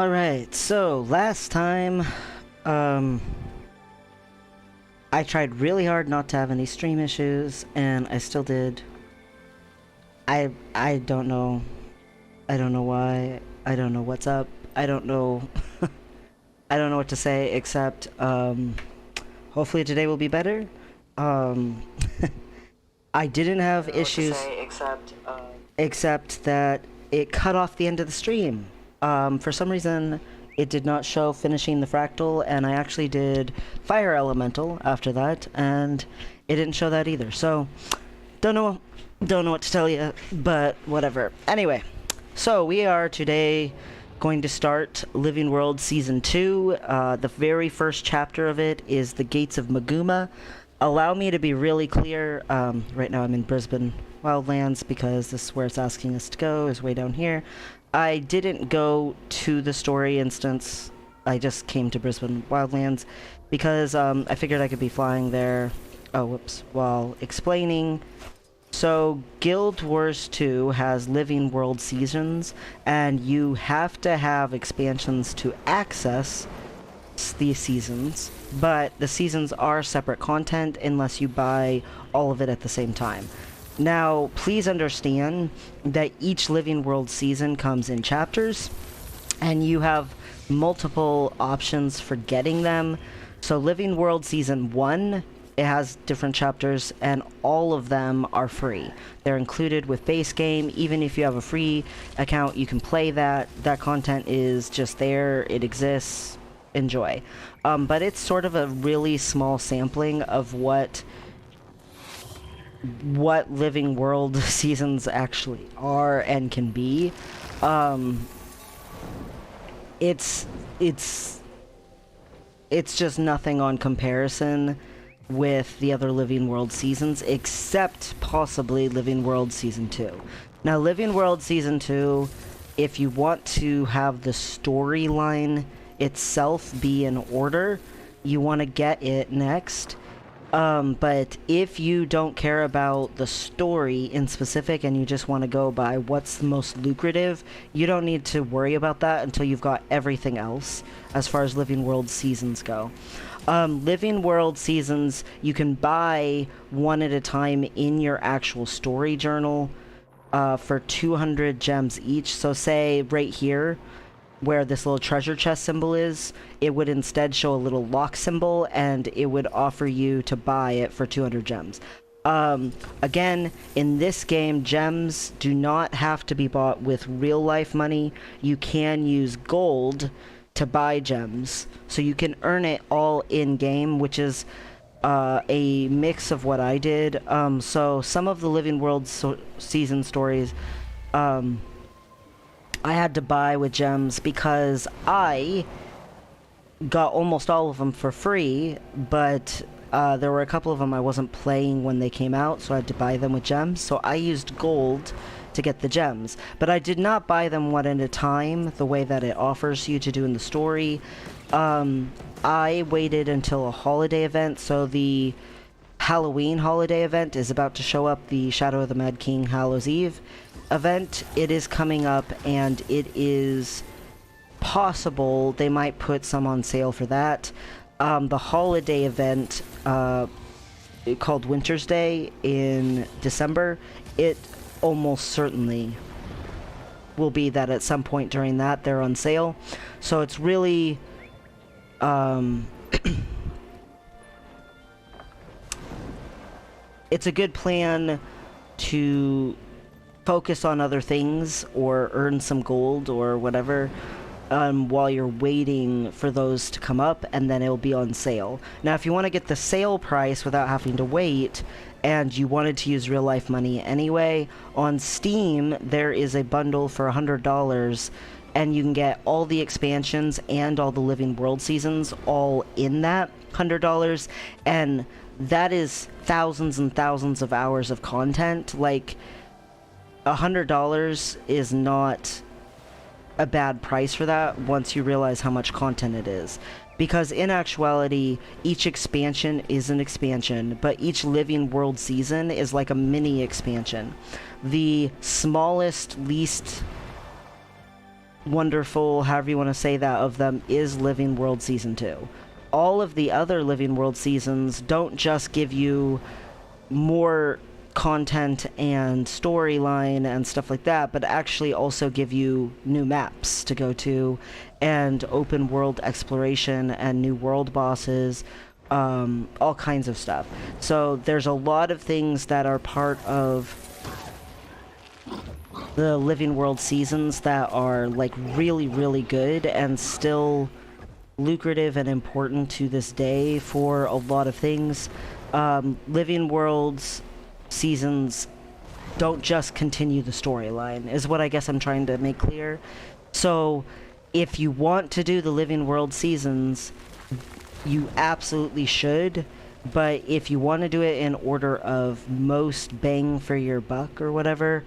Alright, so last time, I tried really hard not to have any stream issues, and I still did. I don't know. I don't know why. I don't know what's up. I don't know. I don't know what to say, except, hopefully today will be better. I didn't have issues, except that it cut off the end of the stream. For some reason, it did not show finishing the fractal, and I actually did fire elemental after that, and it didn't show that either. So, don't know what to tell you, but whatever. Anyway, so we are today going to start Living World Season 2. The very first chapter of it is the Gates of Maguma. Allow me to be really clear. Right now I'm in Brisbane Wildlands because this is where it's asking us to go, is way down here. I didn't go to the story instance. I just came to Brisbane Wildlands because I figured I could be flying there. Oh, whoops. While explaining. So, Guild Wars 2 has Living World Seasons, and you have to have expansions to access these seasons, but the seasons are separate content unless you buy all of it at the same time. Now, please understand that each Living World season comes in chapters, and you have multiple options for getting them. So Living World Season 1, it has different chapters, and all of them are free. They're included with base game. Even if you have a free account, you can play that. That content is just there. It exists. Enjoy. But it's sort of a really small sampling of what Living World seasons actually are and can be. It's just nothing on comparison with the other Living World seasons, except possibly Living World Season 2. Now, Living World Season 2, if you want to have the storyline itself be in order, you want to get it next. But if you don't care about the story in specific and you just want to go by what's the most lucrative, you don't need to worry about that until you've got everything else as far as Living World seasons go. Living World seasons, you can buy one at a time in your actual story journal for 200 gems each. So say right here, where this little treasure chest symbol is, it would instead show a little lock symbol, and it would offer you to buy it for 200 gems. Again, in this game, gems do not have to be bought with real life money. You can use gold to buy gems, so you can earn it all in game, which is a mix of what I did. So some of the Living World season stories, I had to buy with gems because I got almost all of them for free, but there were a couple of them I wasn't playing when they came out, so I had to buy them with gems. So I used gold to get the gems, but I did not buy them one at a time the way that it offers you to do in the story. I waited until a holiday event, so the Halloween holiday event is about to show up, the Shadow of the Mad King Hallows Eve event. It is coming up, and it is possible they might put some on sale for that. The holiday event called Winter's Day in December, it almost certainly will be that at some point during that they're on sale. So it's really it's a good plan to focus on other things or earn some gold or whatever while you're waiting for those to come up, and then it'll be on sale. Now, if you want to get the sale price without having to wait, and you wanted to use real life money anyway, on Steam there is a bundle for $100, and you can get all the expansions and all the Living World seasons all in that $100, and that is thousands and thousands of hours of content. Like, $100 is not a bad price for that once you realize how much content it is. Because in actuality, each expansion is an expansion, but each Living World season is like a mini expansion. The smallest, least wonderful, however you want to say that, of them is Living World Season 2. All of the other Living World seasons don't just give you more content and storyline and stuff like that, but actually also give you new maps to go to and open world exploration and new world bosses, all kinds of stuff. So there's a lot of things that are part of the Living World seasons that are like really, really good and still lucrative and important to this day for a lot of things. Living Worlds seasons don't just continue the storyline, is what I guess I'm trying to make clear. So if you want to do the Living World seasons, you absolutely should, but if you want to do it in order of most bang for your buck or whatever,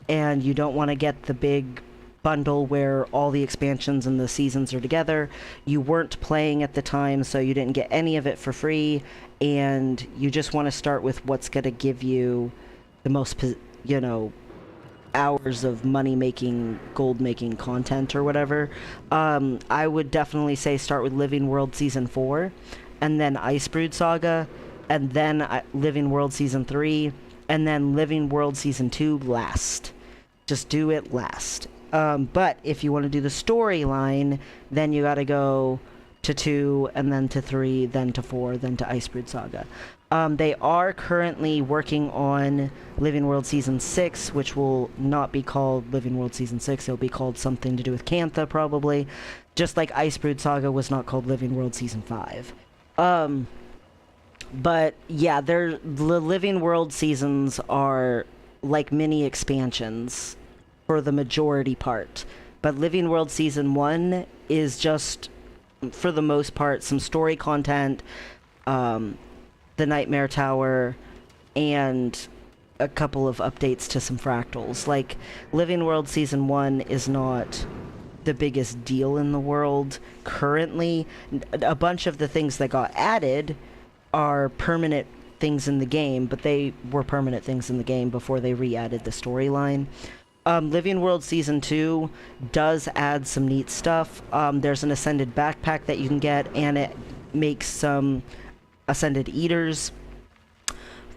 and you don't want to get the big bundle where all the expansions and the seasons are together, you weren't playing at the time, so you didn't get any of it for free, and you just want to start with what's going to give you the most, you know, hours of money-making, gold-making content or whatever, I would definitely say start with Living World Season 4, and then Icebrood Saga, and then Living World Season 3, and then Living World Season 2 last. Just do it last. But if you want to do the storyline, then you gotta go to 2, and then to 3, then to 4, then to Icebrood Saga. They are currently working on Living World Season 6, which will not be called Living World Season 6, it'll be called something to do with Cantha, probably. Just like Icebrood Saga was not called Living World Season 5. But yeah, the Living World seasons are like mini expansions for the majority part. But Living World Season 1 is just, for the most part, some story content, the Nightmare Tower, and a couple of updates to some fractals. Like, Living World Season 1 is not the biggest deal in the world currently. A bunch of the things that got added are permanent things in the game, but they were permanent things in the game before they re-added the storyline. Living World Season 2 does add some neat stuff. There's an Ascended backpack that you can get, and it makes some Ascended Eaters.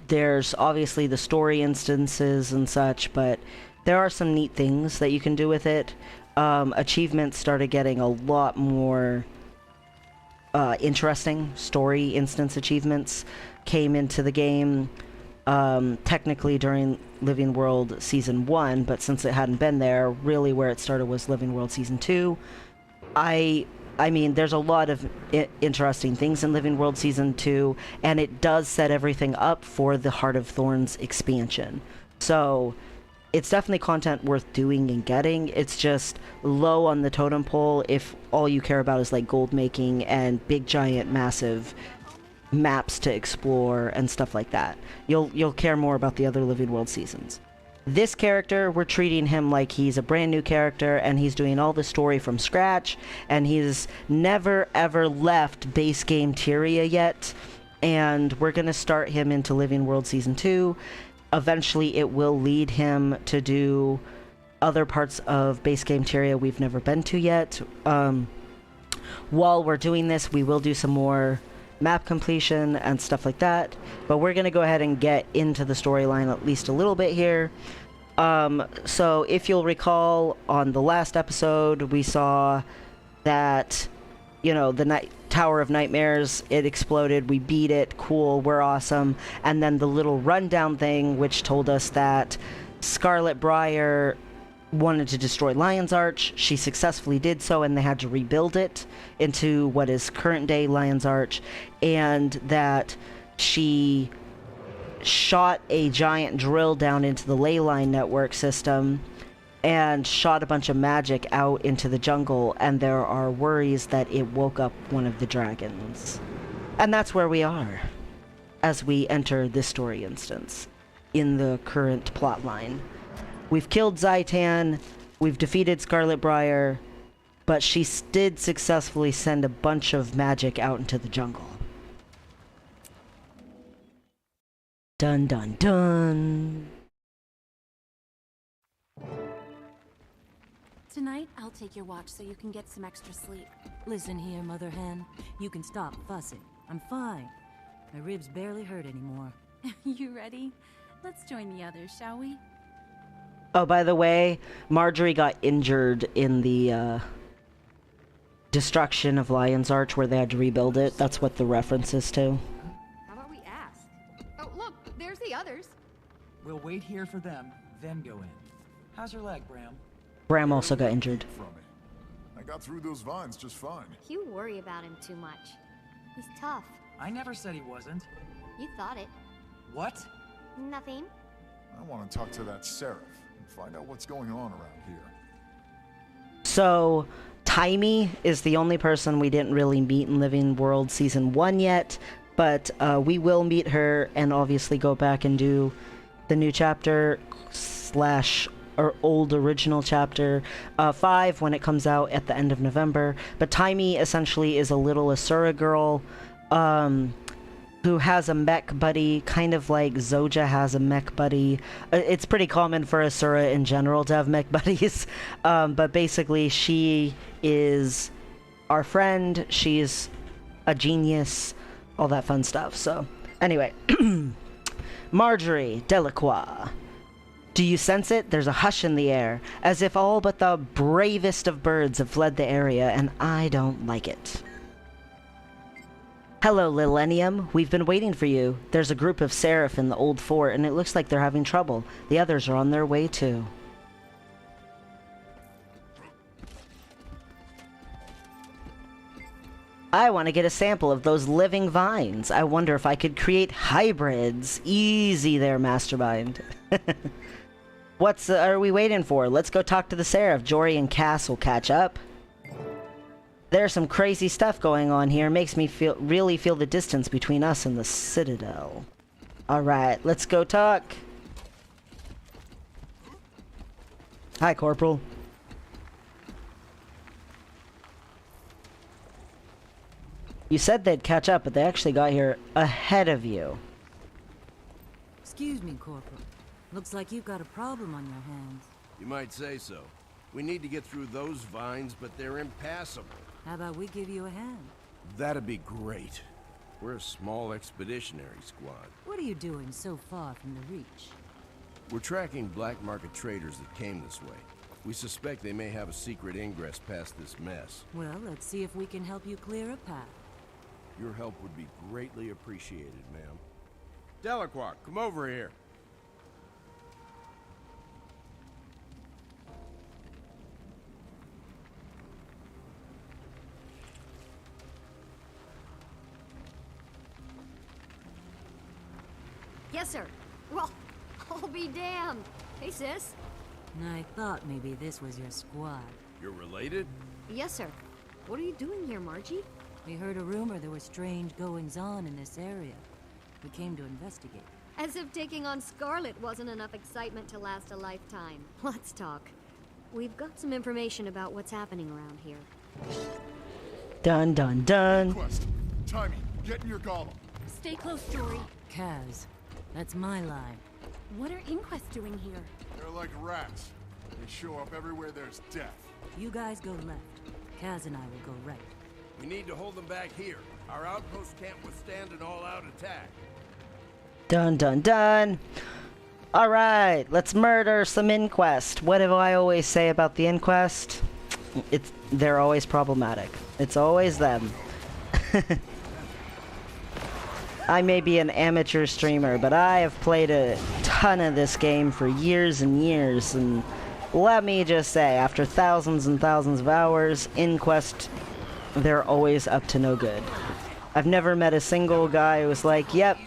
There's obviously the story instances and such, but there are some neat things that you can do with it. Achievements started getting a lot more interesting. Story instance achievements came into the game technically during Living World Season 1, but since it hadn't been there, really where it started was Living World Season 2. I mean, there's a lot of interesting things in Living World Season 2, and it does set everything up for the Heart of Thorns expansion. So it's definitely content worth doing and getting. It's just low on the totem pole if all you care about is like gold making and big giant massive maps to explore and stuff like that. You'll care more about the other Living World seasons. This character, we're treating him like he's a brand new character, and he's doing all the story from scratch, and he's never ever left base game Tyria yet, and we're gonna start him into Living World Season 2. Eventually it will lead him to do other parts of base game Tyria we've never been to yet. While we're doing this, we will do some more map completion and stuff like that, but we're gonna go ahead and get into the storyline at least a little bit here. So if you'll recall, on the last episode we saw that, you know, the Tower of Nightmares, it exploded, we beat it, cool, we're awesome, and then the little rundown thing which told us that Scarlett Briar wanted to destroy Lion's Arch. She successfully did so, and they had to rebuild it into what is current day Lion's Arch, and that she shot a giant drill down into the ley line network system and shot a bunch of magic out into the jungle, and there are worries that it woke up one of the dragons. And that's where we are as we enter this story instance in the current plot line. We've killed Zaitan, we've defeated Scarlett Briar, but she did successfully send a bunch of magic out into the jungle. Dun dun dun! Tonight, I'll take your watch so you can get some extra sleep. Listen here, Mother Hen. You can stop fussing. I'm fine. My ribs barely hurt anymore. You ready? Let's join the others, shall we? Oh, by the way, Marjorie got injured in the destruction of Lion's Arch where they had to rebuild it. That's what the reference is to. How about we ask? Oh, look, there's the others. We'll wait here for them, then go in. How's your leg, Bram? Bram also got injured. From it. I got through those vines just fine. You worry about him too much. He's tough. I never said he wasn't. You thought it. What? Nothing. I want to talk to that Seraph and find out what's going on around here. So, Timey is the only person we didn't really meet in Living World Season 1 yet, but we will meet her and obviously go back and do the new chapter / or old original chapter 5 when it comes out at the end of November. But Timey essentially is a little Asura girl who has a mech buddy, kind of like Zoja has a mech buddy. It's pretty common for Asura in general to have mech buddies, but basically she is our friend, she's a genius, all that fun stuff. So anyway, Marjorie Delacroix. Do you sense it? There's a hush in the air, as if all but the bravest of birds have fled the area, and I don't like it. Hello, Lillennium. We've been waiting for you. There's a group of Seraph in the old fort, and it looks like they're having trouble. The others are on their way, too. I want to get a sample of those living vines. I wonder if I could create hybrids. Easy there, Mastermind. What are we waiting for? Let's go talk to the Seraph. Jory and Cass will catch up. There's some crazy stuff going on here. Makes me really feel the distance between us and the Citadel. Alright, let's go talk. Hi, Corporal. You said they'd catch up, but they actually got here ahead of you. Excuse me, Corporal. Looks like you've got a problem on your hands. You might say so. We need to get through those vines, but they're impassable. How about we give you a hand? That'd be great. We're a small expeditionary squad. What are you doing so far from the Reach? We're tracking black market traders that came this way. We suspect they may have a secret ingress past this mess. Well, let's see if we can help you clear a path. Your help would be greatly appreciated, ma'am. Delacroix, come over here. Yes, sir. Well, I'll be damned. Hey, sis. I thought maybe this was your squad. You're related? Yes, sir. What are you doing here, Margie? We heard a rumor there were strange goings-on in this area. We came to investigate. As if taking on Scarlett wasn't enough excitement to last a lifetime. Let's talk. We've got some information about what's happening around here. Dun dun dun. Quest. Timey, get in your golem. Stay close, Jory. Kaz, that's my line. What are Inquest doing here? They're like rats. They show up everywhere there's death. You guys go left. Kaz and I will go right. We need to hold them back here. Our outpost can't withstand an all-out attack. Dun dun dun. Alright, let's murder some Inquest. What do I always say about the Inquest? They're always problematic. It's always them. I may be an amateur streamer, but I have played a ton of this game for years and years, and let me just say, after thousands and thousands of hours, Inquest, they're always up to no good. I've never met a single guy who was like, yep,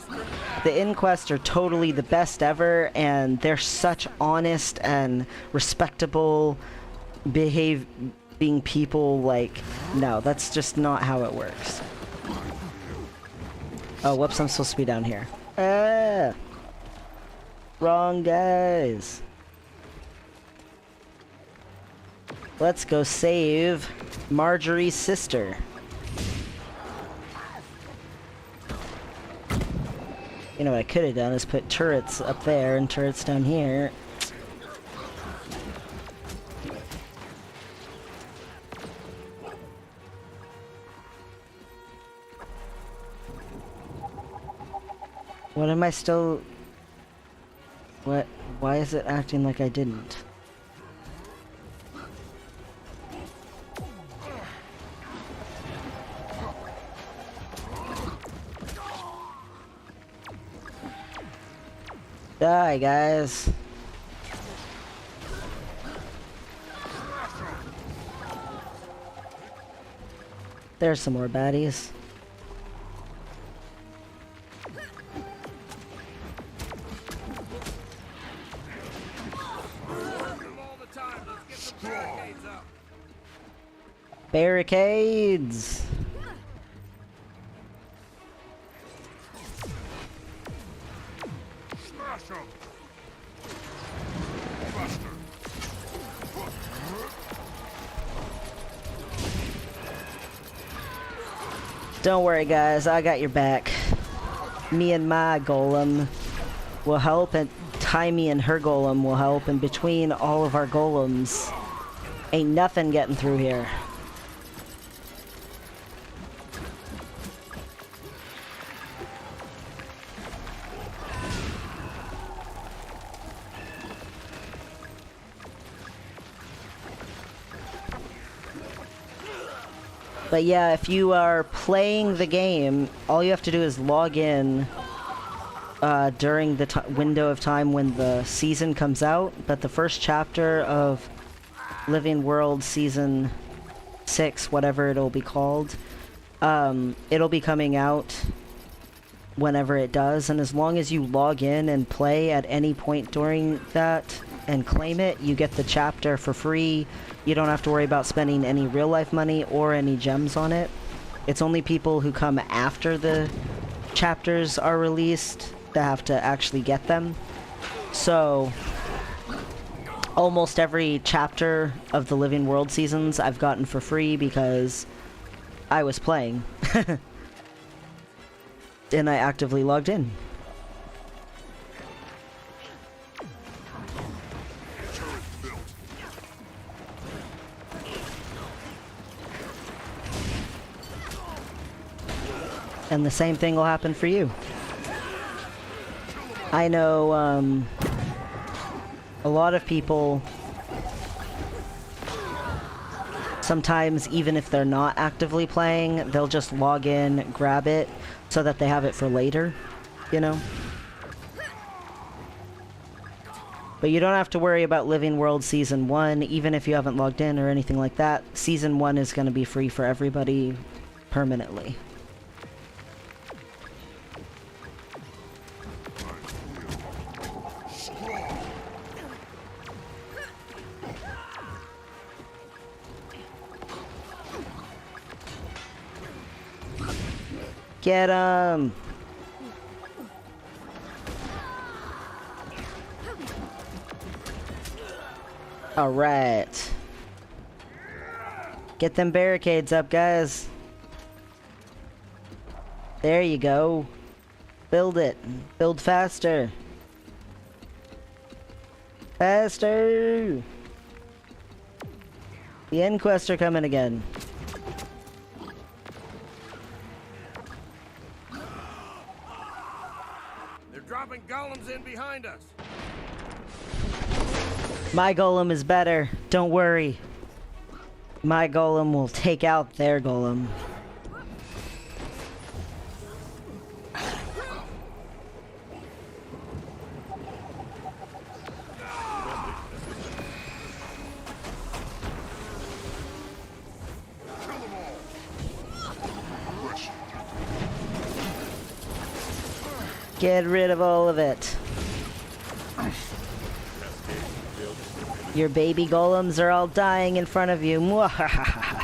the Inquest are totally the best ever, and they're such honest and respectable behaving people. Like, no, that's just not how it works. Oh, whoops, I'm supposed to be down here. Ah! Wrong guys. Let's go save Marjorie's sister. You know what I could have done is put turrets up there and turrets down here. What am I still... What? Why is it acting like I didn't? Die, guys. There's some more baddies. Barricades! Don't worry, guys, I got your back. Me and my golem will help, and Timey and her golem will help, and between all of our golems, ain't nothing getting through here. But yeah, if you are playing the game, all you have to do is log in during the window of time when the season comes out. But the first chapter of Living World Season 6, whatever it'll be called, it'll be coming out whenever it does. And as long as you log in and play at any point during that and claim it, you get the chapter for free. You don't have to worry about spending any real life money or any gems on it. It's only people who come after the chapters are released that have to actually get them. So almost every chapter of the Living World seasons I've gotten for free because I was playing. And I actively logged in. And the same thing will happen for you. I know a lot of people, sometimes even if they're not actively playing, they'll just log in, grab it, so that they have it for later, you know? But you don't have to worry about Living World Season 1, even if you haven't logged in or anything like that. Season 1 is going to be free for everybody permanently. Get 'em! Alright. Get them barricades up, guys. There you go. Build it. Build faster. Faster! The Inquests are coming again. Dropping golems in behind us. My golem is better. Don't worry. My golem will take out their golem. Get rid of all of it. Your baby golems are all dying in front of you. Mwahahaha.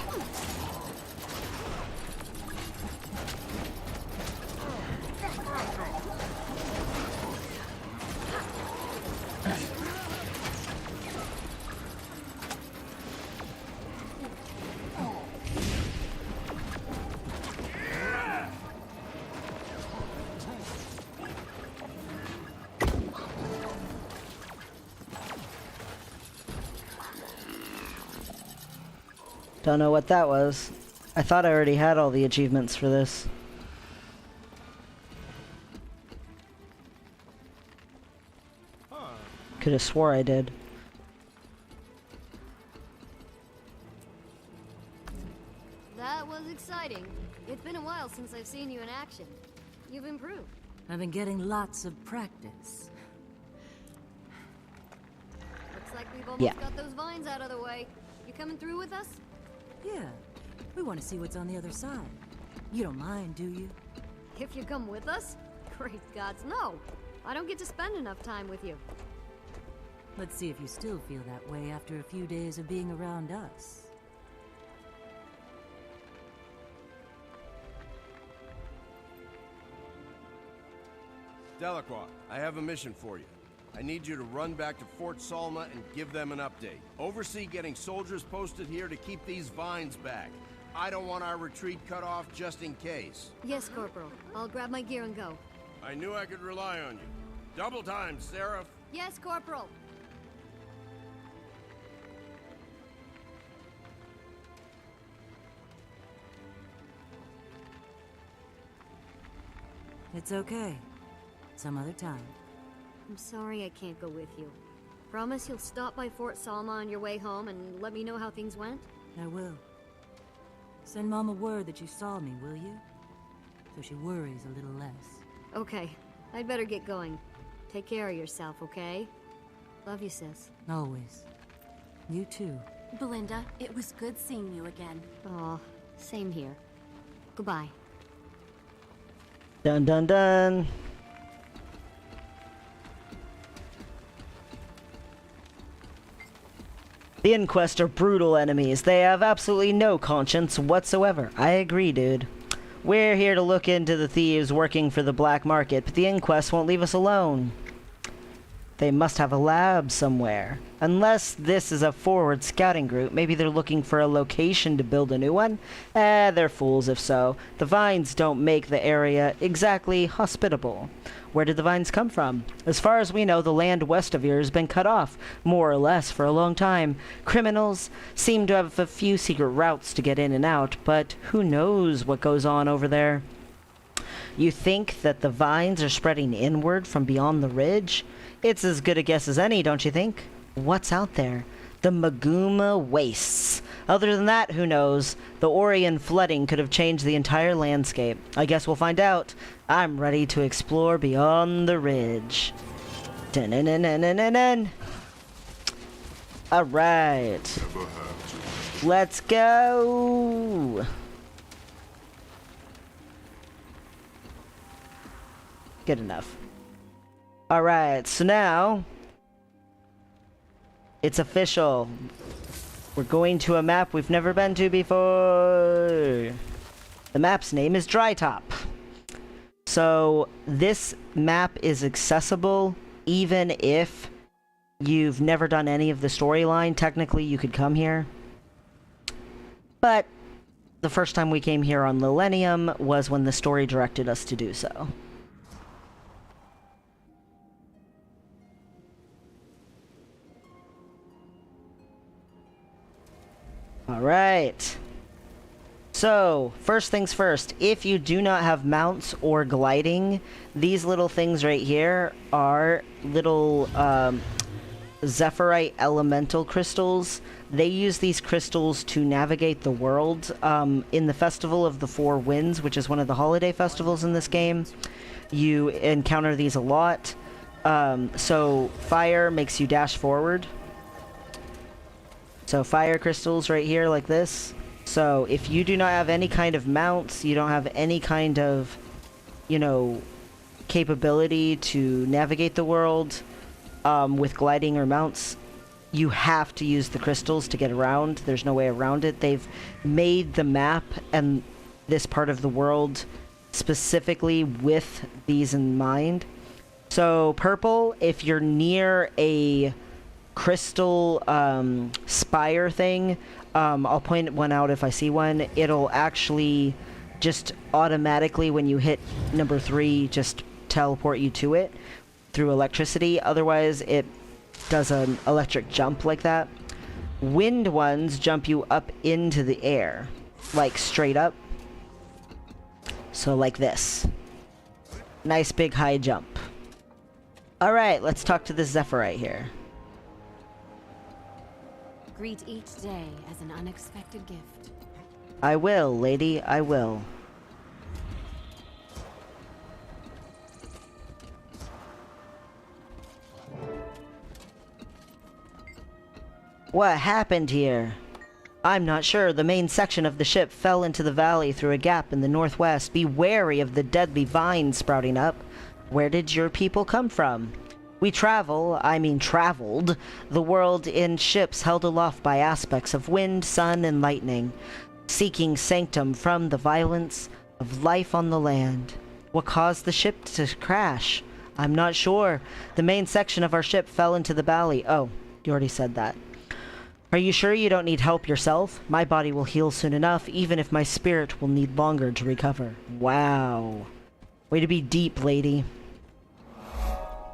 Don't know what that was. I thought I already had all the achievements for this. Could have swore I did. That was exciting. It's been a while since I've seen you in action. You've improved. I've been getting lots of practice. Looks like we've almost Yeah. got those vines out of the way. You coming through with us? Yeah, we want to see what's on the other side. You don't mind, do you? If you come with us? Great gods, no. I don't get to spend enough time with you. Let's see if you still feel that way after a few days of being around us. Delacroix, I have a mission for you. I need you to run back to Fort Salma and give them an update. Oversee getting soldiers posted here to keep these vines back. I don't want our retreat cut off just in case. Yes, Corporal. I'll grab my gear and go. I knew I could rely on you. Double time, Seraph. Yes, Corporal. It's okay. Some other time. I'm sorry I can't go with you. Promise you'll stop by Fort Salma on your way home and let me know how things went? I will. Send Mama word that you saw me, will you? So she worries a little less. Okay. I'd better get going. Take care of yourself, okay? Love you, sis. Always. You too. Belinda, it was good seeing you again. Aw, same here. Goodbye. Dun dun dun. The Inquest are brutal enemies. They have absolutely no conscience whatsoever. I agree, dude. We're here to look into the thieves working for the black market, but the Inquest won't leave us alone. They must have a lab somewhere. Unless this is a forward scouting group, maybe they're looking for a location to build a new one? They're fools if so. The vines don't make the area exactly hospitable. Where did the vines come from? As far as we know, the land west of here has been cut off, more or less, for a long time. Criminals seem to have a few secret routes to get in and out, but who knows what goes on over there? You think that the vines are spreading inward from beyond the ridge? It's as good a guess as any, don't you think? What's out there? The Maguuma wastes. Other than that, who knows? The Orion flooding could have changed the entire landscape. I guess we'll find out. I'm ready to explore beyond the ridge. Dun-dun-dun-dun-dun-dun. All right. Let's go. Good enough. All right, so now it's official. We're going to a map we've never been to before. The map's name is Drytop. So this map is accessible even if you've never done any of the storyline. Technically, you could come here. But the first time we came here on Millennium was when the story directed us to do so. Alright. So, first things first, if you do not have mounts or gliding, these little things right here are little Zephyrite elemental crystals. They use these crystals to navigate the world. In the Festival of the Four Winds, which is one of the holiday festivals in this game, you encounter these a lot. So, fire makes you dash forward. So fire crystals right here like this. So if you do not have any kind of mounts, you don't have any kind of, you know, capability to navigate the world with gliding or mounts, you have to use the crystals to get around. There's no way around it. They've made the map and this part of the world specifically with these in mind. So purple, if you're near a crystal spire thing, I'll point one out if I see one. It'll actually just automatically, when you hit number 3, just teleport you to it through electricity. Otherwise, it does an electric jump like that. Wind ones jump you up into the air, like straight up. So like this. Nice big high jump. Alright, let's talk to this Zephyrite here. Greet each day as an unexpected gift. I will, lady, I will. What happened here? I'm not sure. The main section of the ship fell into the valley through a gap in the northwest. Be wary of the deadly vines sprouting up. Where did your people come from? We traveled, the world in ships held aloft by aspects of wind, sun, and lightning, seeking sanctum from the violence of life on the land. What caused the ship to crash? I'm not sure. The main section of our ship fell into the valley. Oh, you already said that. Are you sure you don't need help yourself? My body will heal soon enough, even if my spirit will need longer to recover. Wow. Way to be deep, lady.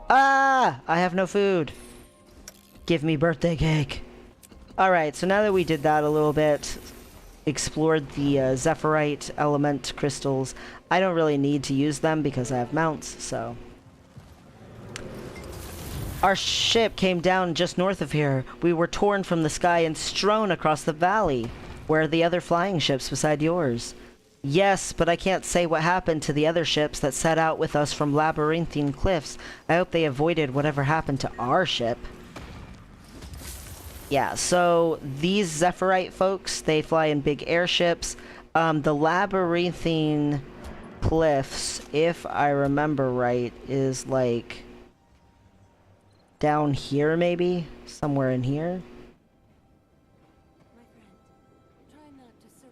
Ah! I have no food. Give me birthday cake. Alright, so now that we did that a little bit, explored the Zephyrite element crystals, I don't really need to use them because I have mounts, so... Our ship came down just north of here. We were torn from the sky and strewn across the valley. Where are the other flying ships beside yours? Yes, but I can't say what happened to the other ships that set out with us from Labyrinthine Cliffs. I hope they avoided whatever happened to our ship. Yeah, so these Zephyrite folks, they fly in big airships. The Labyrinthine Cliffs, if I remember right, is like... down here, maybe? Somewhere in here?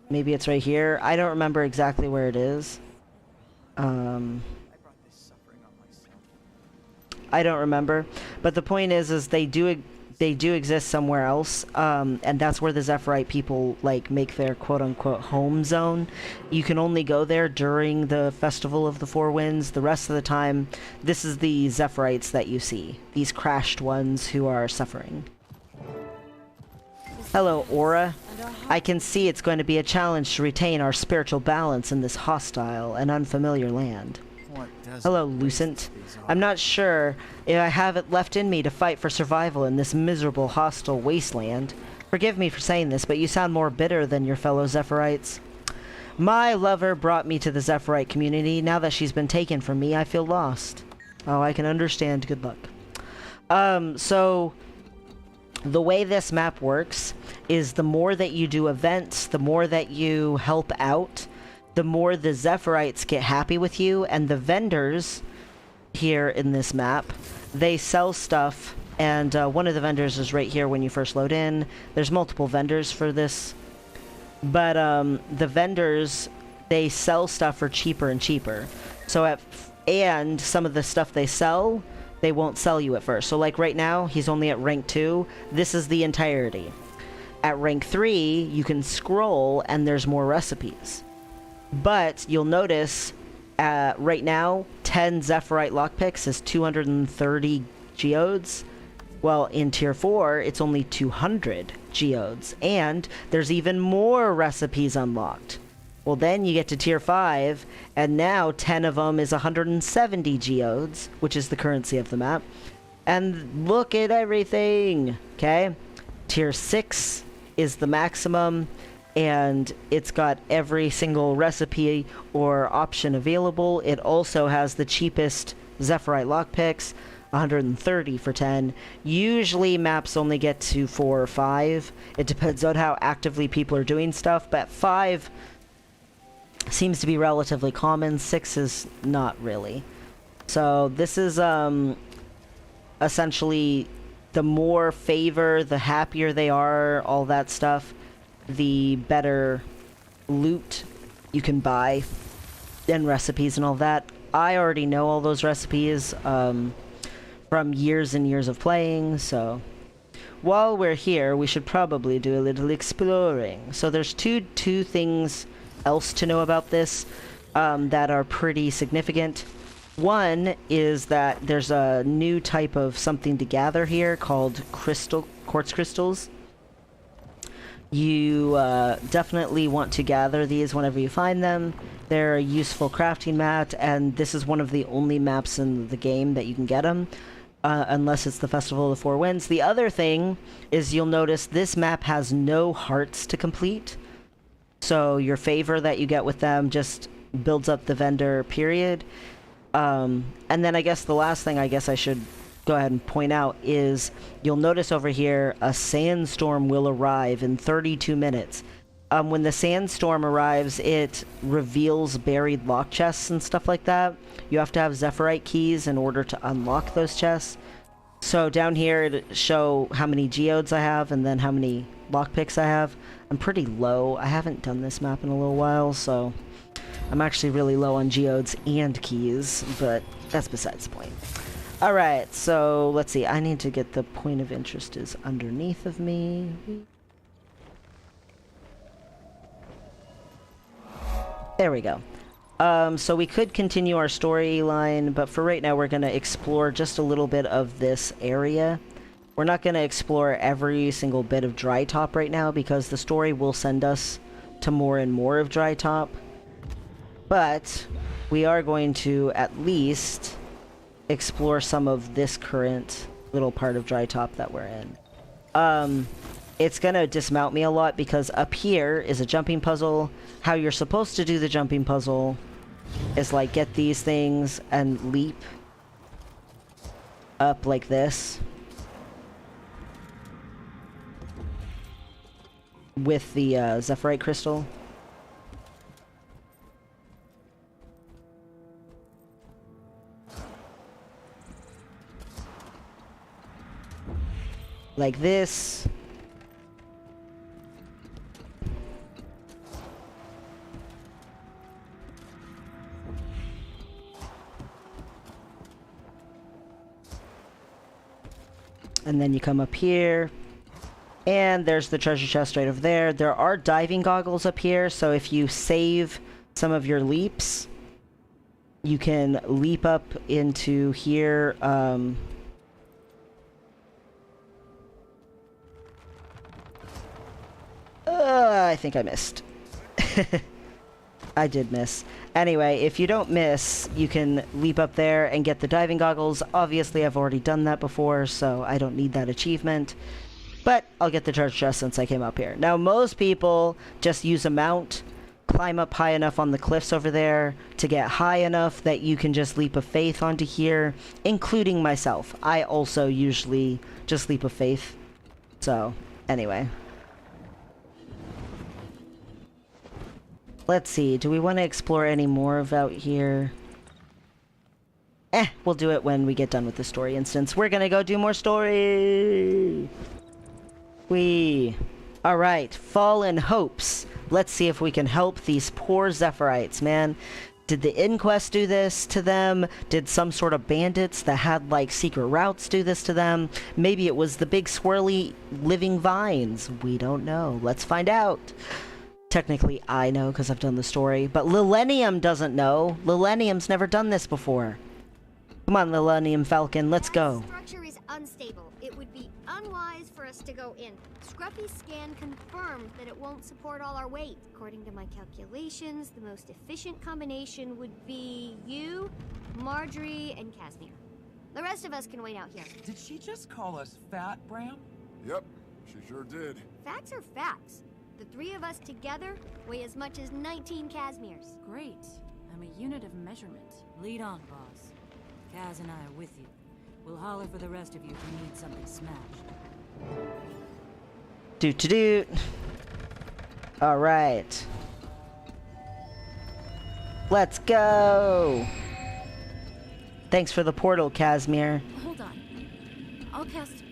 Maybe it's right here. I don't remember exactly where it is. I don't remember. But the point is they do exist somewhere else. And that's where the Zephyrite people, like, make their quote-unquote home zone. You can only go there during the Festival of the Four Winds. The rest of the time, this is the Zephyrite that you see. These crashed ones who are suffering. Hello, Aura. I can see it's going to be a challenge to retain our spiritual balance in this hostile and unfamiliar land. Hello, Lucent. I'm not sure if I have it left in me to fight for survival in this miserable, hostile wasteland. Forgive me for saying this, but you sound more bitter than your fellow Zephyrite. My lover brought me to the Zephyrite community. Now that she's been taken from me, I feel lost. Oh, I can understand. Good luck. So... the way this map works is the more that you do events, the more that you help out, the more the Zephyrite get happy with you, and the vendors here in this map, they sell stuff, and one of the vendors is right here when you first load in. There's multiple vendors for this, but the vendors, they sell stuff for cheaper and cheaper. So and some of the stuff they sell, they won't sell you at first. So like right now, he's only at rank 2. This is the entirety. At rank 3, you can scroll and there's more recipes. But you'll notice right now, 10 Zephyrite lockpicks is 230 geodes. Well, in tier 4, it's only 200 geodes. And there's even more recipes unlocked. Well, then you get to tier 5, and now 10 of them is 170 geodes, which is the currency of the map. And look at everything, okay? Tier 6 is the maximum, and it's got every single recipe or option available. It also has the cheapest Zephyrite lockpicks, 130 for 10. Usually maps only get to 4 or 5. It depends on how actively people are doing stuff, but 5... seems to be relatively common. 6 is not really. So this is essentially the more favor, the happier they are, all that stuff, the better loot you can buy and recipes and all that. I already know all those recipes from years and years of playing, so while we're here we should probably do a little exploring. So there's two things else to know about this that are pretty significant. One is that there's a new type of something to gather here called quartz crystals. You definitely want to gather these whenever you find them. They're a useful crafting mat, and this is one of the only maps in the game that you can get them. unless it's the Festival of the Four Winds. The other thing is you'll notice this map has no hearts to complete. So your favor that you get with them just builds up the vendor, period. And then I guess the last thing I guess I should go ahead and point out is you'll notice over here a sandstorm will arrive in 32 minutes. When the sandstorm arrives, it reveals buried lock chests and stuff like that. You have to have Zephyrite keys in order to unlock those chests. So down here it show how many geodes I have and then how many lockpicks I have. I'm pretty low. I haven't done this map in a little while, so I'm actually really low on geodes and keys, but that's besides the point. Alright, so let's see. I need to get the point of interest is underneath of me. There we go. So we could continue our storyline, but for right now we're going to explore just a little bit of this area. We're not going to explore every single bit of Dry Top right now because the story will send us to more and more of Dry Top. But we are going to at least explore some of this current little part of Dry Top that we're in. It's gonna dismount me a lot because up here is a jumping puzzle. How you're supposed to do the jumping puzzle is like get these things and leap up like this with the Zephyrite crystal. Like this. And then you come up here. And there's the treasure chest right over there. There are diving goggles up here, so if you save some of your leaps, you can leap up into here. I think I missed. I did miss. Anyway, if you don't miss, you can leap up there and get the diving goggles. Obviously, I've already done that before, so I don't need that achievement. But I'll get the treasure chest since I came up here. Now, most people just use a mount, climb up high enough on the cliffs over there to get high enough that you can just leap of faith onto here, including myself. I also usually just leap of faith. So, anyway. Let's see, do we want to explore any more of out here? We'll do it when we get done with the story instance. We're gonna go do more story! Alright, Fallen Hopes. Let's see if we can help these poor Zephyrite, man. Did the Inquest do this to them? Did some sort of bandits that had, like, secret routes do this to them? Maybe it was the big swirly living vines. We don't know. Let's find out. Technically, I know because I've done the story, but Lillennium doesn't know. Lillennium's never done this before. Come on, Lillennium Falcon, let's go. The structure is unstable. It would be unwise for us to go in. Scruffy's scan confirmed that it won't support all our weight. According to my calculations, the most efficient combination would be you, Marjorie, and Casimir. The rest of us can wait out here. Did she just call us fat, Bram? Yep, she sure did. Facts are facts. The three of us together weigh as much as 19 Casimirs. Great. I'm a unit of measurement. Lead on, boss. Kaz and I are with you. We'll holler for the rest of you if you need something smashed. Doot-to-doot. Alright. Let's go! Thanks for the portal, Casimir. Hold on. I'll cast...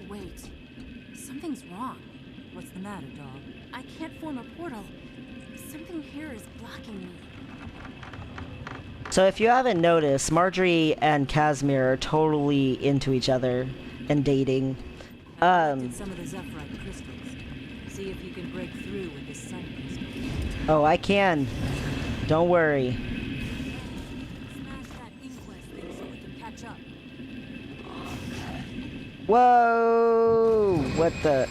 Wait. Something's wrong. What's the matter, dog? I can't form a portal. Something here is blocking me. So if you haven't noticed, Marjorie and Casimir are totally into each other and dating. Did some of the Zephyrite crystals. See if you can break through with this sun crystal. Oh, I can. Don't worry. Smash that inquest thing so we can catch up. Whoa! What the...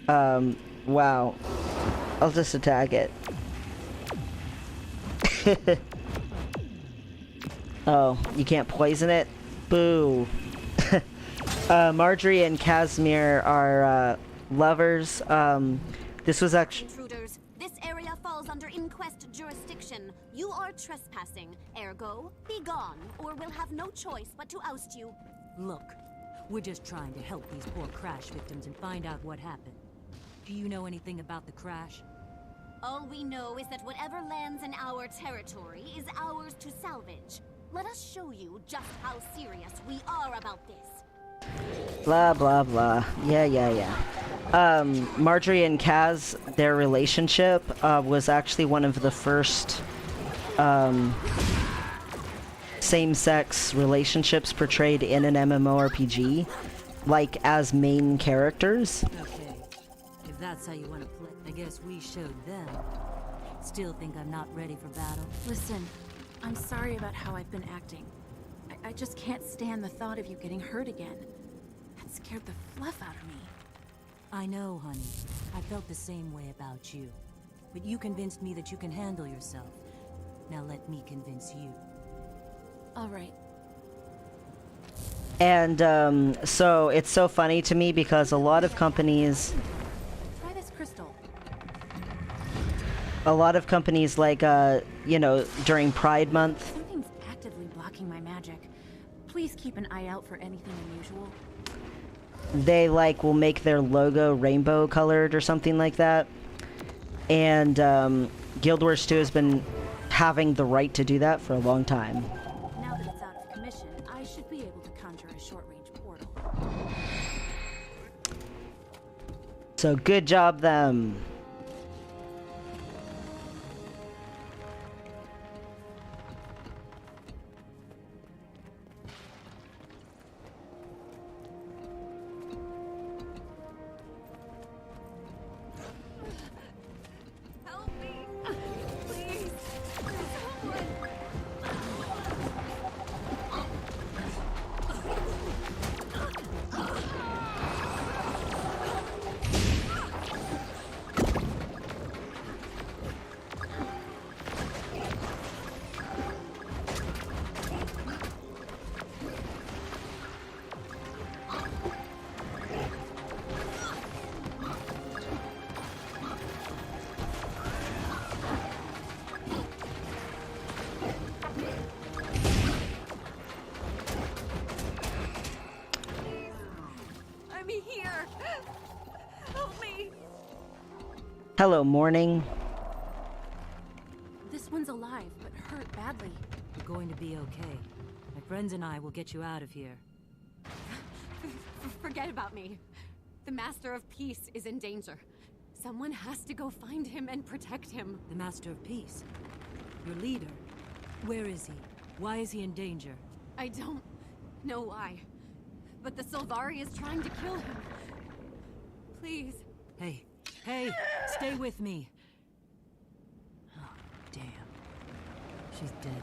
Wow. I'll just attack it. Oh, you can't poison it? Boo. Marjorie and Casimir are, lovers. This was actually... Intruders, this area falls under inquest jurisdiction. You are trespassing. Ergo, be gone, or we'll have no choice but to oust you. Look, we're just trying to help these poor crash victims and find out what happened. Do you know anything about the crash? All we know is that whatever lands in our territory is ours to salvage. Let us show you just how serious we are about this. Blah, blah, blah. Yeah. Marjorie and Kaz, their relationship, was actually one of the first, same-sex relationships portrayed in an MMORPG, like, as main characters. Okay. If that's how you want to play, I guess we showed them. Still think I'm not ready for battle? Listen, I'm sorry about how I've been acting. I just can't stand the thought of you getting hurt again. That scared the fluff out of me. I know, honey. I felt the same way about you. But you convinced me that you can handle yourself. Now let me convince you. All right. And, so it's so funny to me because a lot of companies... Try this crystal. A lot of companies, like, you know, during Pride Month... Something's actively blocking my magic. Please keep an eye out for anything unusual. They, like, will make their logo rainbow colored or something like that. And, Guild Wars 2 has been having the right to do that for a long time. Now that it's out of commission, I should be able to conjure a short-range portal. So good job, them. Help me! Please! Someone! I'm here! Help me! Hello, morning. This one's alive, but hurt badly. You're going to be okay. My friends and I will get you out of here. Forget about me. The Master of Peace is in danger. Someone has to go find him and protect him. The Master of Peace. Your leader. Where is he? Why is he in danger? I don't know why, but the Sylvari is trying to kill him. Please. Hey, stay with me. Oh, damn. She's dead.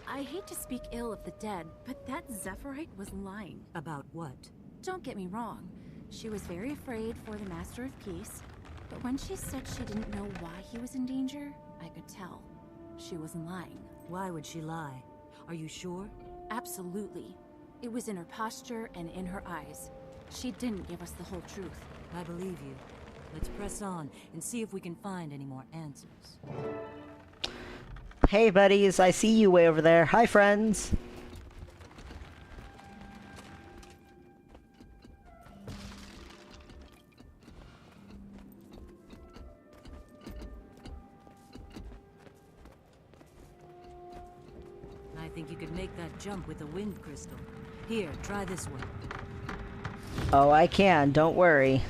I hate to speak ill of the dead, but that Zephyrite was lying. About what? Don't get me wrong. She was very afraid for the Master of Peace, but when she said she didn't know why he was in danger, I could tell. She wasn't lying. Why would she lie? Are you sure? Absolutely. It was in her posture and in her eyes. She didn't give us the whole truth. I believe you. Let's press on and see if we can find any more answers. Hey, buddies, I see you way over there. Hi, friends. I think you could make that jump with a wind crystal. Here, try this one. Oh, I can. Don't worry.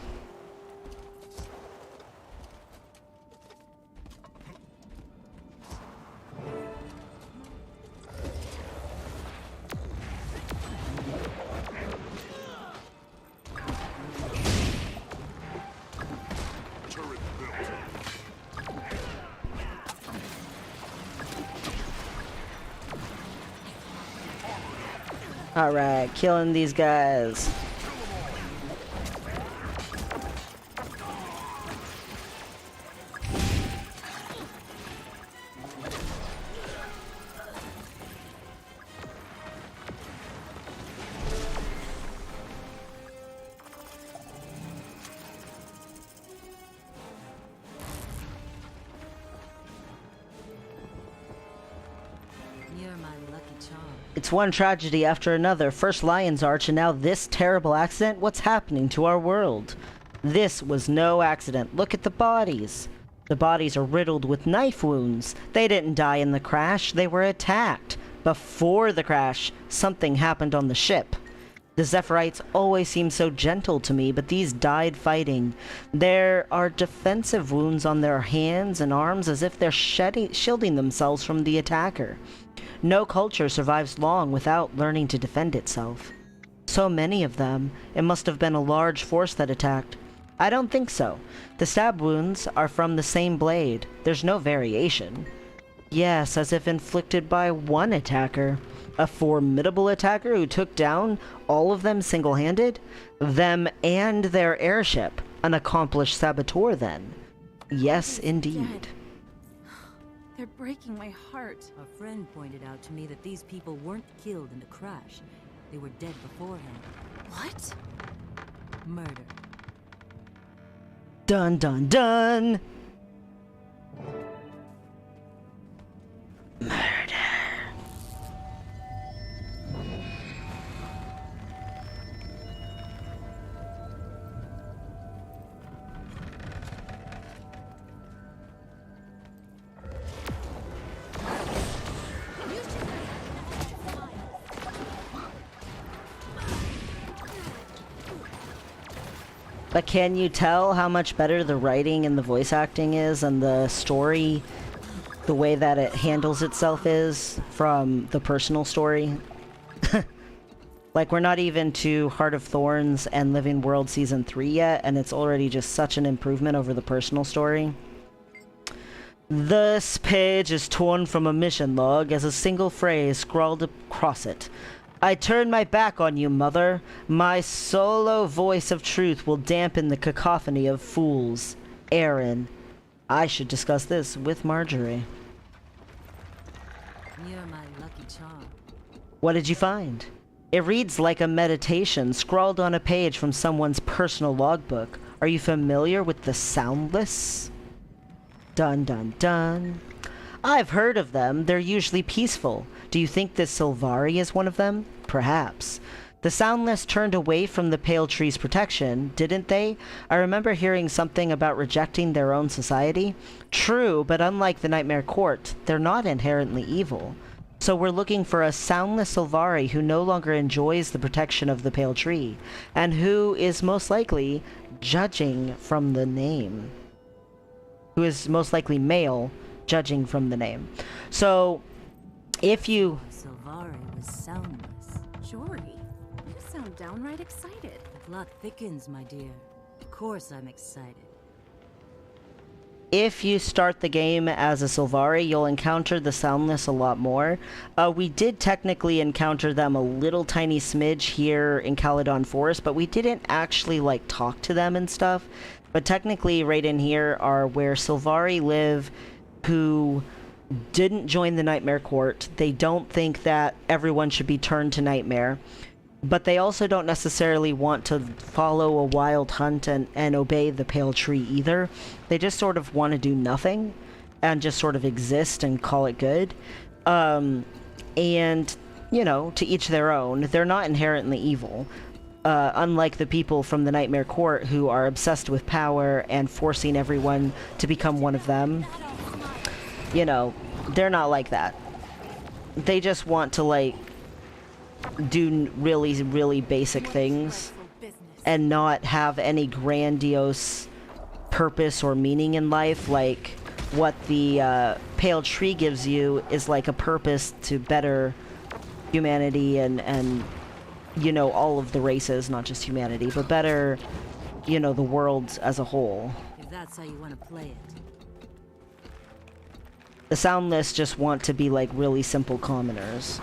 Alright, killing these guys. It's one tragedy after another. First Lion's Arch and now this terrible accident. What's happening to our world? This was no accident. Look at the bodies. The bodies are riddled with knife wounds. They didn't die in the crash. They were attacked. Before the crash, something happened on the ship. The Zephyrite always seem so gentle to me, but these died fighting. There are defensive wounds on their hands and arms as if they're shielding themselves from the attacker. No culture survives long without learning to defend itself. So many of them, it must have been a large force that attacked. I don't think so. The stab wounds are from the same blade. There's no variation. Yes, as if inflicted by one attacker. A formidable attacker who took down all of them single-handed? Them and their airship. An accomplished saboteur, then. Yes, indeed. Dead. They're breaking my heart. A friend pointed out to me that these people weren't killed in the crash. They were dead beforehand. What? Murder. Dun dun dun! Murder. But can you tell how much better the writing and the voice acting is and the story, the way that it handles itself is from the personal story? Like, we're not even to Heart of Thorns and Living World Season 3 yet, and it's already just such an improvement over the personal story. This page is torn from a mission log as a single phrase scrawled across it. I turn my back on you, Mother. My solo voice of truth will dampen the cacophony of fools. Aaron. I should discuss this with Marjorie. You're my lucky charm. What did you find? It reads like a meditation scrawled on a page from someone's personal logbook. Are you familiar with the Soundless? Dun dun dun. I've heard of them. They're usually peaceful. Do you think this Sylvari is one of them? Perhaps. The Soundless turned away from the Pale Tree's protection, didn't they? I remember hearing something about rejecting their own society. True, but unlike the Nightmare Court, they're not inherently evil. So we're looking for a Soundless Sylvari who no longer enjoys the protection of the Pale Tree, and who is most likely, judging from the name, who is most likely male, judging from the name. So, if you... Sylvari was soundless. Jory, you sound downright excited. The plot thickens, my dear. Of course I'm excited. If you start the game as a Sylvari, you'll encounter the Soundless a lot more. We did technically encounter them a little tiny smidge here in Caledon Forest, but we didn't actually, like, talk to them and stuff. But technically, right in here are where Sylvari live, who didn't join the Nightmare Court. They don't think that everyone should be turned to Nightmare. But they also don't necessarily want to follow a wild hunt and obey the Pale Tree either. They just sort of want to do nothing and just sort of exist and call it good. And, you know, to each their own. They're not inherently evil. Unlike the people from the Nightmare Court who are obsessed with power and forcing everyone to become one of them. You know, they're not like that. They just want to, like, do really, really basic things and not have any grandiose purpose or meaning in life. Like, what the Pale Tree gives you is like a purpose to better humanity and you know, all of the races, not just humanity, but better, you know, the world as a whole. If that's how you want to play it. The Soundless just want to be like really simple commoners.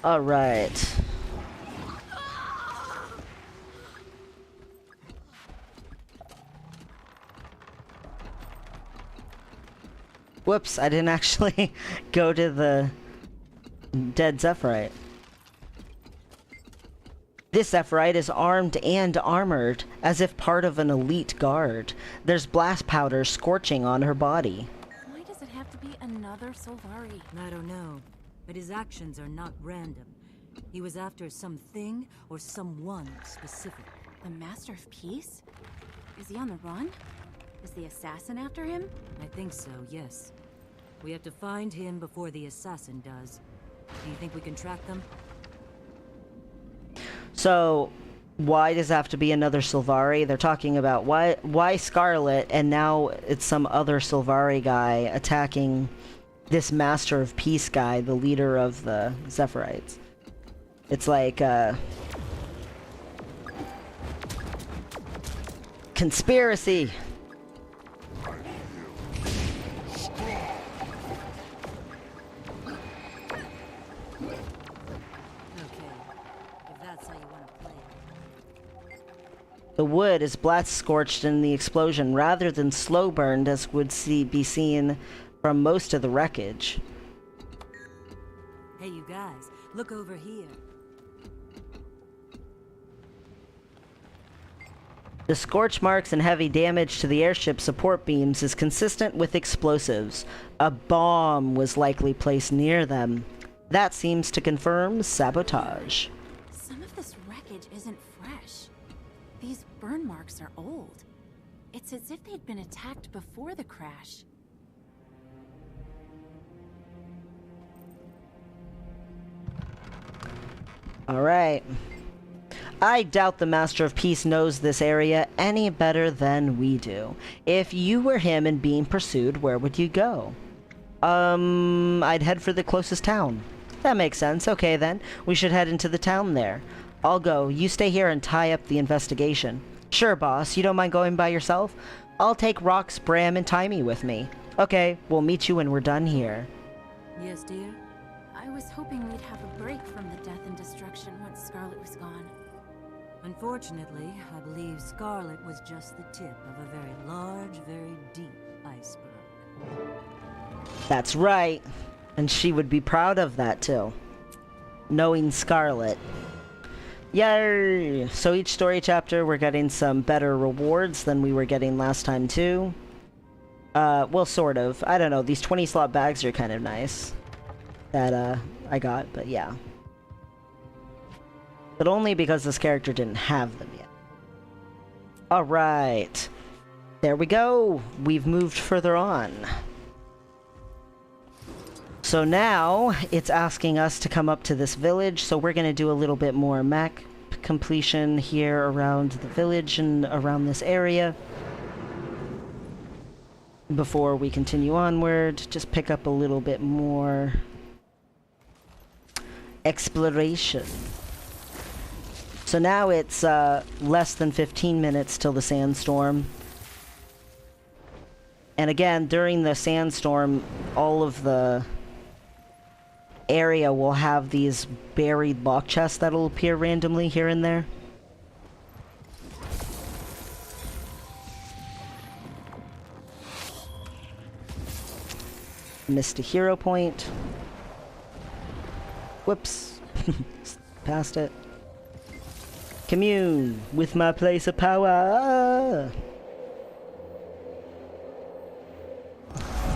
All right. Whoops, I didn't actually go to the dead Zephyrite. This Zephyrite is armed and armored, as if part of an elite guard. There's blast powder scorching on her body. Why does it have to be another Solvari? I don't know, but his actions are not random. He was after something or someone specific. The Master of Peace? Is he on the run? Is the assassin after him? I think so, yes. We have to find him before the assassin does. Do you think we can track them? So, why does it have to be another Sylvari? They're talking about why Scarlett, and now it's some other Sylvari guy attacking this Master of Peace guy, the leader of the Zephyrite. It's like, conspiracy! The wood is blast scorched in the explosion rather than slow burned as would be seen from most of the wreckage. Hey you guys, look over here. The scorch marks and heavy damage to the airship support beams is consistent with explosives. A bomb was likely placed near them. That seems to confirm sabotage. Some of this wreckage isn't fresh. These burn marks are old. It's as if they'd been attacked before the crash. Alright. I doubt the Master of Peace knows this area any better than we do. If you were him and being pursued, where would you go? I'd head for the closest town. That makes sense. Okay then, we should head into the town there. I'll go. You stay here and tie up the investigation. Sure, boss. You don't mind going by yourself? I'll take Rox, Bram, and Timey with me. Okay, we'll meet you when we're done here. Yes, dear? I was hoping we'd have a break from the death and destruction once Scarlett was gone. Unfortunately, I believe Scarlett was just the tip of a very large, very deep iceberg. That's right. And she would be proud of that, too. Knowing Scarlett. Yay! So each story chapter, we're getting some better rewards than we were getting last time, too. Well, sort of. I don't know. These 20-slot bags are kind of nice. That, I got, but yeah. But only because this character didn't have them yet. Alright. There we go. We've moved further on. So now, it's asking us to come up to this village, so we're going to do a little bit more map completion here around the village and around this area. Before we continue onward, just pick up a little bit more exploration. So now it's less than 15 minutes till the Sandstorm. And again, during the Sandstorm, all of the area will have these buried lock chests that'll appear randomly here and there. Missed a hero point. Whoops. Passed it. Commune with my place of power.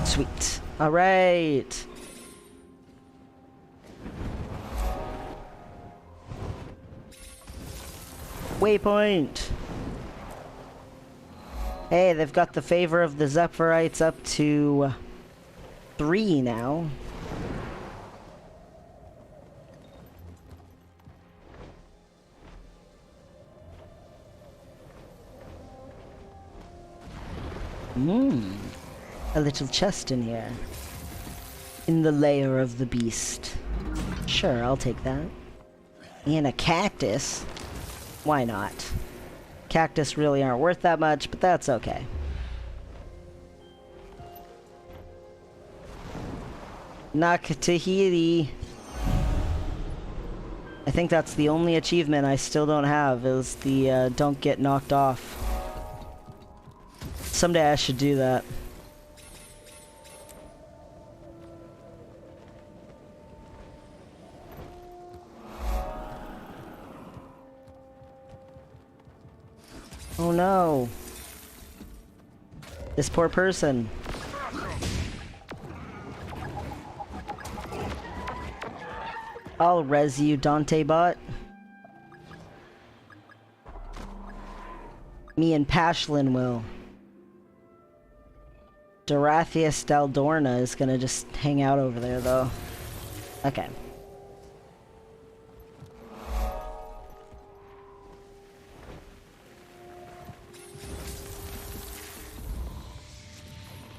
Sweet. All right. Waypoint. Hey, they've got the favor of the Zephyrite up to 3 now. A little chest in here. In the lair of the beast. Sure, I'll take that. And a cactus. Why not? Cactus really aren't worth that much, but that's okay. Nakatahiri. I think that's the only achievement I still don't have, is the don't get knocked off. Someday I should do that. Oh no. This poor person. I'll res you, Dante bot. Me and Pashlin will. Dorathius Daldorna is gonna just hang out over there, though. Okay.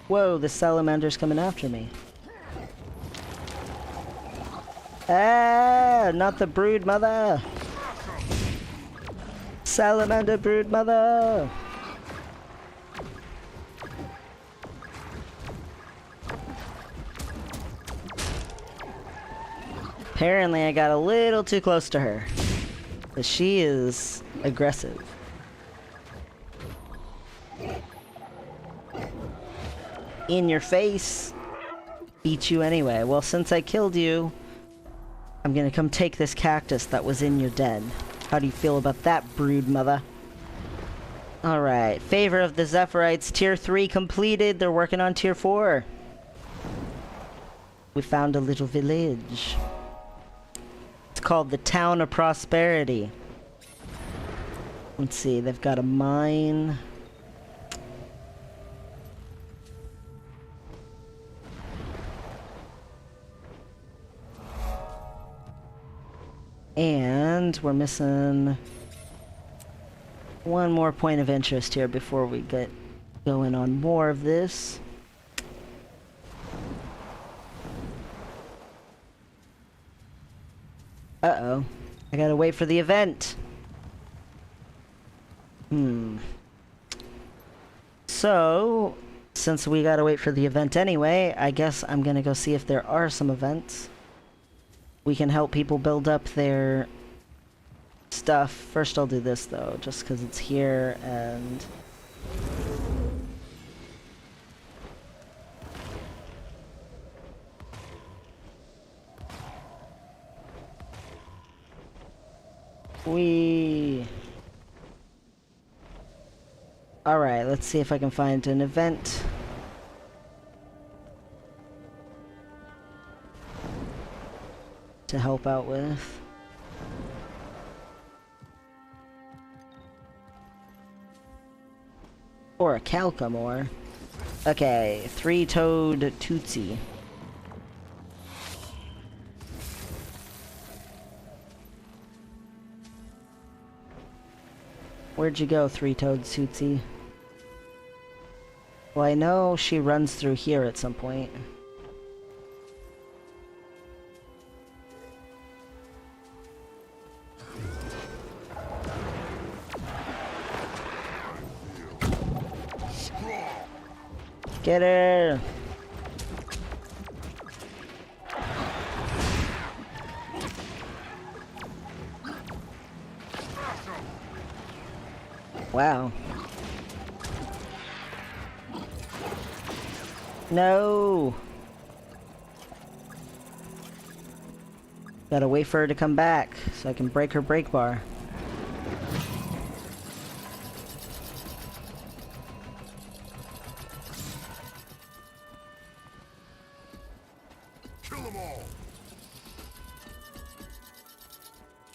Whoa, the salamander's coming after me. Ah, not the brood mother. Salamander brood mother. Apparently I got a little too close to her. But she is aggressive. In your face. Beat you anyway. Well, since I killed you, I'm gonna come take this cactus that was in your den. How do you feel about that, brood mother? Alright, Favor of the Zephyrite, Tier 3 completed. They're working on Tier 4. We found a little village. It's called the Town of Prosperity. Let's see, they've got a mine. And we're missing one more point of interest here before we get going on more of this. Uh-oh. I gotta wait for the event. So, since we gotta wait for the event anyway, I guess I'm gonna go see if there are some events. We can help people build up their stuff. First I'll do this though, just because it's here and... Alright, let's see if I can find an event. To help out with. Or a Calcamore. Okay, three-toed Tootsie. Where'd you go, three-toed Tootsie? Well, I know she runs through here at some point. Get her! Wow. No! Gotta wait for her to come back so I can break her break bar.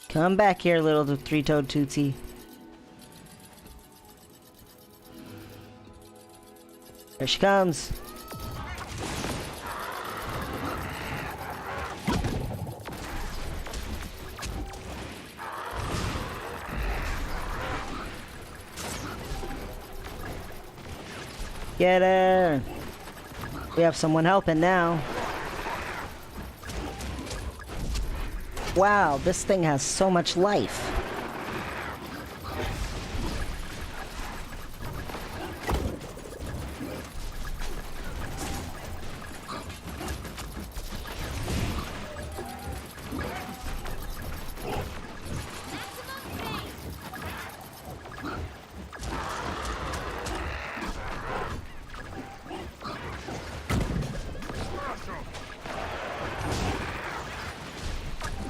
Come back here, little three-toed Tootsie. Here she comes. Get her! We have someone helping now. Wow, this thing has so much life.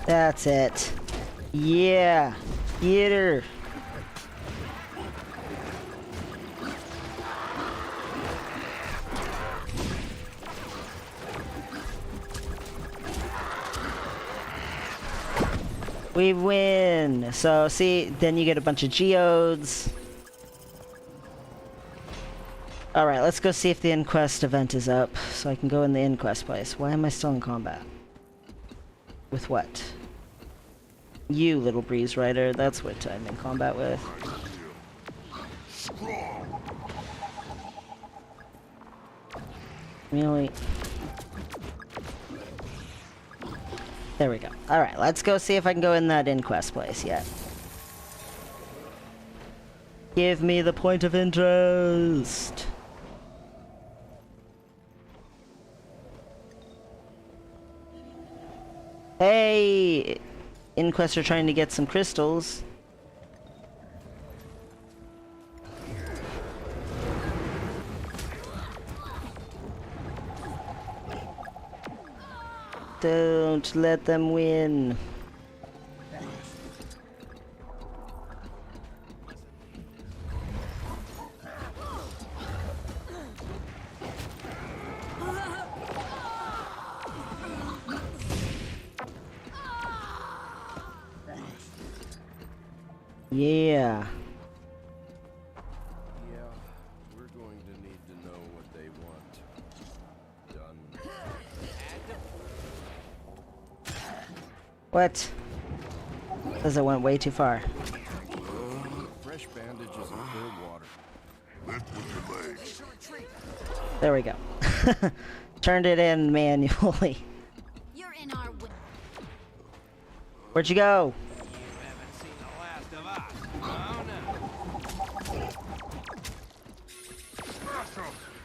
That's it. Yeah. Get her. We win! So, see, then you get a bunch of geodes. Alright, let's go see if the Inquest event is up, so I can go in the Inquest place. Why am I still in combat? With what? You, little breeze rider, that's what I'm in combat with. Really? There we go. Alright, let's go see if I can go in that Inquest place yet. Give me the point of interest! Hey! Inquests are trying to get some crystals. Don't let them win. Yeah. Yeah, we're going to need to know what they want. Done. What? Because it went way too far. Fresh bandages and clear water. Lift with your legs. There we go. Turned it in manually. You're in our way. Where'd you go?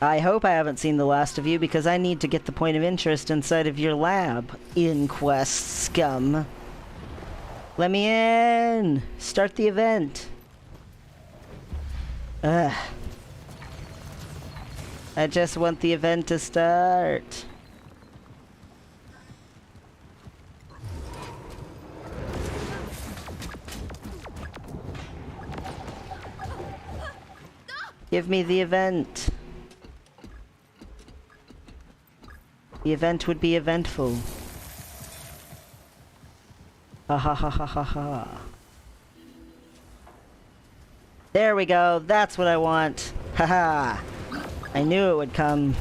I hope I haven't seen the last of you because I need to get the point of interest inside of your lab, Inquest scum. Let me in! Start the event. Ugh. I just want the event to start. Give me the event. The event would be eventful. Ha ha ha ha ha ha. There we go. That's what I want. Ha ha. I knew it would come.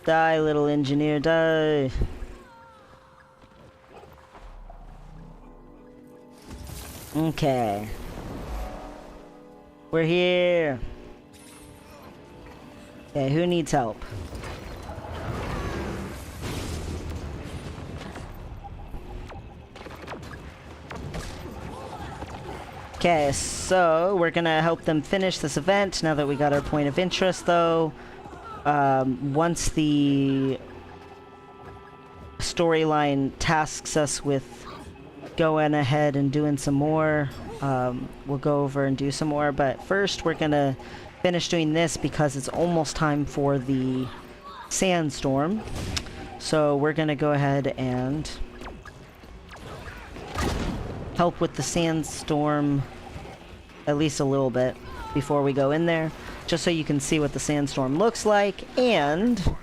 Die, little engineer, die. Okay. We're here. Okay, who needs help? Okay, so we're gonna help them finish this event now that we got our point of interest, though. Once the storyline tasks us with going ahead and doing some more, we'll go over and do some more, but first we're gonna finish doing this because it's almost time for the Sandstorm. So we're gonna go ahead and help with the Sandstorm at least a little bit before we go in there, just so you can see what the Sandstorm looks like, and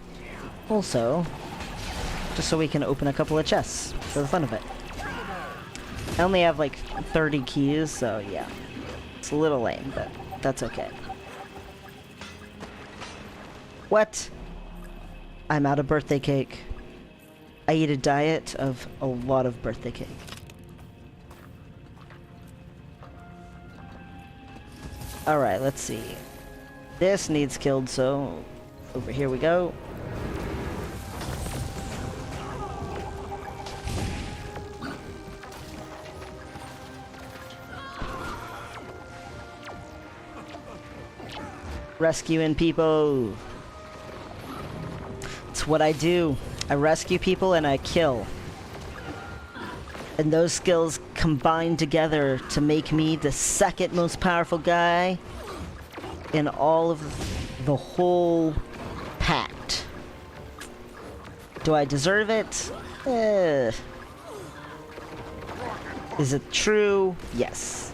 also just so we can open a couple of chests for the fun of it. I only have like 30 keys, so yeah, it's a little lame, but that's okay. What? I'm out of birthday cake. I eat a diet of a lot of birthday cake. Alright, let's see. This needs killed, so over here we go. Rescuing people. It's what I do. I rescue people and I kill. And those skills combine together to make me the second most powerful guy in all of the whole pact. Do I deserve it? Is Is it true? Yes.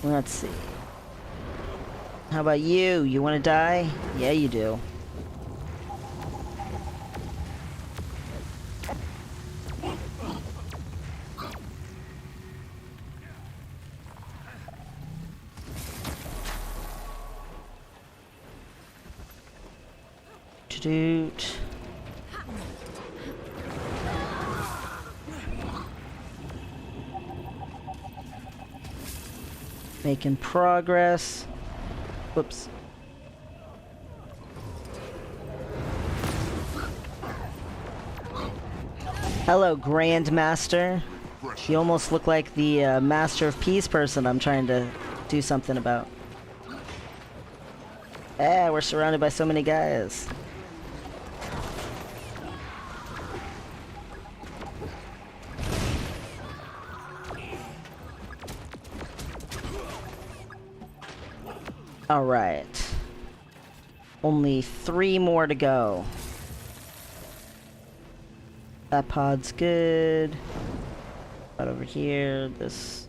Let's see. How about you? You want to die? Yeah, you do. Doot. Making progress. Whoops. Hello, Grandmaster. You almost look like the Master of Peace person I'm trying to do something about. We're surrounded by so many guys. Alright. Only 3 more to go. That pod's good. But over here, this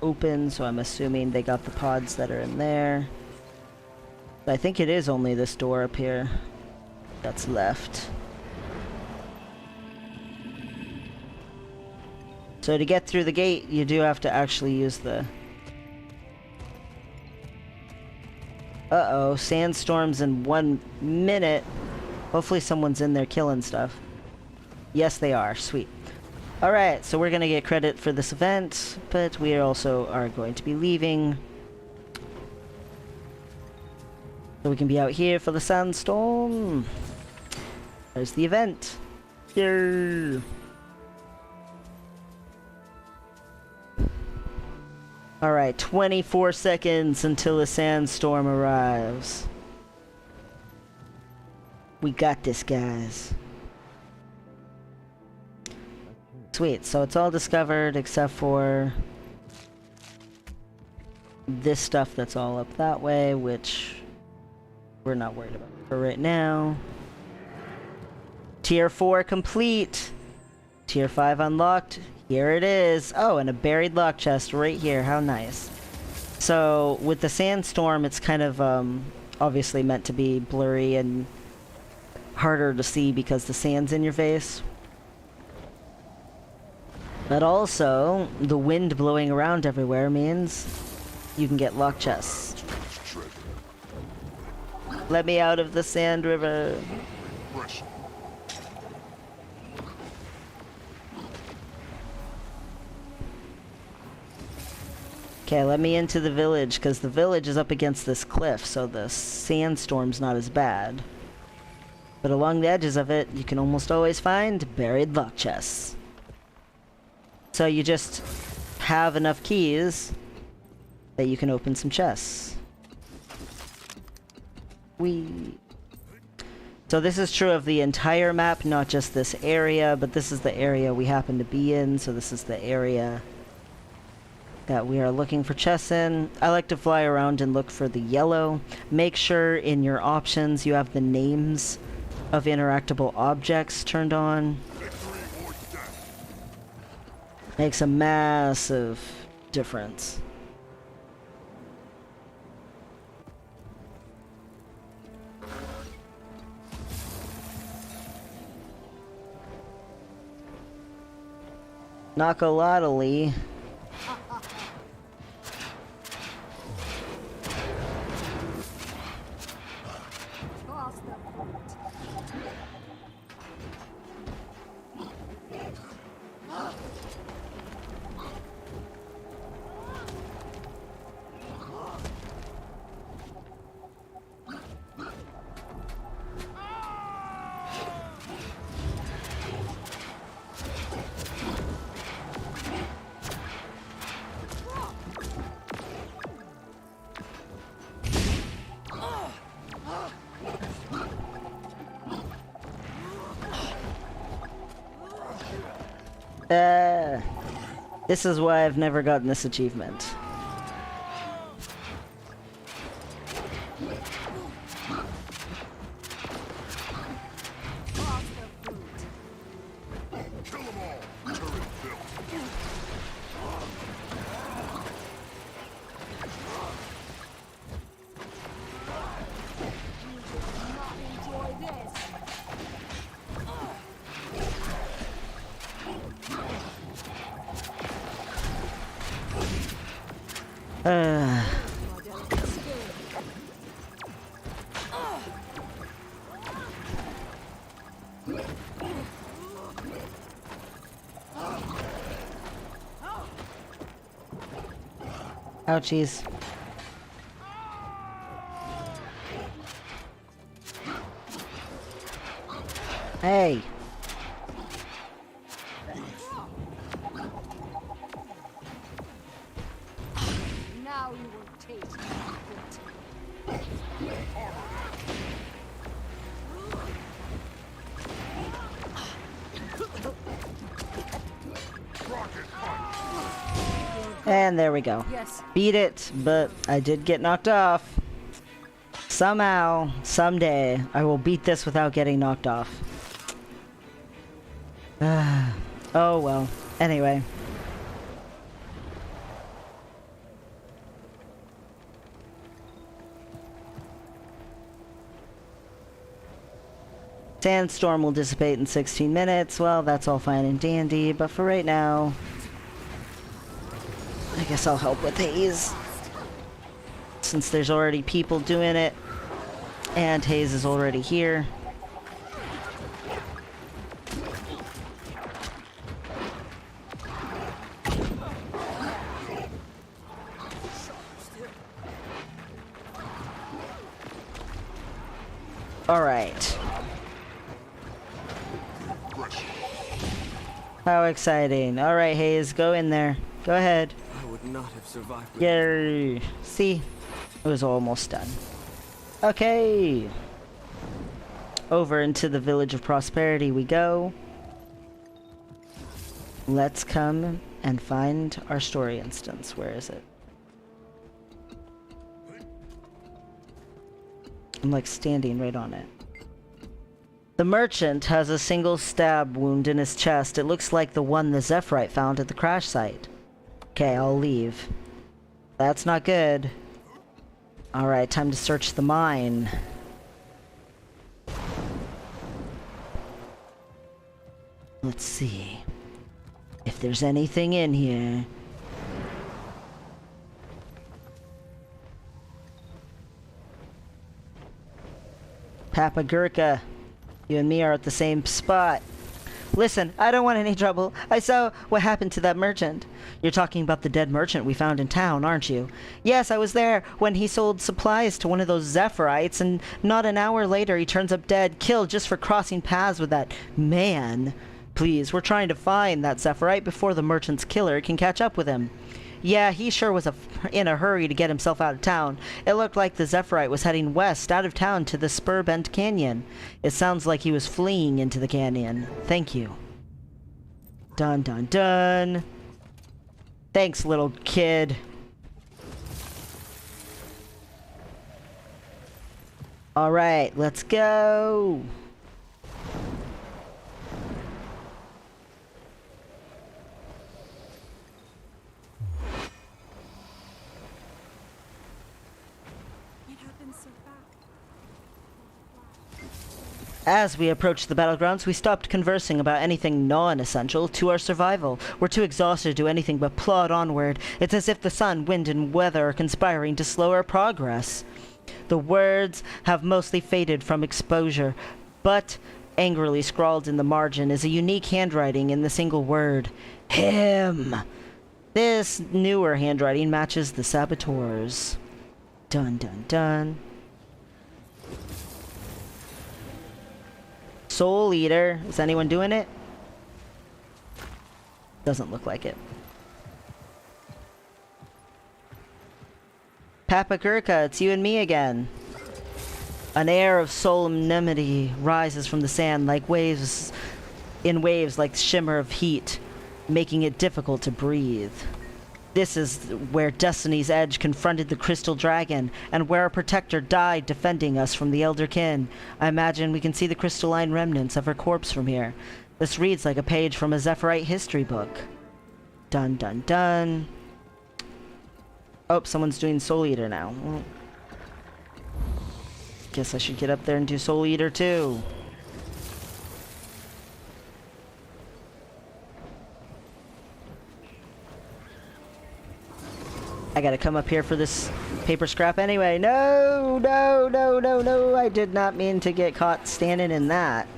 open, so I'm assuming they got the pods that are in there. I think it is only this door up here that's left. So to get through the gate, you do have to actually use the... Uh-oh, sandstorms in 1 minute. Hopefully someone's in there killing stuff. Yes, they are. Sweet. Alright, so we're gonna get credit for this event, but we also are going to be leaving. So we can be out here for the sandstorm. There's the event. Yay! Alright, 24 seconds until a sandstorm arrives. We got this, guys. Sweet, so it's all discovered except for this stuff that's all up that way, which we're not worried about for right now. Tier 4 complete. Tier 5 unlocked. Here it is. Oh, and a buried lock chest right here. How nice. So, with the sandstorm, it's kind of obviously meant to be blurry and harder to see because the sand's in your face. But also, the wind blowing around everywhere means you can get lock chests. Let me out of the sand river. Okay, let me into the village, because the village is up against this cliff, so the sandstorm's not as bad. But along the edges of it, you can almost always find buried lock chests. So you just have enough keys that you can open some chests. So this is true of the entire map, not just this area, but this is the area we happen to be in, so this is the area that we are looking for chests in. I like to fly around and look for the yellow. Make sure in your options you have the names of interactable objects turned on. Makes a massive difference. Knock-a-lottly. This is why I've never gotten this achievement. Ouchies. Hey. Now you will taste my And there we go. Yes. Beat it, but I did get knocked off. Somehow, someday, I will beat this without getting knocked off. Oh well. Anyway. Sandstorm will dissipate in 16 minutes. Well, that's all fine and dandy, but for right now, I guess I'll help with Haze. Since there's already people doing it, and Haze is already here. Alright. How exciting. Alright, Haze, go in there. Go ahead. I would not have survived. Yay. See? It was almost done. Okay. Over into the Village of Prosperity we go. Let's come and find our story instance. Where is it? I'm like standing right on it. The merchant has a single stab wound in his chest. It looks like the one the Zephyrite found at the crash site. Okay, I'll leave. That's not good. Alright, time to search the mine. Let's see if there's anything in here. Papa Gurkha, you and me are at the same spot. Listen, I don't want any trouble. I saw what happened to that merchant. You're talking about the dead merchant we found in town, aren't you? Yes, I was there when he sold supplies to one of those Zephyrite, and not an hour later he turns up dead, killed just for crossing paths with that man. Please, we're trying to find that Zephyrite before the merchant's killer can catch up with him. Yeah, he sure was in a hurry to get himself out of town. It looked like the Zephyrite was heading west out of town to the Spur-Bent Canyon. It sounds like he was fleeing into the canyon. Thank you. Dun dun dun. Thanks, little kid. Alright, let's go. As we approached the battlegrounds, we stopped conversing about anything non-essential to our survival. We're too exhausted to do anything but plod onward. It's as if the sun, wind, and weather are conspiring to slow our progress. The words have mostly faded from exposure, but angrily scrawled in the margin is a unique handwriting in the single word, him. This newer handwriting matches the saboteurs. Dun dun dun. Soul Eater. Is anyone doing it? Doesn't look like it. Papa Gurkha, it's you and me again. An air of solemnity rises from the sand like waves, like shimmer of heat, making it difficult to breathe. This is where Destiny's Edge confronted the Crystal Dragon, and where our protector died defending us from the Elder Kin. I imagine we can see the crystalline remnants of her corpse from here. This reads like a page from a Zephyrite history book. Dun dun dun. Oh, someone's doing Soul Eater now. Well, guess I should get up there and do Soul Eater too. I gotta come up here for this paper scrap anyway. No, no, no, no, no. I did not mean to get caught standing in that.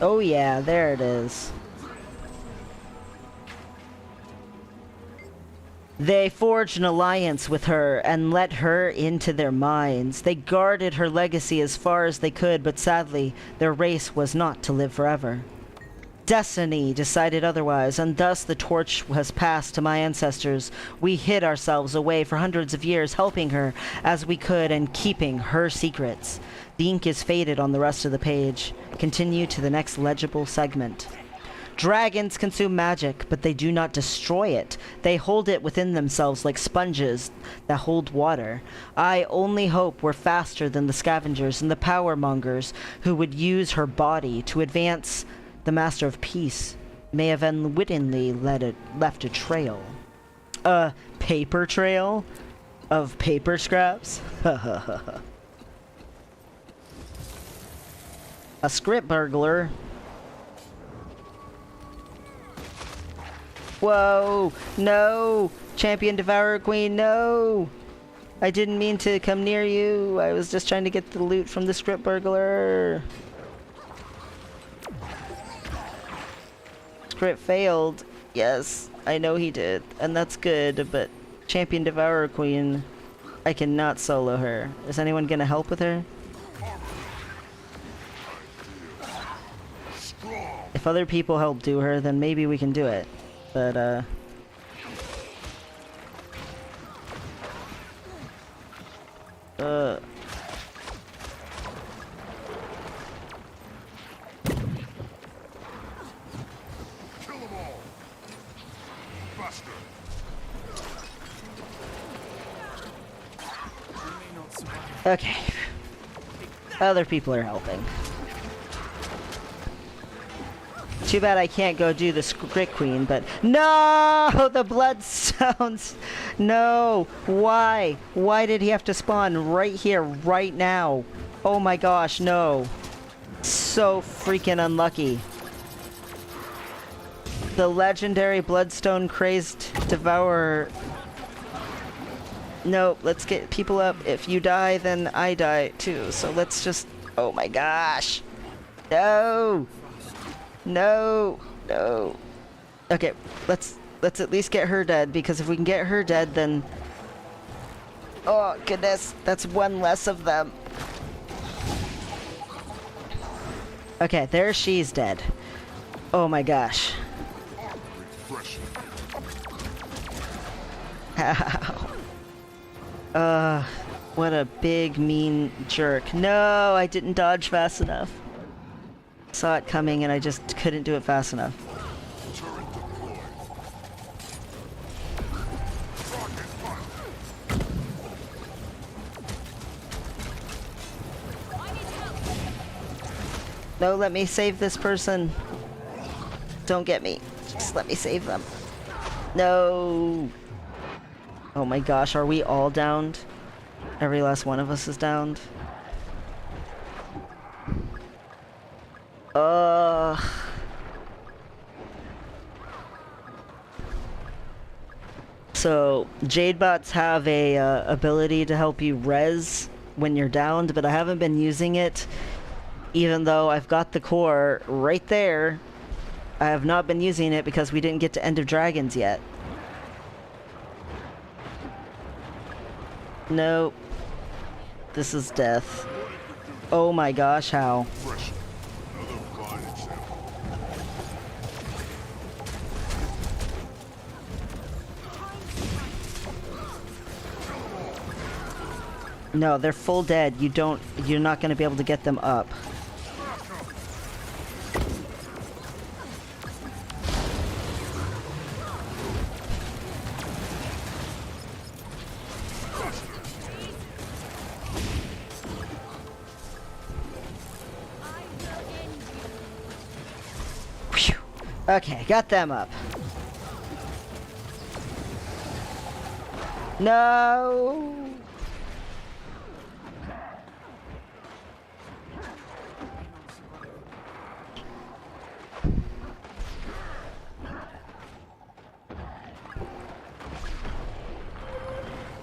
Oh yeah, there it is. They forged an alliance with her and let her into their minds. They guarded her legacy as far as they could, but sadly, their race was not to live forever. Destiny decided otherwise, and thus the torch was passed to my ancestors. We hid ourselves away for hundreds of years, helping her as we could and keeping her secrets. The ink is faded on the rest of the page. Continue to the next legible segment. Dragons consume magic, but they do not destroy it. They hold it within themselves like sponges that hold water. I only hope we're faster than the scavengers and the power mongers who would use her body to advance. The Master of Peace may have unwittingly left a trail. A paper trail? Of paper scraps? A script burglar. Whoa! No! Champion Devourer Queen, no! I didn't mean to come near you. I was just trying to get the loot from the script burglar. Script failed. Yes, I know he did. And that's good, but Champion Devourer Queen, I cannot solo her. Is anyone gonna help with her? If other people help do her, then maybe we can do it. But, okay. Other people are helping. Too bad I can't go do the Script Queen, but no! The bloodstones! No! Why? Why did he have to spawn right here, right now? Oh my gosh, no. So freaking unlucky. The legendary bloodstone crazed devourer. Nope, let's get people up. If you die, then I die too. So let's just... Oh my gosh! No! No, no. Okay, let's at least get her dead, because if we can get her dead, then... Oh, goodness, that's one less of them. Okay, there she's dead. Oh my gosh. Ow. What a big, mean jerk. No, I didn't dodge fast enough. Saw it coming and I just couldn't do it fast enough. No, let me save this person. Don't get me. Just let me save them. No. Oh my gosh, are we all downed? Every last one of us is downed. So Jade bots have a ability to help you res when you're downed, but I haven't been using it, even though I've got the core right there. I have not been using it because we didn't get to End of Dragons yet. Nope. This is death. Oh my gosh, how? No, they're full dead. You're not going to be able to get them up. Okay, got them up. No!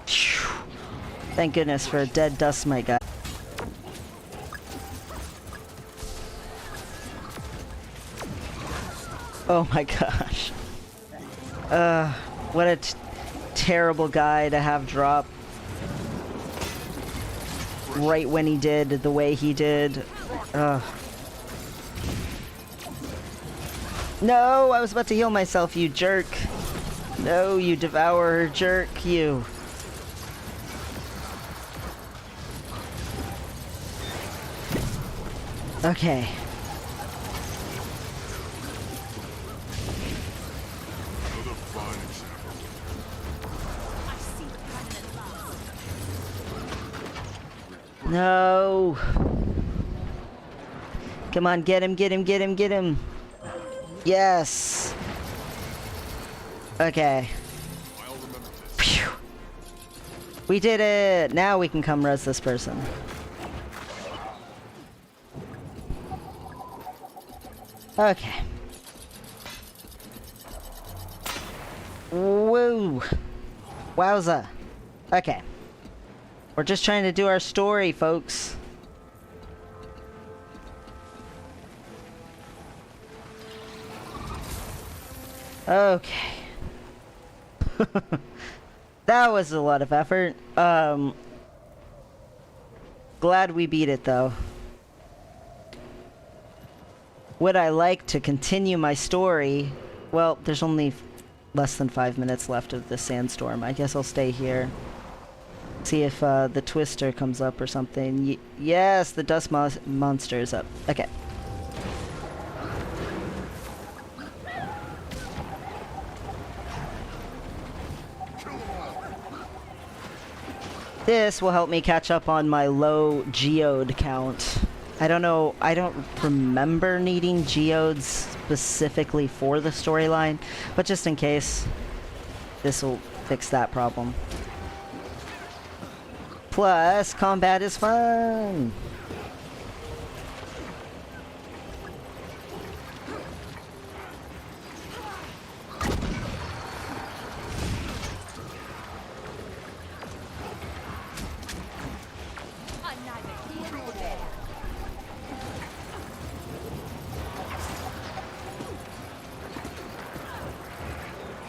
Phew. Thank goodness for a dead dust mite guy. Oh my gosh. What a terrible guy to have drop right when he did the way he did. No, I was about to heal myself, you jerk. No, you devourer jerk, you. Okay. No. Come on, get him, get him, get him, get him. Yes. Okay. Phew. We did it. Now we can come res this person. Okay. Woo. Wowza. Okay. We're just trying to do our story, folks. Okay. That was a lot of effort. Glad we beat it, though. Would I like to continue my story? Well, there's only less than 5 minutes left of the Sandstorm. I guess I'll stay here. See if the Twister comes up or something. Yes, the dust monster is up. Okay. This will help me catch up on my low geode count. I don't know, I don't remember needing geodes specifically for the storyline, but just in case, this will fix that problem. Plus, combat is fun!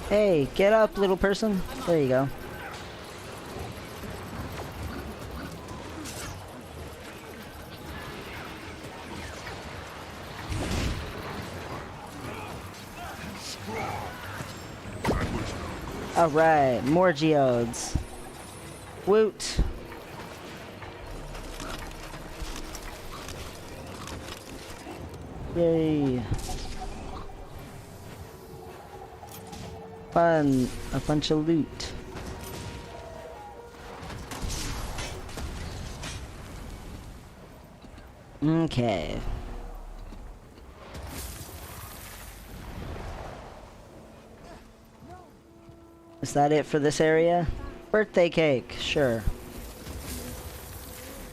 Hey, get up, little person. There you go. Alright, more geodes. Woot. Yay. Fun. A bunch of loot. Okay. Is that it for this area? Birthday cake, sure.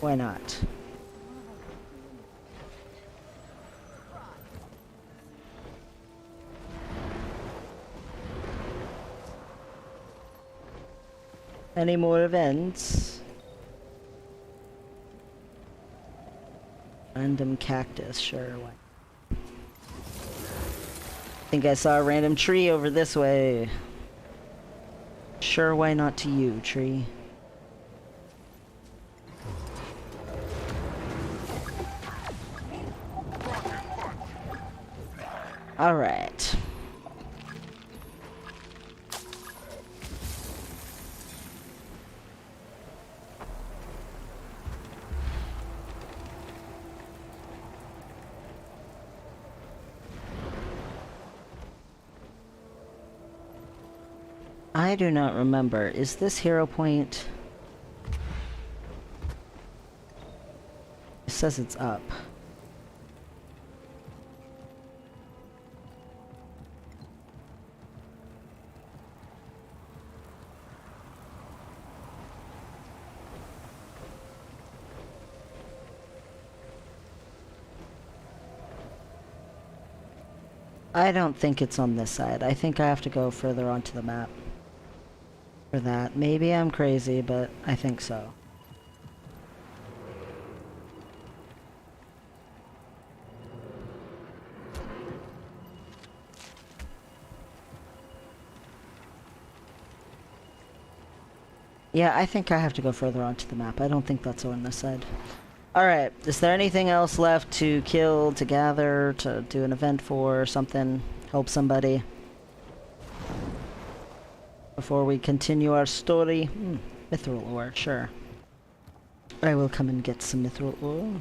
Why not? Any more events? Random cactus, sure. Why? Think I saw a random tree over this way. Sure, why not to you, tree? All right. I do not remember. Is this hero point? It says it's up. I don't think it's on this side. I think I have to go further onto the map for that. Maybe I'm crazy, but I think so. Yeah, I think I have to go further onto the map. I don't think that's on this side. Alright, is there anything else left to kill, to gather, to do an event for, something? Help somebody? Before we continue our story? Mithril ore, sure. I will come and get some mithril ore.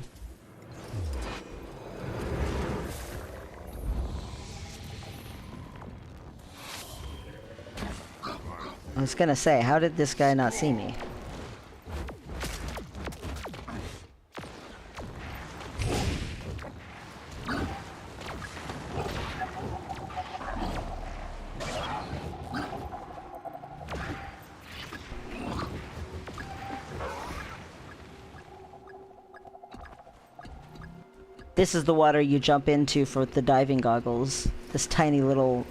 I was gonna say, how did this guy not see me? This is the water you jump into for the diving goggles. This tiny little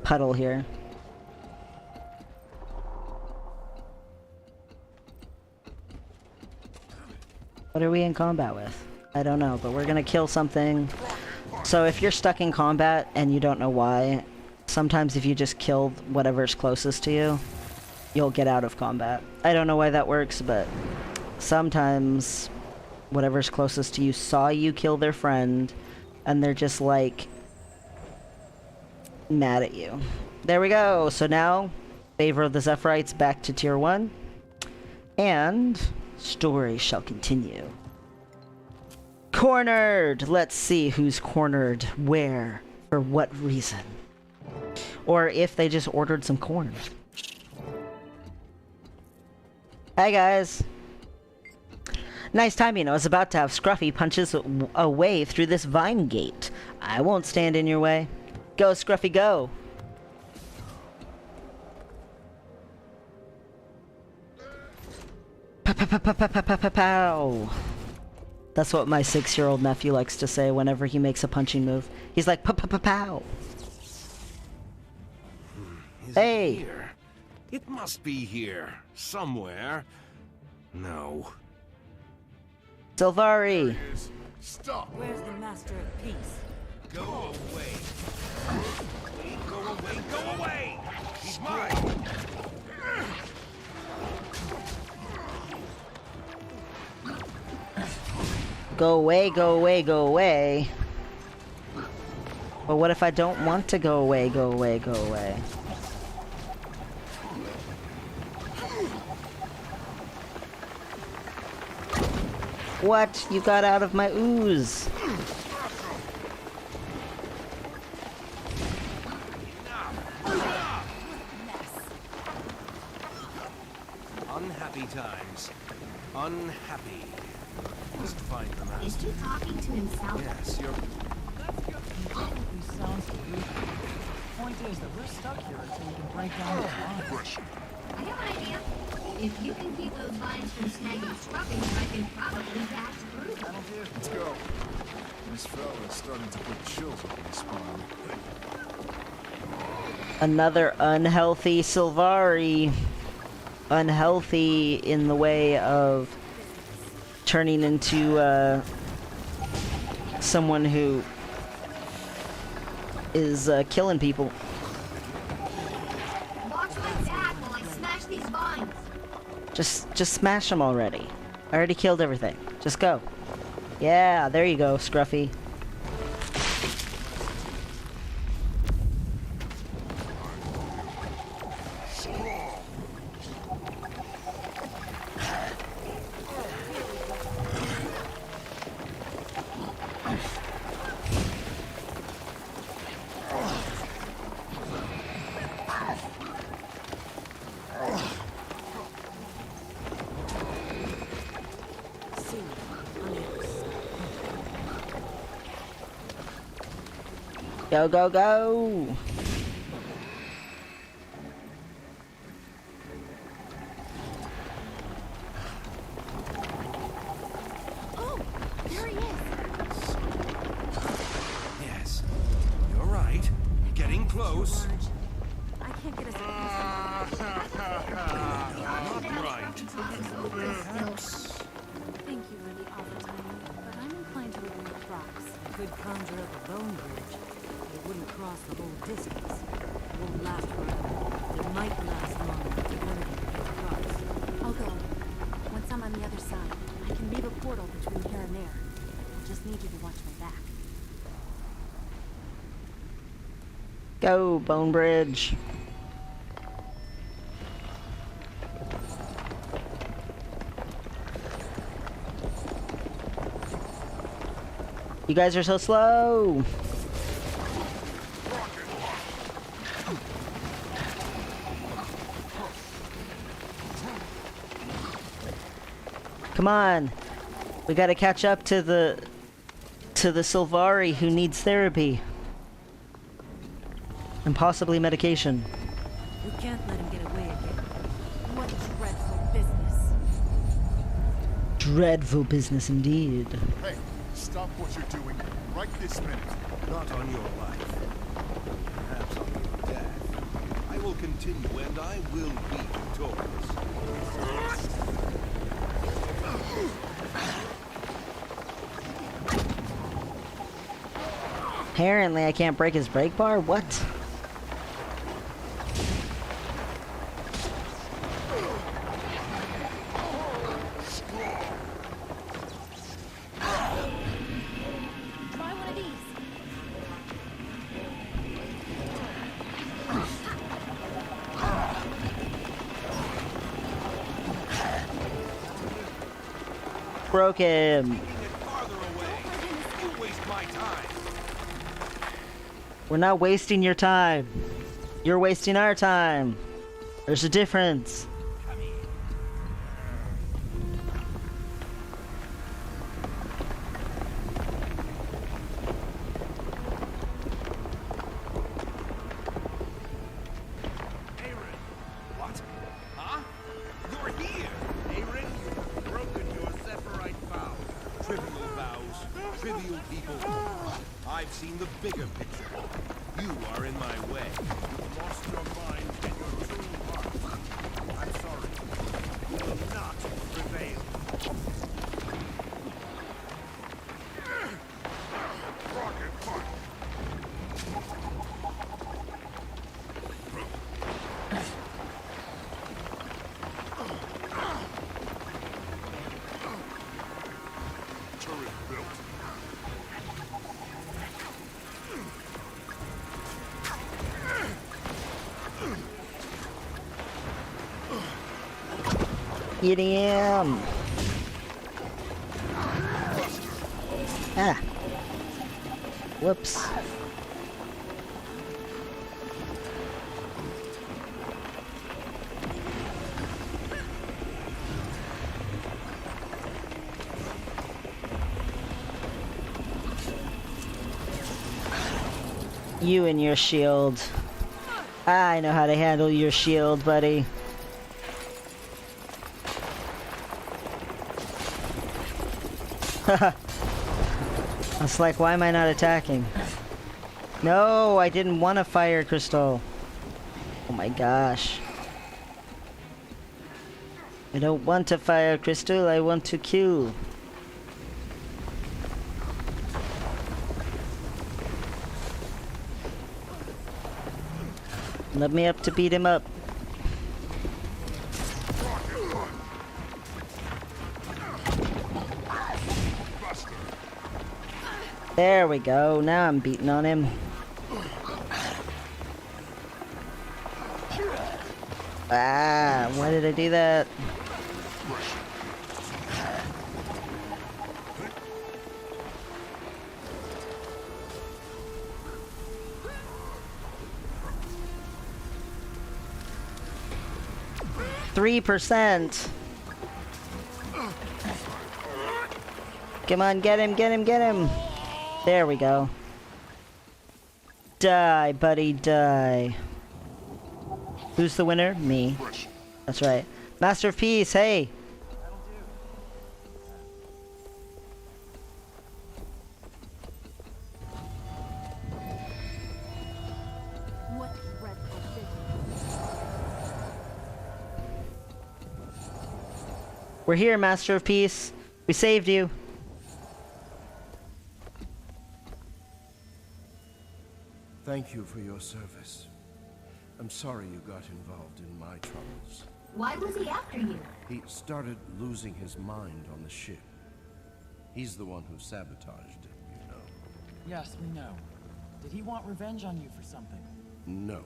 puddle here. What are we in combat with? I don't know, but we're gonna kill something. So if you're stuck in combat and you don't know why, sometimes if you just kill whatever's closest to you, you'll get out of combat. I don't know why that works, but sometimes whatever's closest to you saw you kill their friend, and they're just like mad at you. There we go. So now, favor of the Zephyrite's back to tier 1, and story shall continue. Cornered! Let's see who's cornered, where, for what reason. Or if they just ordered some corn. Hi guys! Nice timing. I was about to have Scruffy punches a way through this vine gate. I won't stand in your way. Go, Scruffy, go! Pow! That's what my 6-year-old nephew likes to say whenever he makes a punching move. He's like, pow! Hey! It must be here, somewhere. No. Sylvari! Stop! Where's the Master of Peace? Go away. Go away, go away! He's mine! Go away, go away, go away. But what if I don't want to go away, go away, go away? What? You got out of my ooze. Unhappy times. Unhappy. Just find them out. Is he talking to himself? Yes, you're... These sounds delusional. Point is that we're stuck here until we can break down the lines. I have an idea. If you can keep those vines from snagging Scruffy, I can probably dash through them. That'll do. Let's go. This fella is starting to put chills on my spine. Another unhealthy Sylvari. Unhealthy in the way of turning into someone who is killing people. Watch my back while I smash these vines. Just smash them already. I already killed everything. Just go. Yeah, there you go, Scruffy. Go, go, go! Oh, there he is. Yes, you're right. can't get us Not right. Thank you for the offer, Tiny, but I'm inclined to agree with rocks. I could conjure up a bone bridge, but it wouldn't cross the whole distance. It won't last forever, but it might last long enough for one of you to get across. I'll go. Once I'm on the other side, I can leave a portal between here and there. I just need you to watch my back. Go, Bone Bridge. You guys are so slow. Come on. We gotta catch up to the Sylvari who needs therapy. And possibly medication. We can't let him get away again. What dreadful business. Dreadful business indeed. Hey, stop what you're doing right this minute. Not on your life. Perhaps on your death. I will continue and I will be victorious. Apparently I can't break his brake bar? What? Try one of these. Broke him. Get farther away. Don't waste my time. We're not wasting your time. You're wasting our time. There's a difference. What? Huh? You're here! Aaron, you've broken your Zephyrite vow. Trivial vows, trivial people. I've seen the bigger picture. You are in my way. You've lost your mind and your true heart. I'm sorry. You will not prevail. Rocket punch! 'Get him! Ah. Whoops. You and your shield. I know how to handle your shield, buddy. I was like, why am I not attacking? No, I didn't want a fire crystal. Oh my gosh. I don't want a fire crystal, I want to kill. Let me up to beat him up. There we go, now I'm beating on him. Ah, why did I do that? %. Come on, get him, get him, get him. There we go. Die, buddy, die. Who's the winner? Me. That's right. Master of Peace, hey! What dreadful business. We're here, Master of Peace. We saved you. Thank you for your service. I'm sorry you got involved in my troubles. Why was he after you? He started losing his mind on the ship. He's the one who sabotaged it, you know. Yes, we know. Did he want revenge on you for something? No.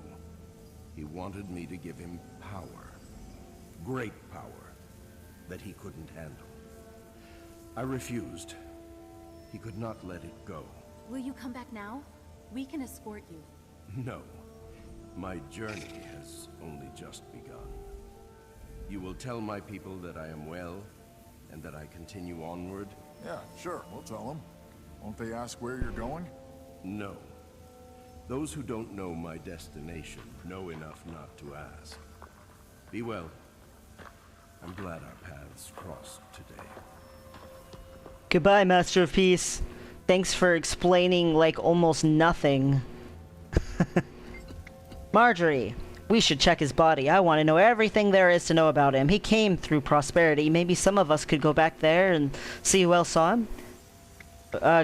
He wanted me to give him power. Great power. That he couldn't handle. I refused. He could not let it go. Will you come back now? We can escort you. No. My journey has only just begun. You will tell my people that I am well, and that I continue onward? Yeah, sure, we'll tell them. Won't they ask where you're going? No. Those who don't know my destination know enough not to ask. Be well. I'm glad our paths crossed today. Goodbye, Master of Peace. Thanks for explaining, like, almost nothing. Marjorie, we should check his body. I want to know everything there is to know about him. He came through prosperity. Maybe some of us could go back there and see who else saw him.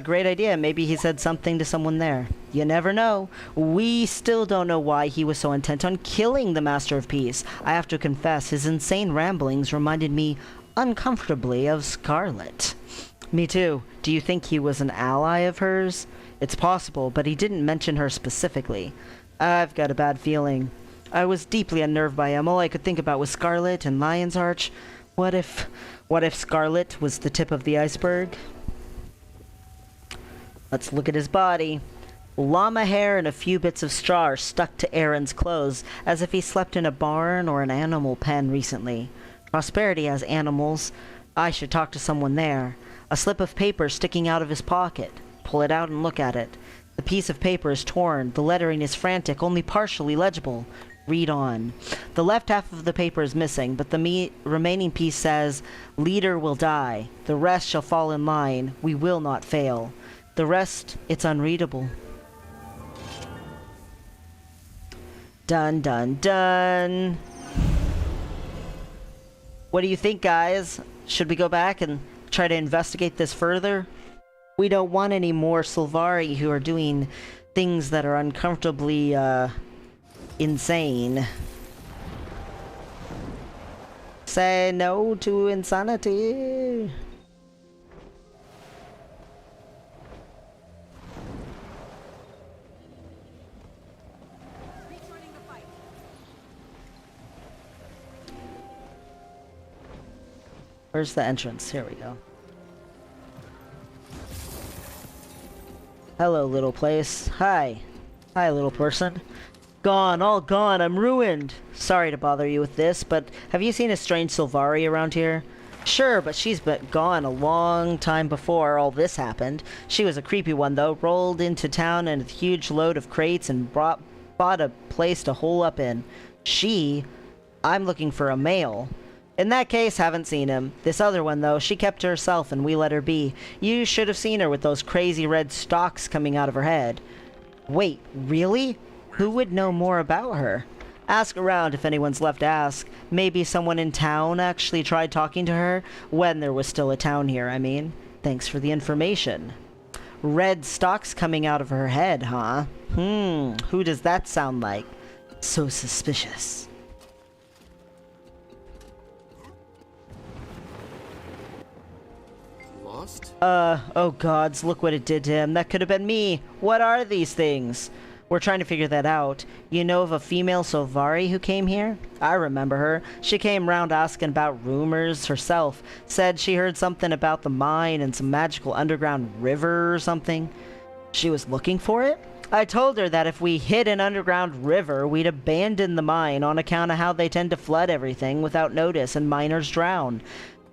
Great idea. Maybe he said something to someone there. You never know. We still don't know why he was so intent on killing the Master of Peace. I have to confess, his insane ramblings reminded me uncomfortably of Scarlett. Me too. Do you think he was an ally of hers? It's possible, but he didn't mention her specifically. I've got a bad feeling. I was deeply unnerved by him. All I could think about was Scarlett and Lion's Arch. What if Scarlett was the tip of the iceberg? Let's look at his body. Llama hair and a few bits of straw are stuck to Aaron's clothes, as if he slept in a barn or an animal pen recently. Prosperity has animals. I should talk to someone there. A slip of paper sticking out of his pocket. Pull it out and look at it. The piece of paper is torn. The lettering is frantic, only partially legible. Read on. The left half of the paper is missing, but the remaining piece says, "Leader will die. The rest shall fall in line. We will not fail." The rest, it's unreadable. Dun dun dun. What do you think, guys? Should we go back and try to investigate this further? We don't want any more Sylvari who are doing things that are uncomfortably, insane. Say no to insanity. Where's the entrance? Here we go. Hello, little place. Hi. Hi, little person. Gone, all gone. I'm ruined. Sorry to bother you with this, but have you seen a strange Sylvari around here? Sure, but she's been gone a long time before all this happened. She was a creepy one, though. Rolled into town in a huge load of crates and bought a place to hole up in. I'm looking for a male. In that case, haven't seen him. This other one, though, she kept to herself and we let her be. You should have seen her with those crazy red stalks coming out of her head. Wait, really? Who would know more about her? Ask around if anyone's left to ask. Maybe someone in town actually tried talking to her, when there was still a town here, I mean. Thanks for the information. Red stalks coming out of her head, huh? Who does that sound like? So suspicious. Oh gods, look what it did to him. That could have been me. What are these things? We're trying to figure that out. You know of a female Sylvari who came here? I remember her. She came round asking about rumors herself. Said she heard something about the mine and some magical underground river or something. She was looking for it? I told her that if we hit an underground river, we'd abandon the mine on account of how they tend to flood everything without notice and miners drown.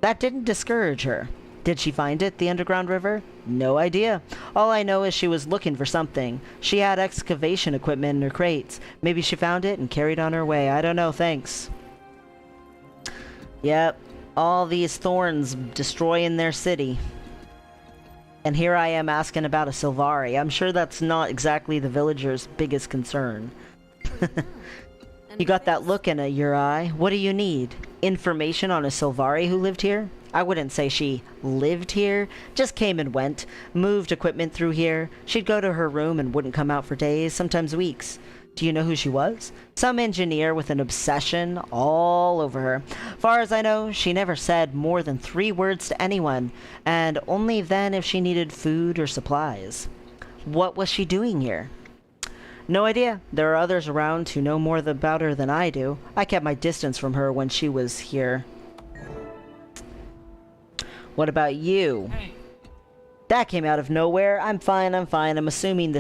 That didn't discourage her. Did she find it, the underground river? No idea. All I know is she was looking for something. She had excavation equipment in her crates. Maybe she found it and carried on her way. I don't know, thanks. Yep, all these thorns destroying their city. And here I am asking about a Sylvari. I'm sure that's not exactly the villagers' biggest concern. You got that look in your eye. What do you need? information on a Sylvari who lived here. I wouldn't say she lived here, just came and went, moved equipment through here. She'd go to her room and wouldn't come out for days, sometimes weeks. Do you know who she was? Some engineer with an obsession all over her. Far as I know, she never said more than 3 words to anyone, and only then if she needed food or supplies. What was she doing here? No idea. There are others around who know more about her than I do. I kept my distance from her when she was here. What about you? Hey. That came out of nowhere. I'm fine. I'm assessing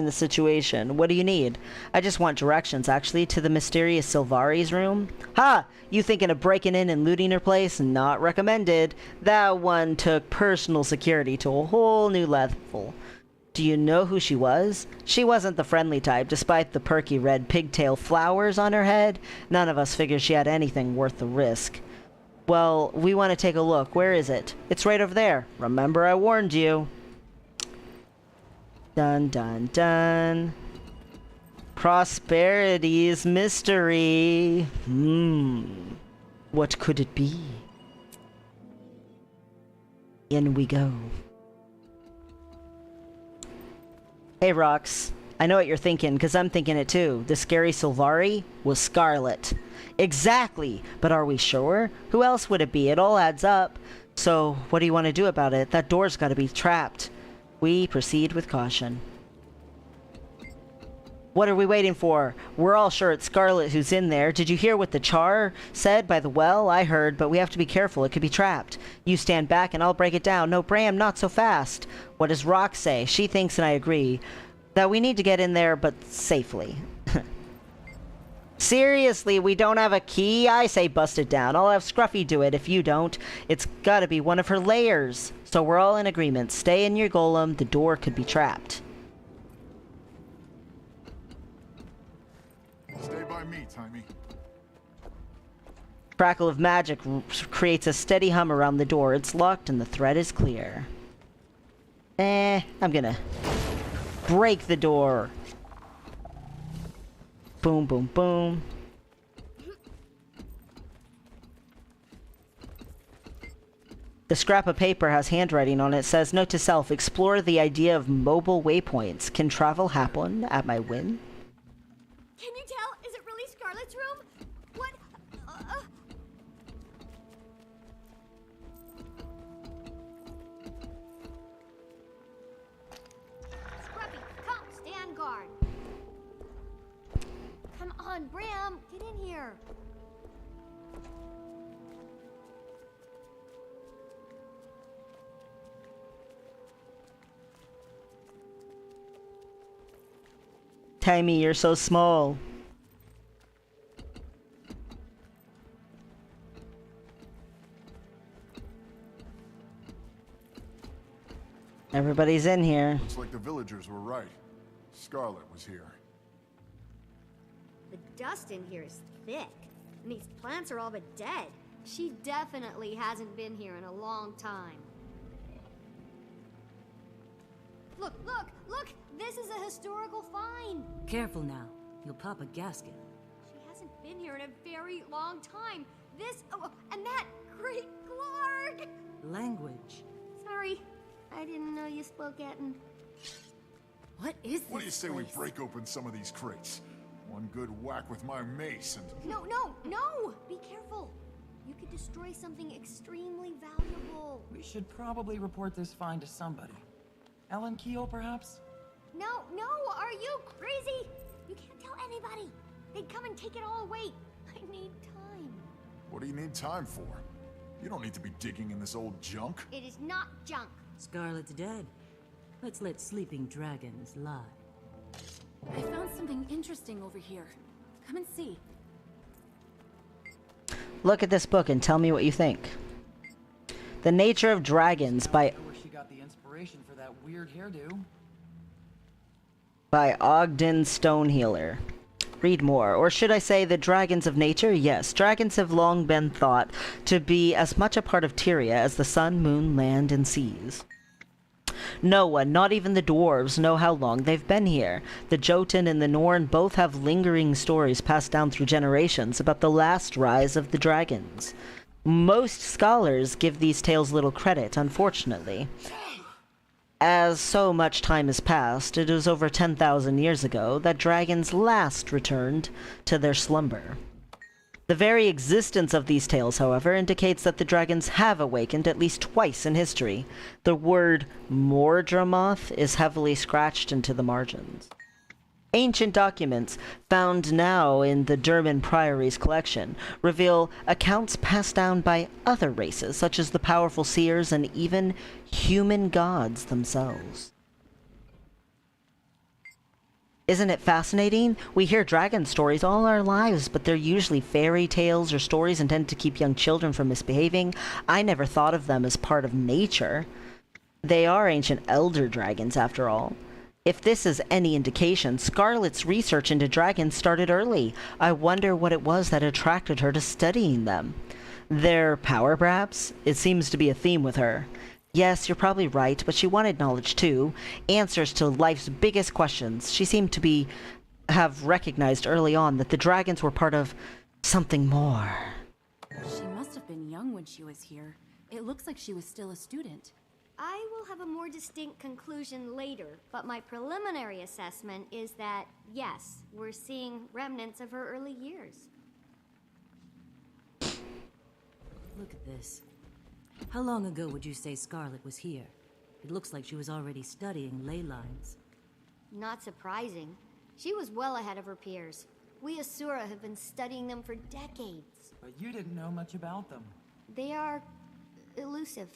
the situation. What do you need? I just want directions, actually, to the mysterious Sylvari's room. Ha! You thinking of breaking in and looting her place? Not recommended. That one took personal security to a whole new level. Do you know who she was? She wasn't the friendly type, despite the perky red pigtail flowers on her head. None of us figured she had anything worth the risk. Well, we want to take a look. Where is it? It's right over there. Remember, I warned you. Dun dun dun. Prosperity's mystery. What could it be? In we go. Hey, Rox. I know what you're thinking, because I'm thinking it too. The scary Sylvari was Scarlett. Exactly! But are we sure? Who else would it be? It all adds up. So, what do you want to do about it? That door's got to be trapped. We proceed with caution. What are we waiting for? We're all sure it's Scarlett who's in there. Did you hear what the Char said by the well? I heard, but we have to be careful. It could be trapped. You stand back and I'll break it down. No, Bram, not so fast. What does Rox say? She thinks, and I agree, that we need to get in there, but safely. Seriously, we don't have a key? I say bust it down. I'll have Scruffy do it if you don't. It's gotta be one of her layers. So we're all in agreement. Stay in your golem. The door could be trapped. Stay by me, Timey. Crackle of magic creates a steady hum around the door. It's locked and the thread is clear. I'm gonna break the door. Boom, boom, boom. The scrap of paper has handwriting on it. It says, note to self, explore the idea of mobile waypoints. Can travel happen at my whim? Can you tell? Is it really Scarlett's room? What? Scruffy, come, stand guard. Come on, Bram, get in here. Timey, you're so small. Everybody's in here. Looks like the villagers were right. Scarlett was here. The dust in here is thick, and these plants are all but dead. She definitely hasn't been here in a long time. Look, look, look! This is a historical find! Careful now. You'll pop a gasket. She hasn't been here in a very long time. This, oh, and that, great Clark! Language. Sorry, I didn't know you spoke Etten. What is this What do you say we place? break open some of these crates? One good whack with my mace and... No, no, no! Be careful! You could destroy something extremely valuable. We should probably report this find to somebody. Ellen Keel, perhaps? No, no, are you crazy? You can't tell anybody. They'd come and take it all away. I need time. What do you need time for? You don't need to be digging in this old junk. It is not junk. Scarlett's dead. Let's let sleeping dragons lie. I found something interesting over here. Come and see. Look at this book and tell me what you think. The Nature of Dragons by Where she got the inspiration for that weird hairdo. Ogden Stonehealer. Read more. Or should I say the dragons of nature? Yes, dragons have long been thought to be as much a part of Tyria as the sun, moon, land, and seas. No one, not even the dwarves, know how long they've been here. The Jotun and the Norn both have lingering stories passed down through generations about the last rise of the dragons. Most scholars give these tales little credit, unfortunately. As so much time has passed, it was over 10,000 years ago that dragons last returned to their slumber. The very existence of these tales, however, indicates that the dragons have awakened at least twice in history. The word Mordramoth is heavily scratched into the margins. Ancient documents, found now in the Durban Priory's collection, reveal accounts passed down by other races, such as the powerful seers and even human gods themselves. Isn't it fascinating? We hear dragon stories all our lives, but they're usually fairy tales or stories intended to keep young children from misbehaving. I never thought of them as part of nature. They are ancient elder dragons, after all. If this is any indication, Scarlett's research into dragons started early. I wonder what it was that attracted her to studying them. Their power, perhaps? It seems to be a theme with her. Yes, you're probably right, but she wanted knowledge too. Answers to life's biggest questions. She seemed to have recognized early on that the dragons were part of something more. She must have been young when she was here. It looks like she was still a student. I will have a more distinct conclusion later, but my preliminary assessment is that, yes, we're seeing remnants of her early years. Look at this. How long ago would you say Scarlett was here? It looks like she was already studying ley lines. Not surprising. She was well ahead of her peers. We Asura have been studying them for decades. But you didn't know much about them. They are elusive.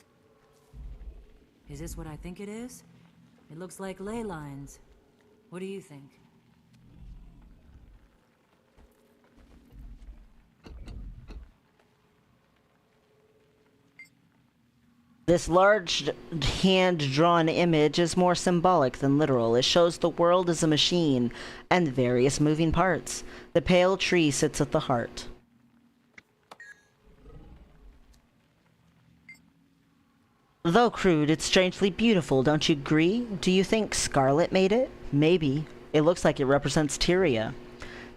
Is this what I think it is? It looks like ley lines. What do you think? This large hand-drawn image is more symbolic than literal. It shows the world as a machine and various moving parts. The pale tree sits at the heart. Though crude, it's strangely beautiful, don't you agree? Do you think Scarlett made it? Maybe. It looks like it represents Tyria.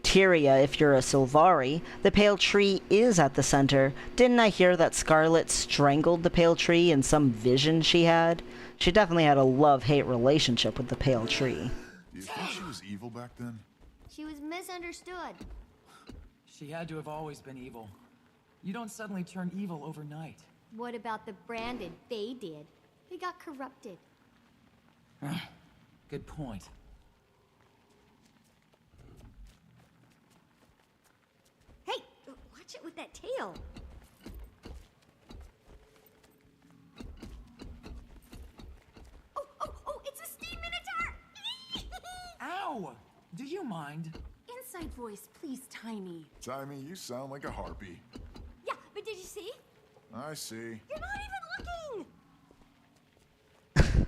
Tyria, if you're a Sylvari, the pale tree is at the center. Didn't I hear that Scarlett strangled the pale tree in some vision she had? She definitely had a love-hate relationship with the pale tree. Do you think she was evil back then? She was misunderstood. She had to have always been evil. You don't suddenly turn evil overnight. What about the branded? They did. They got corrupted. Good point. Hey, watch it with that tail. Oh, it's a steam minotaur! Ow! Do you mind? Inside voice, please, Tiny. Timmy, you sound like a harpy. Yeah, but did you see? I see. You're not even looking!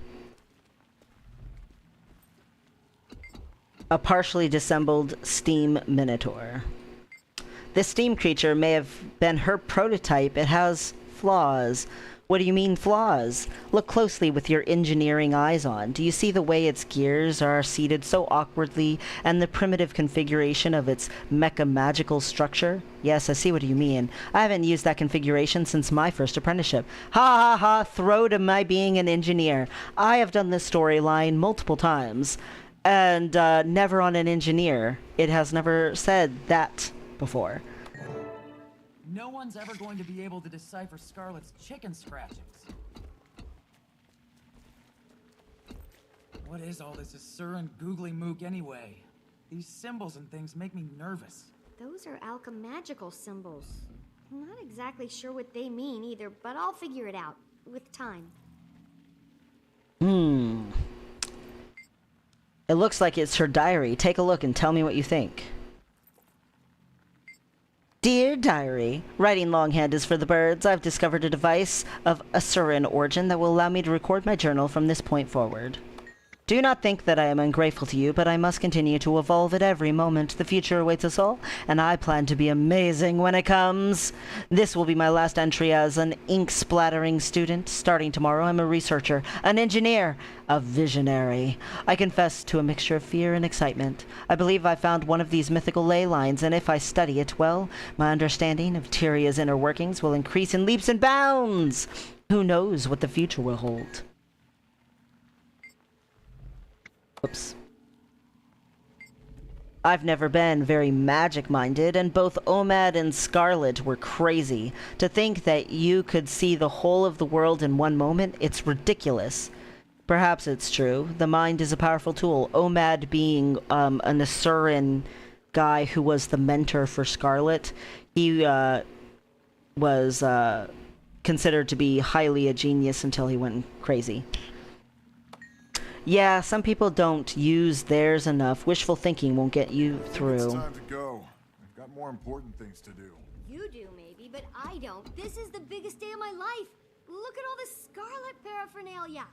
A partially dissembled steam minotaur. This steam creature may have been her prototype. It has flaws. What do you mean flaws? Look closely with your engineering eyes on. Do you see the way its gears are seated so awkwardly and the primitive configuration of its mecha-magical structure? Yes, I see what you mean. I haven't used that configuration since my first apprenticeship. Ha ha ha, throw to my being an engineer. I have done this storyline multiple times, and never on an engineer. It has never said that before. No one's ever going to be able to decipher Scarlett's chicken scratchings. What is all this Asuran googly mook anyway? These symbols and things make me nervous. Those are alchemagical symbols. I'm not exactly sure what they mean either, but I'll figure it out with time. It looks like it's her diary. Take a look and tell me what you think. Dear Diary, writing longhand is for the birds. I've discovered a device of Asuran origin that will allow me to record my journal from this point forward. Do not think that I am ungrateful to you, but I must continue to evolve at every moment. The future awaits us all, and I plan to be amazing when it comes. This will be my last entry as an ink-splattering student. Starting tomorrow, I'm a researcher, an engineer, a visionary. I confess to a mixture of fear and excitement. I believe I found one of these mythical ley lines, and if I study it well, my understanding of Tyria's inner workings will increase in leaps and bounds. Who knows what the future will hold? Oops. I've never been very magic-minded, and both Omad and Scarlett were crazy. To think that you could see the whole of the world in one moment, it's ridiculous. Perhaps it's true. The mind is a powerful tool. Omad being an Asuran guy who was the mentor for Scarlett. He was considered to be highly a genius until he went crazy. Yeah, some people don't use theirs enough. Wishful thinking won't get you through. It's time to go. I've got more important things to do. You do, maybe, but I don't. This is the biggest day of my life. Look at all this Scarlet paraphernalia.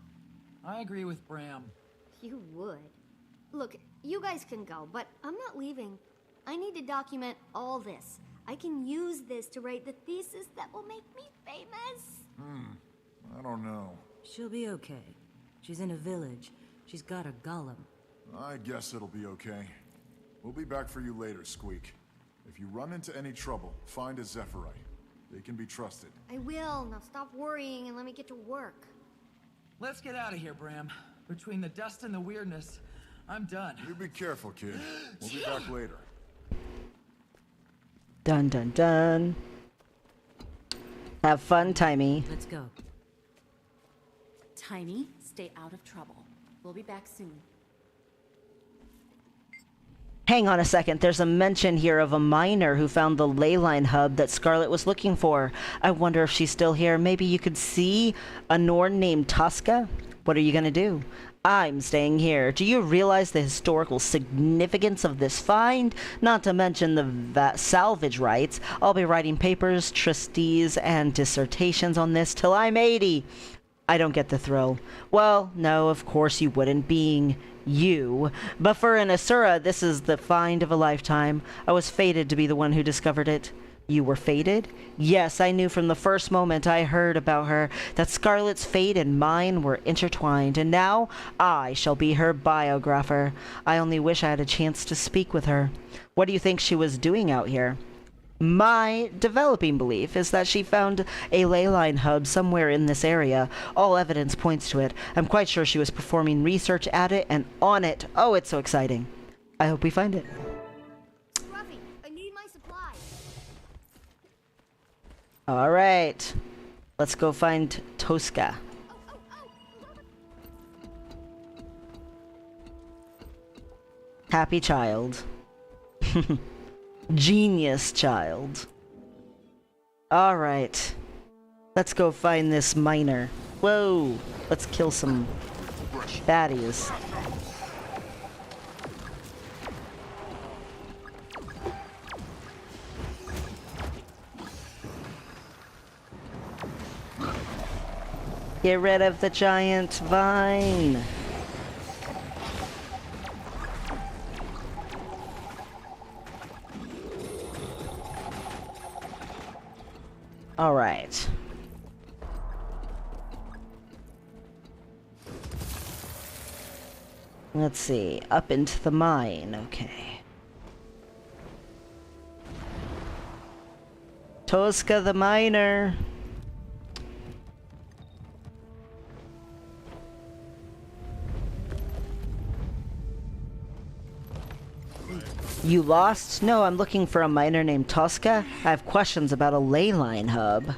I agree with Bram. You would. Look, you guys can go, but I'm not leaving. I need to document all this. I can use this to write the thesis that will make me famous. I don't know. She'll be okay. She's in a village. She's got a golem. I guess it'll be okay. We'll be back for you later, Squeak. If you run into any trouble, find a Zephyrite. They can be trusted. I will. Now stop worrying and let me get to work. Let's get out of here, Bram. Between the dust and the weirdness, I'm done. You be careful, kid. We'll be back later. Dun dun dun. Have fun, Timey. Let's go. Tiny, stay out of trouble. We'll be back soon. Hang on a second. There's a mention here of a miner who found the ley line hub that Scarlett was looking for. I wonder if she's still here. Maybe you could see a Norn named Tosca? What are you gonna do? I'm staying here. Do you realize the historical significance of this find? Not to mention the salvage rights. I'll be writing papers, trustees, and dissertations on this till I'm 80. I don't get the thrill. Well, no, of course you wouldn't, being you. But for an Asura, this is the find of a lifetime. I was fated to be the one who discovered it. You were fated? Yes, I knew from the first moment I heard about her that Scarlett's fate and mine were intertwined, and now I shall be her biographer. I only wish I had a chance to speak with her. What do you think she was doing out here? My developing belief is that she found a ley line hub somewhere in this area. All evidence points to it. I'm quite sure she was performing research at it and on it. Oh, it's so exciting. I hope we find it. Scruffy, I need my supplies. All right. Let's go find Tosca. Happy child. Genius child. Alright. Let's go find this miner. Whoa! Let's kill some baddies. Get rid of the giant vine. All right. Let's see. Up into the mine. Okay. Tosca the miner. You lost? No, I'm looking for a miner named Tosca. I have questions about a ley line hub.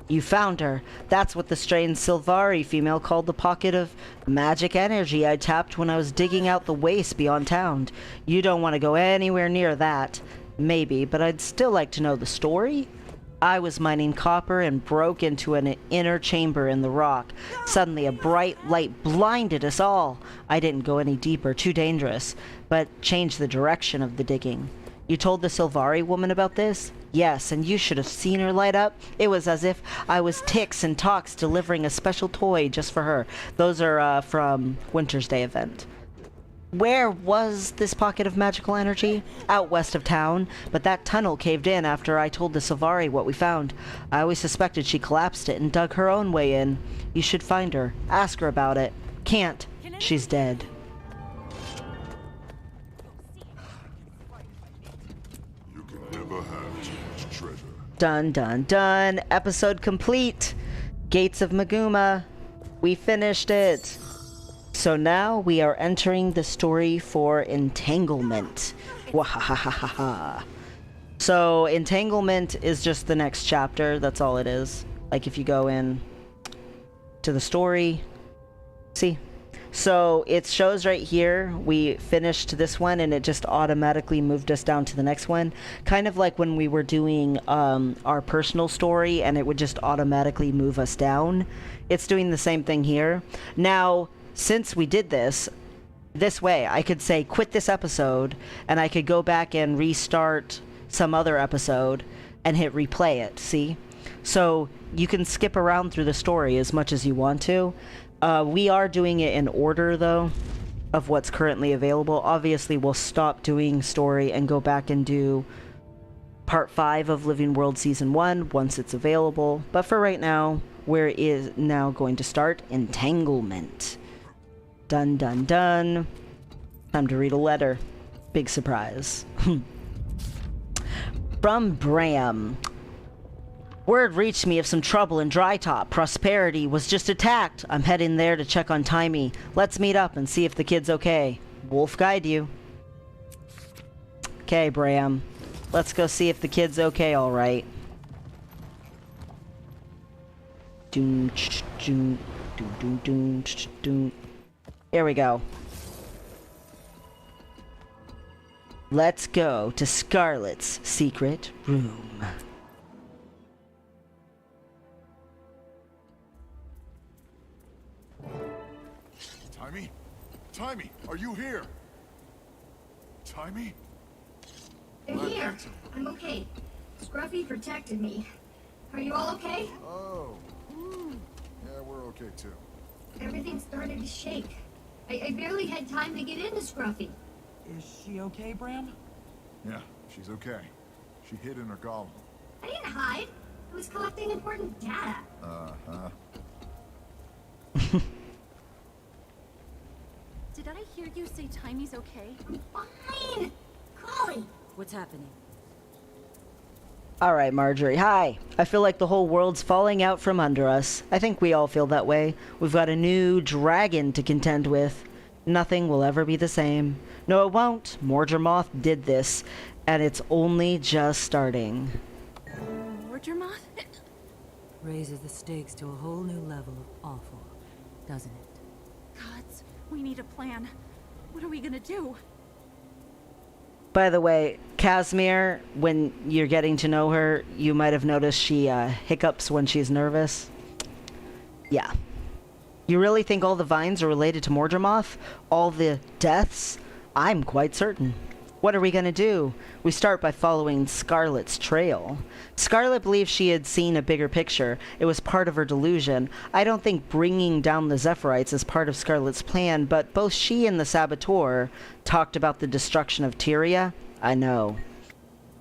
You found her. That's what the strange Sylvari female called the pocket of magic energy I tapped when I was digging out the waste beyond town. You don't want to go anywhere near that. Maybe, but I'd still like to know the story. I was mining copper and broke into an inner chamber in the rock. Suddenly, a bright light blinded us all. I didn't go any deeper, too dangerous, but changed the direction of the digging. You told the Sylvari woman about this? Yes, and you should have seen her light up. It was as if I was Tix and Tox delivering a special toy just for her. Those are from Winter's Day event. Where was this pocket of magical energy? Out west of town, but that tunnel caved in after I told the Sylvari what we found. I always suspected she collapsed it and dug her own way in. You should find her. Ask her about it. Can't. She's dead. You can never have too much treasure. Done, done, done. Episode complete. Gates of Maguma. We finished it. So now we are entering the story for Entanglement. Wahahaha. So Entanglement is just the next chapter. That's all it is. Like if you go in to the story. See? So it shows right here, we finished this one and it just automatically moved us down to the next one. Kind of like when we were doing our personal story and it would just automatically move us down. It's doing the same thing here. Now, since we did this way, I could say quit this episode and I could go back and restart some other episode and hit replay it, see? So you can skip around through the story as much as you want to. We are doing it in order, though, of what's currently available. Obviously, we'll stop doing story and go back and do Part 5 of Living World Season 1 once it's available. But for right now, we're now going to start Entanglement. Dun, dun, dun. Time to read a letter. Big surprise. From Bram. Word reached me of some trouble in Drytop. Prosperity was just attacked. I'm heading there to check on Timey. Let's meet up and see if the kid's okay. Wolf guide you. Okay, Bram. Let's go see if the kid's okay, alright. Here we go. Let's go to Scarlett's secret room. Timey? Timey, are you here? Timey? They're here. I'm okay. Scruffy protected me. Are you all okay? Oh. Yeah, we're okay too. Everything started to shake. I barely had time to get into Scruffy. Is she okay, Bram? Yeah, she's okay. She hid in her golem. I didn't hide. I was collecting important data. Uh-huh. Did I hear you say Timey's okay? I'm fine. Collie. What's happening? Alright, Marjorie. Hi. I feel like the whole world's falling out from under us. I think we all feel that way. We've got a new dragon to contend with. Nothing will ever be the same. No, it won't. Morgermoth did this, and it's only just starting. Morgermoth? Raises the stakes to a whole new level of awful, doesn't it? Gods, we need a plan. What are we gonna do? By the way, Casimir, when you're getting to know her, you might have noticed she hiccups when she's nervous. Yeah. You really think all the vines are related to Morgermoth? All the deaths? I'm quite certain. What are we gonna do? We start by following Scarlett's trail. Scarlett believes she had seen a bigger picture. It was part of her delusion. I don't think bringing down the Zephyrite is part of Scarlett's plan, but both she and the Saboteur talked about the destruction of Tyria. I know.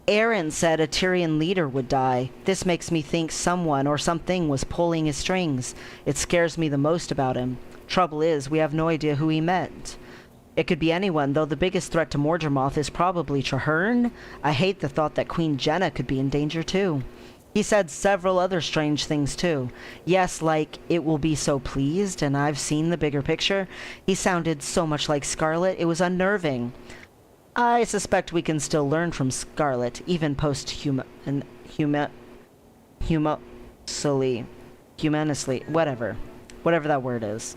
Aaron said a Tyrian leader would die. This makes me think someone or something was pulling his strings. It scares me the most about him. Trouble is, we have no idea who he meant. It could be anyone, though the biggest threat to Morgermoth is probably Traherne. I hate the thought that Queen Jenna could be in danger too. He said several other strange things too. Yes, like, it will be so pleased, and I've seen the bigger picture. He sounded so much like Scarlett, it was unnerving. I suspect we can still learn from Scarlett, even humanously, whatever that word is.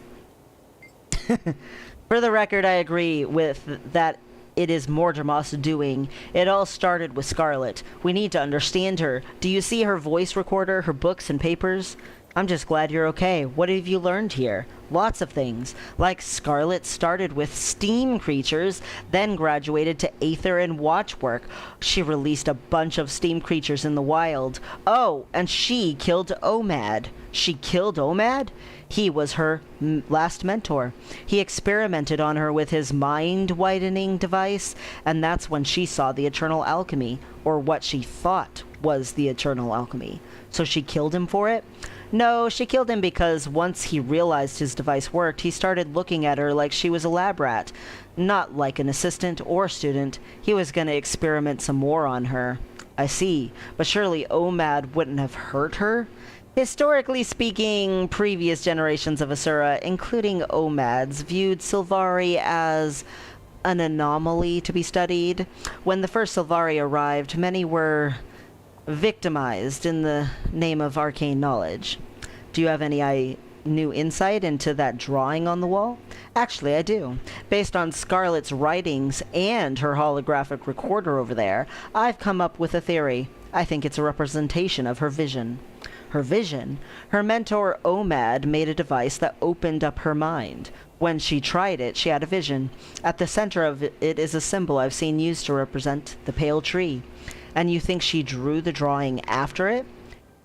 For the record, I agree with that. It is Morgermoth's doing. It all started with Scarlett. We need to understand her. Do you see her voice recorder, her books and papers? I'm just glad you're okay. What have you learned here? Lots of things. Like Scarlett started with steam creatures, then graduated to aether and watchwork. She released a bunch of steam creatures in the wild. Oh, and she killed Omad. She killed Omad? He was her last mentor. He experimented on her with his mind-widening device, and that's when she saw the eternal alchemy, or what she thought was the eternal alchemy. So she killed him for it? No, she killed him because once he realized his device worked, he started looking at her like she was a lab rat. Not like an assistant or student. He was going to experiment some more on her. I see, but surely Omad wouldn't have hurt her? Historically speaking, previous generations of Asura, including Omads, viewed Sylvari as an anomaly to be studied. When the first Sylvari arrived, many were victimized in the name of arcane knowledge. Do you have any new insight into that drawing on the wall? Actually, I do. Based on Scarlett's writings and her holographic recorder over there, I've come up with a theory. I think it's a representation of her vision. Her vision? Her mentor Omad made a device that opened up her mind. When she tried it, she had a vision. At the center of it is a symbol I've seen used to represent the pale tree. And you think she drew the drawing after it?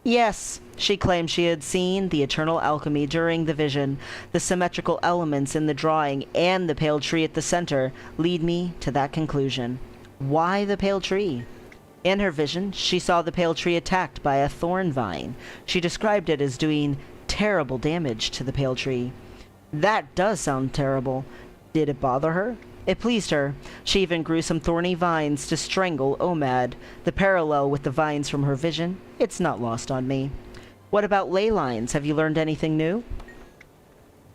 Yes, she claimed she had seen the eternal alchemy during the vision. The symmetrical elements in the drawing and the pale tree at the center lead me to that conclusion. Why the pale tree? In her vision, she saw the pale tree attacked by a thorn vine. She described it as doing terrible damage to the pale tree. That does sound terrible. Did it bother her? It pleased her. She even grew some thorny vines to strangle Omad. The parallel with the vines from her vision, it's not lost on me. What about ley lines? Have you learned anything new?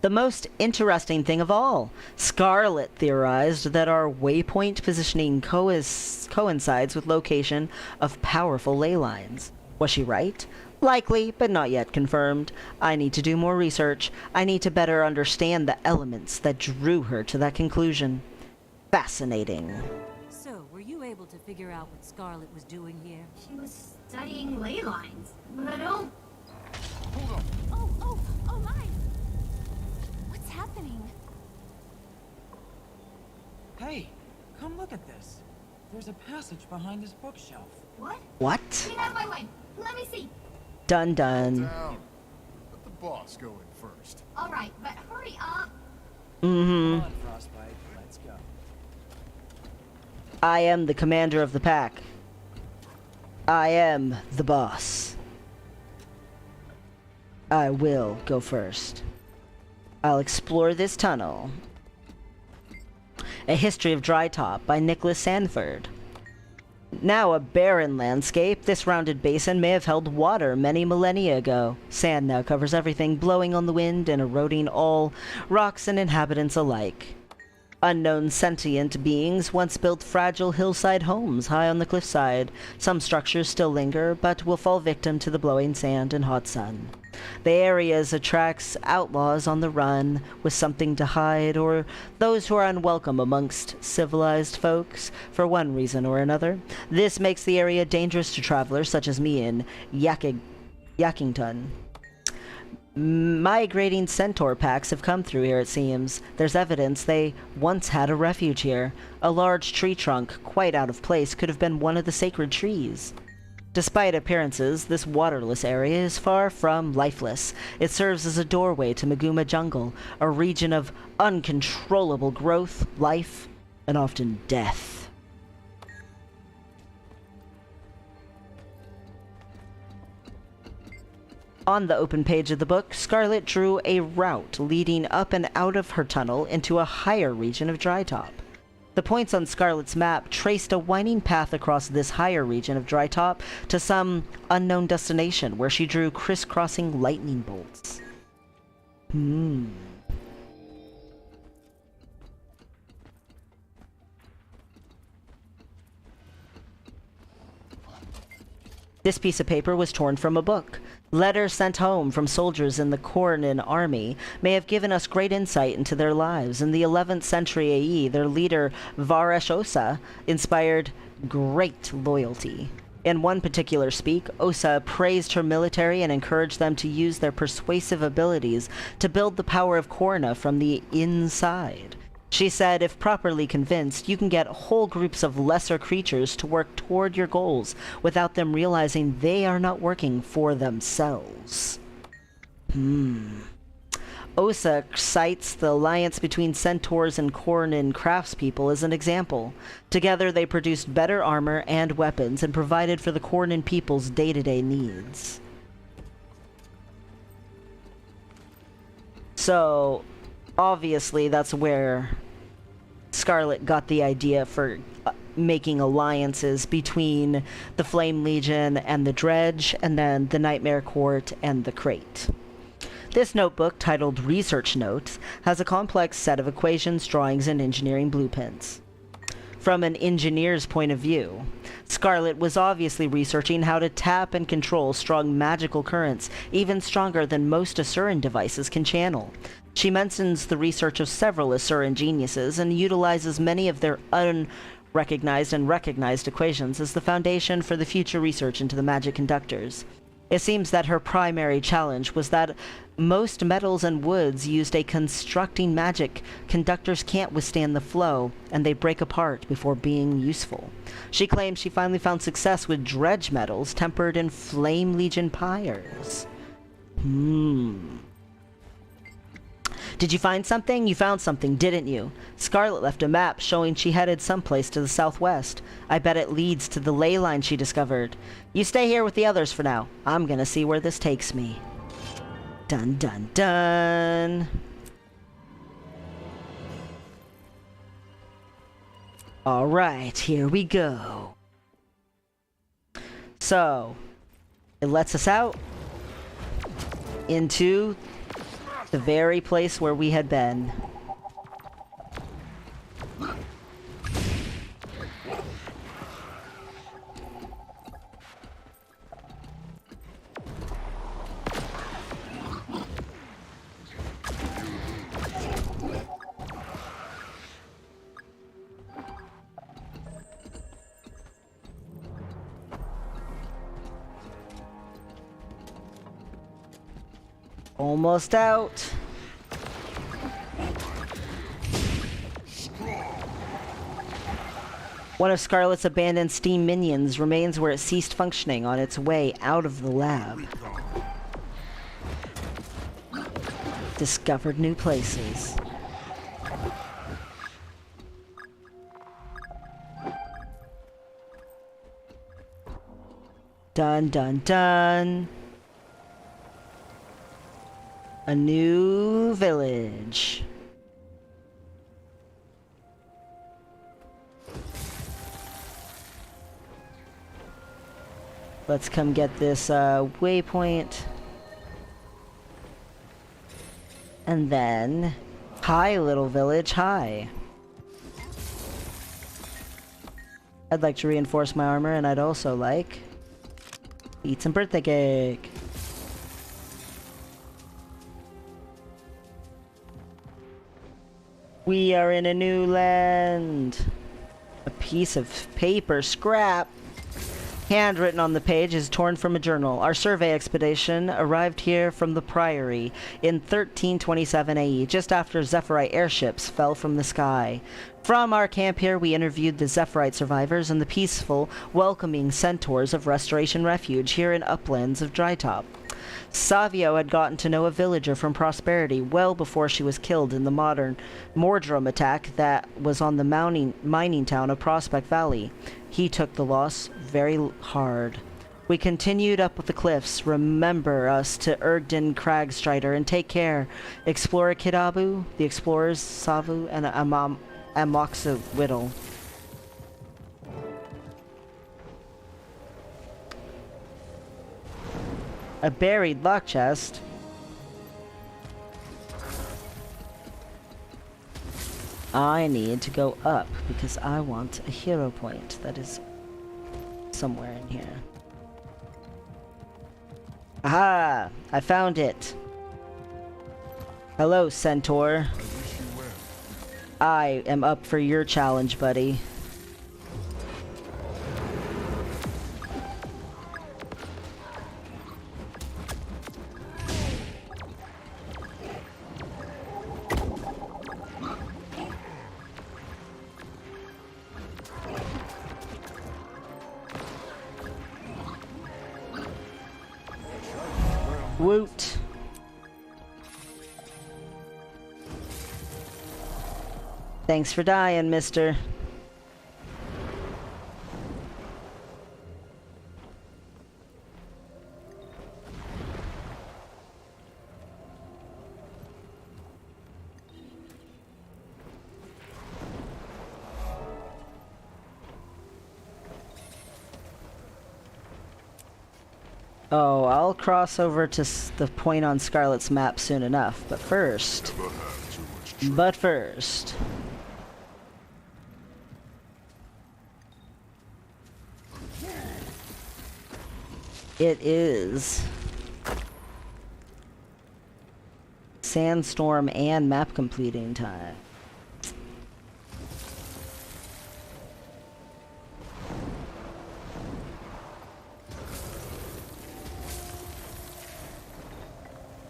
The most interesting thing of all, Scarlett theorized that our waypoint positioning coincides with location of powerful ley lines. Was she right? Likely, but not yet confirmed. I need to do more research. I need to better understand the elements that drew her to that conclusion. Fascinating. So, were you able to figure out what Scarlett was doing here? She was studying ley lines, but I don't... Oh my! What's happening? Hey, come look at this. There's a passage behind this bookshelf. What? What? Get out of my way! Let me see! Dun dun. Down. Let the boss go in first. Alright, but hurry up! Come on, Frostbite, let's go. I am the commander of the pack. I am the boss. I will go first. I'll explore this tunnel. A History of Drytop by Nicholas Sanford. Now a barren landscape, this rounded basin may have held water many millennia ago. Sand now covers everything, blowing on the wind and eroding all rocks and inhabitants alike. Unknown sentient beings once built fragile hillside homes high on the cliffside. Some structures still linger, but will fall victim to the blowing sand and hot sun. The area attracts outlaws on the run with something to hide, or those who are unwelcome amongst civilized folks for one reason or another. This makes the area dangerous to travelers such as me in Yackington. Migrating centaur packs have come through here, it seems. There's evidence they once had a refuge here. A large tree trunk, quite out of place, could have been one of the sacred trees. Despite appearances, this waterless area is far from lifeless. It serves as a doorway to Maguuma jungle, a region of uncontrollable growth, life, and often death. On the open page of the book, Scarlett drew a route leading up and out of her tunnel into a higher region of Drytop. The points on Scarlett's map traced a winding path across this higher region of Drytop to some unknown destination where she drew crisscrossing lightning bolts. This piece of paper was torn from a book. Letters sent home from soldiers in the Cornan army may have given us great insight into their lives. In the 11th century AE, their leader Vareshosa inspired great loyalty. In one particular speak, Osa praised her military and encouraged them to use their persuasive abilities to build the power of Korna from the inside. She said, if properly convinced, you can get whole groups of lesser creatures to work toward your goals without them realizing they are not working for themselves. Osa cites the alliance between centaurs and Kornan craftspeople as an example. Together they produced better armor and weapons and provided for the Kornan people's day-to-day needs. So, obviously that's where Scarlett got the idea for making alliances between the Flame Legion and the Dredge, and then the Nightmare Court and the Crate. This notebook, titled Research Notes, has a complex set of equations, drawings, and engineering blueprints. From an engineer's point of view, Scarlett was obviously researching how to tap and control strong magical currents, even stronger than most Asuran devices can channel. She mentions the research of several Asuran geniuses and utilizes many of their unrecognized and recognized equations as the foundation for the future research into the magic conductors. It seems that her primary challenge was that most metals and woods used a constructing magic conductors can't withstand the flow, and they break apart before being useful. She claims she finally found success with dredge metals tempered in Flame Legion pyres. Did you find something? You found something, didn't you? Scarlett left a map showing she headed someplace to the southwest. I bet it leads to the ley line she discovered. You stay here with the others for now. I'm gonna see where this takes me. Dun dun dun. Alright, here we go. So, it lets us out into the very place where we had been. Almost out. One of Scarlett's abandoned steam minions remains where it ceased functioning on its way out of the lab. Discovered new places. Dun dun dun. A new village. Let's come get this waypoint. And then, hi little village, hi. I'd like to reinforce my armor, and I'd also like eat some birthday cake. We are in a new land. A piece of paper scrap. Handwritten on the page is torn from a journal. Our survey expedition arrived here from the Priory in 1327 AE, just after Zephyrite airships fell from the sky. From our camp here, we interviewed the Zephyrite survivors and the peaceful, welcoming centaurs of Restoration Refuge here in uplands of Drytop. Savio had gotten to know a villager from Prosperity well before she was killed in the modern Mordrum attack that was on the mining town of Prospect Valley. He took the loss very hard. We continued up the cliffs. Remember us to Ergden Cragstrider and take care. Explorer Kidabu, the explorers Savu, and Amoxa Whittle. A buried lock chest. I need to go up because I want a hero point that is somewhere in here. Aha! I found it. Hello, Centaur. I am up for your challenge, buddy. Woot. Thanks for dying, mister. Oh, I'll cross over to the point on Scarlett's map soon enough, but first... It is... Sandstorm and map completing time.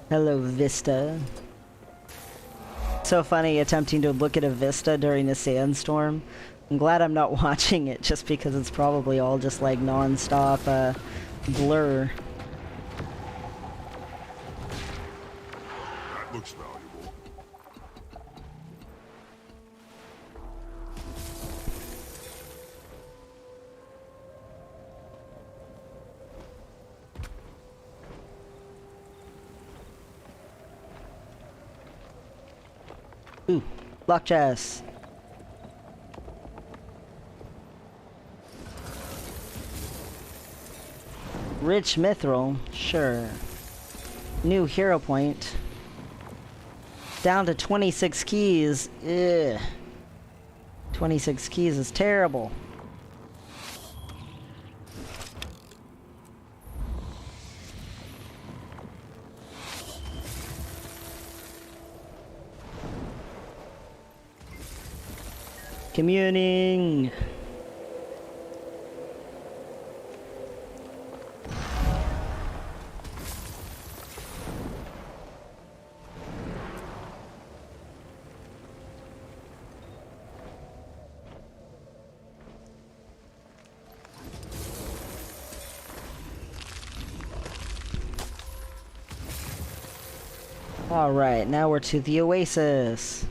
Hello, Vista. So funny attempting to look at a vista during a sandstorm. I'm glad I'm not watching it just because it's probably all just like non-stop blur. That looks valuable. Ooh, lock chest. Rich mithril, sure. New hero point. Down to 26 keys. Ugh. 26 keys is terrible. Communing. All right, now we're to the Oasis.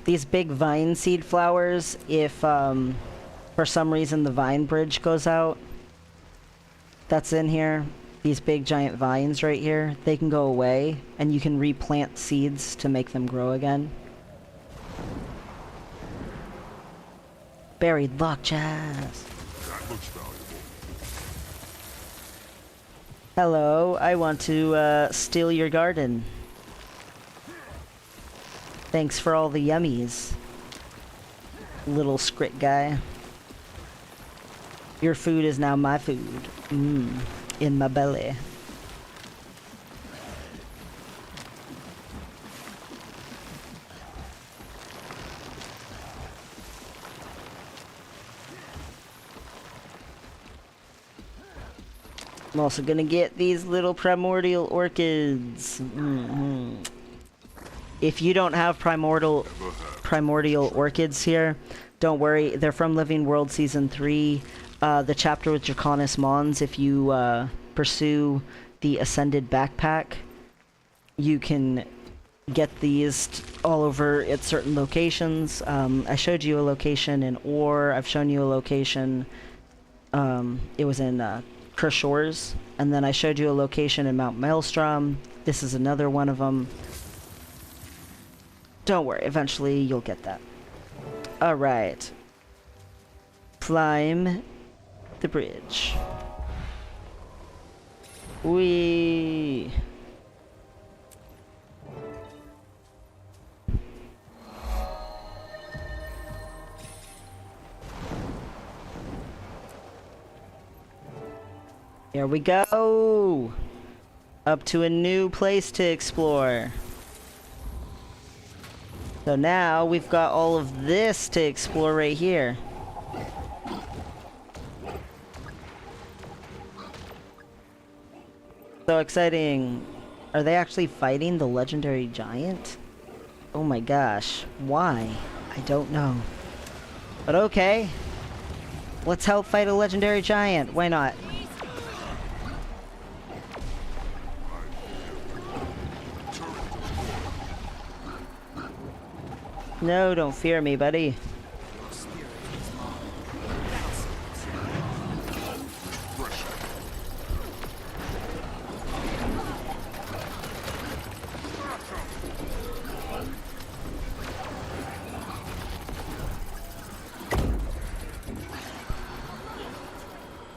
These big vine seed flowers, if for some reason the vine bridge goes out, that's in here, these big giant vines right here, they can go away and you can replant seeds to make them grow again. Buried lockchest. That looks valuable. Hello, I want to steal your garden. Thanks for all the yummies, little scrit guy. Your food is now my food. In my belly. I'm also gonna get these little primordial orchids. If you don't have primordial orchids here, don't worry. They're from Living World Season 3. The chapter with Draconis Mons, if you pursue the Ascended Backpack, you can get these all over at certain locations. I showed you a location in Ore. I've shown you a location. It was in Kershores. And then I showed you a location in Mount Maelstrom. This is another one of them. Don't worry, eventually you'll get that. Alright. Climb the bridge. Whee! Here we go! Up to a new place to explore. So now we've got all of this to explore right here. So exciting. Are they actually fighting the legendary giant? Oh my gosh. Why? I don't know. But okay. Let's help fight a legendary giant. Why not? No, don't fear me, buddy.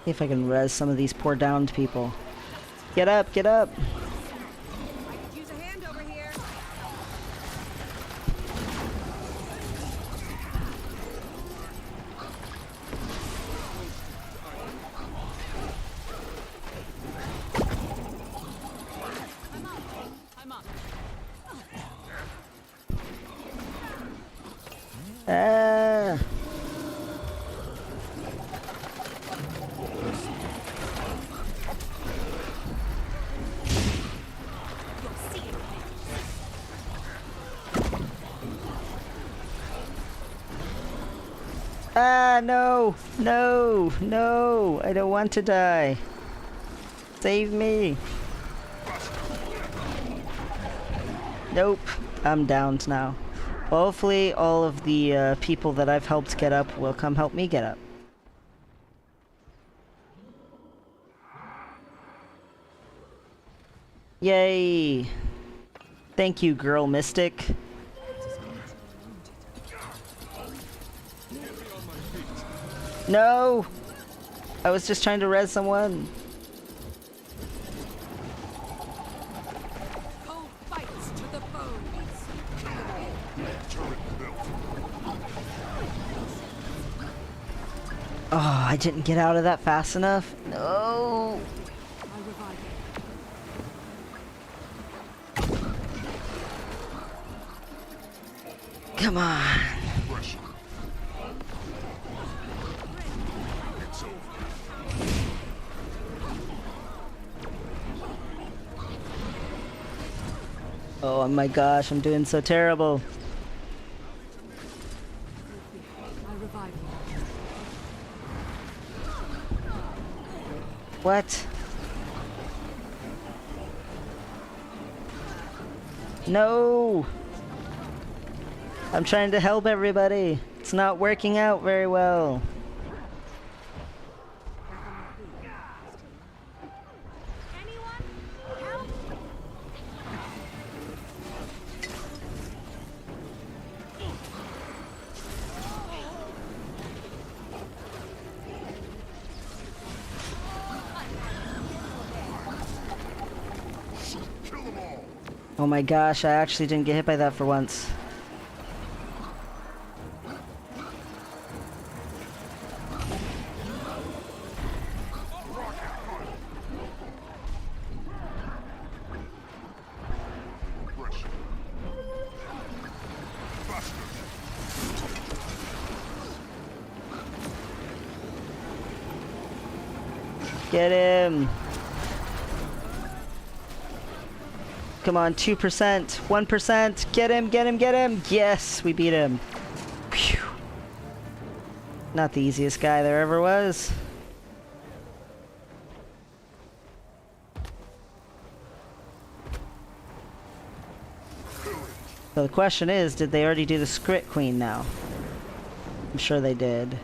See if I can res some of these poor downed people. Get up, get up! I could use a hand over here. I'm up. Ah! Ah, no! No! No! I don't want to die. Save me! Nope. I'm downed now. Hopefully all of the people that I've helped get up will come help me get up. Yay! Thank you, girl mystic. No! I was just trying to res someone. Cold fights to the bones. Oh, I didn't get out of that fast enough. No! I revive you. Come on. Oh my gosh, I'm doing so terrible. I revive you. What? No! I'm trying to help everybody. It's not working out very well. Oh my gosh, I actually didn't get hit by that for once. Get him! Come on, 2%, 1%, get him, get him, get him! Yes, we beat him. Phew. Not the easiest guy there ever was. So the question is, did they already do the Skrit Queen now? I'm sure they did.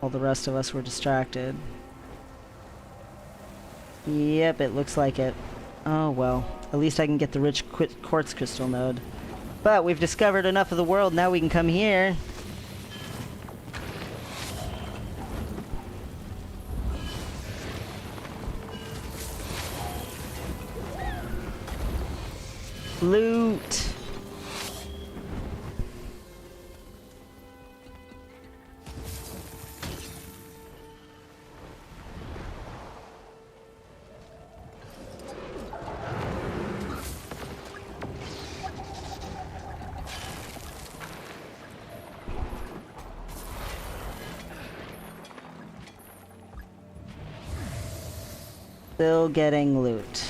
All the rest of us were distracted. Yep, it looks like it. Oh well, at least I can get the rich quartz crystal node. But we've discovered enough of the world, now we can come here. Loot! Still getting loot.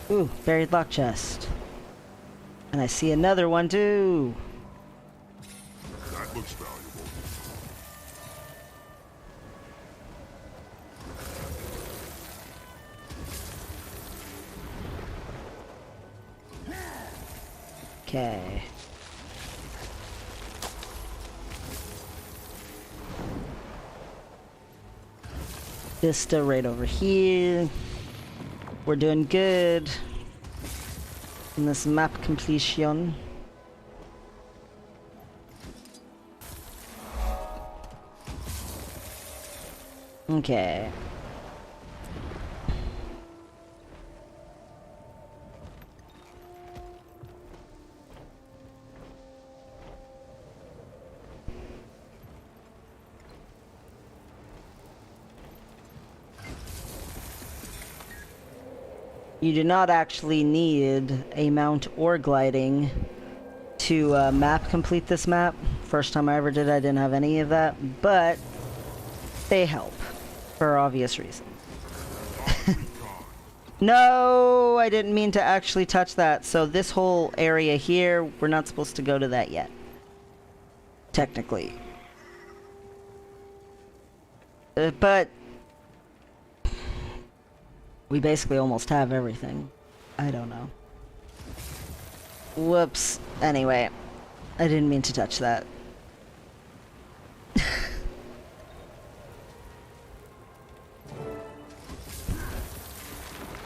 Ooh, buried lock chest. And I see another one too. That looks valuable. Okay. Vista right over here. We're doing good in this map completion. Okay. You do not actually need a mount or gliding to map complete this map. First time I ever did, I didn't have any of that, but they help for obvious reasons. No, I didn't mean to actually touch that. So this whole area here, we're not supposed to go to that yet. Technically. But we basically almost have everything. I don't know. Whoops. Anyway, I didn't mean to touch that.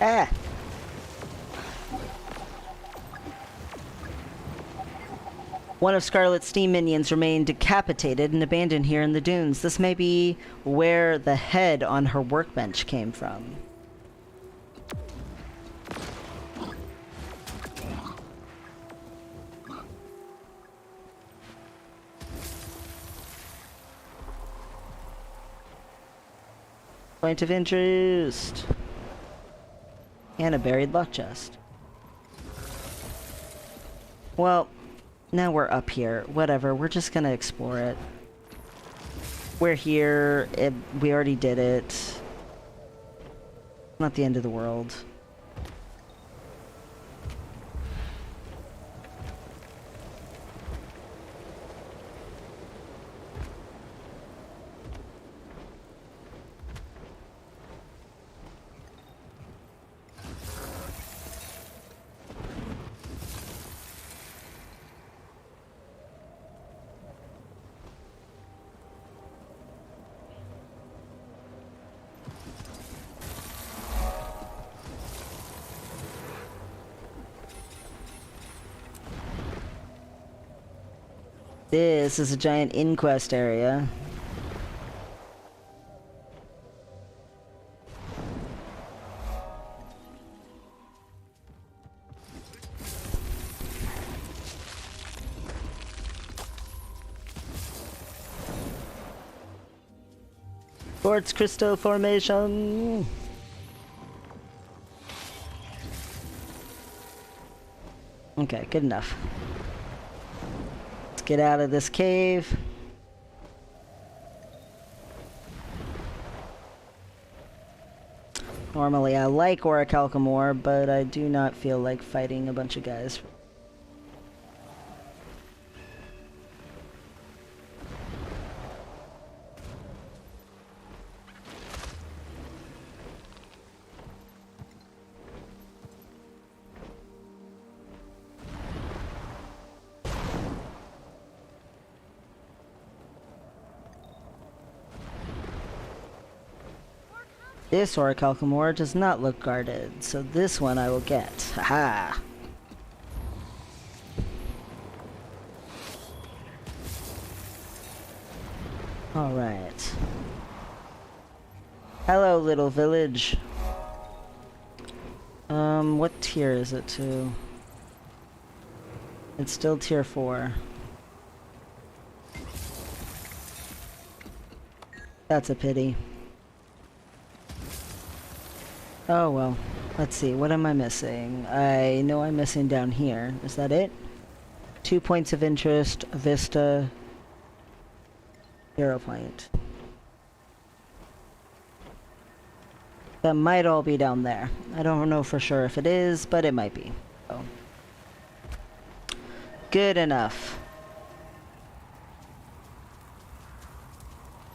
Ah! One of Scarlett's steam minions remained decapitated and abandoned here in the dunes. This may be where the head on her workbench came from. Point of interest. And a buried luck chest. Well, now we're up here. Whatever, we're just gonna explore it. We're here. We already did it. Not the end of the world. This is a giant inquest area. Quartz crystal formation. Okay, good enough. Get out of this cave. Normally I like Orichalcum, but I do not feel like fighting a bunch of guys. This Orichalcum does not look guarded, so this one I will get. Haha! Alright. Hello, little village. What tier is it to? It's still tier 4. That's a pity. Oh well, let's see, what am I missing? I know I'm missing down here. Is that it? 2 points of interest, Vista, 0 point. That might all be down there. I don't know for sure if it is, but it might be. So. Good enough.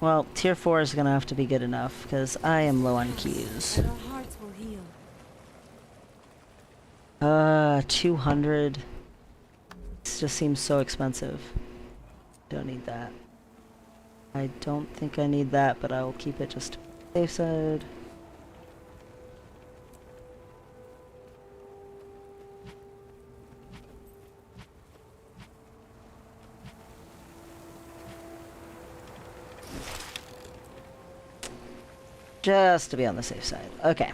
Well, tier 4 is gonna have to be good enough, because I am low on keys. 200. Quartz just seems so expensive. Don't need that. I don't think I need that, but I will keep it just to the safe side. Just to be on the safe side. Okay.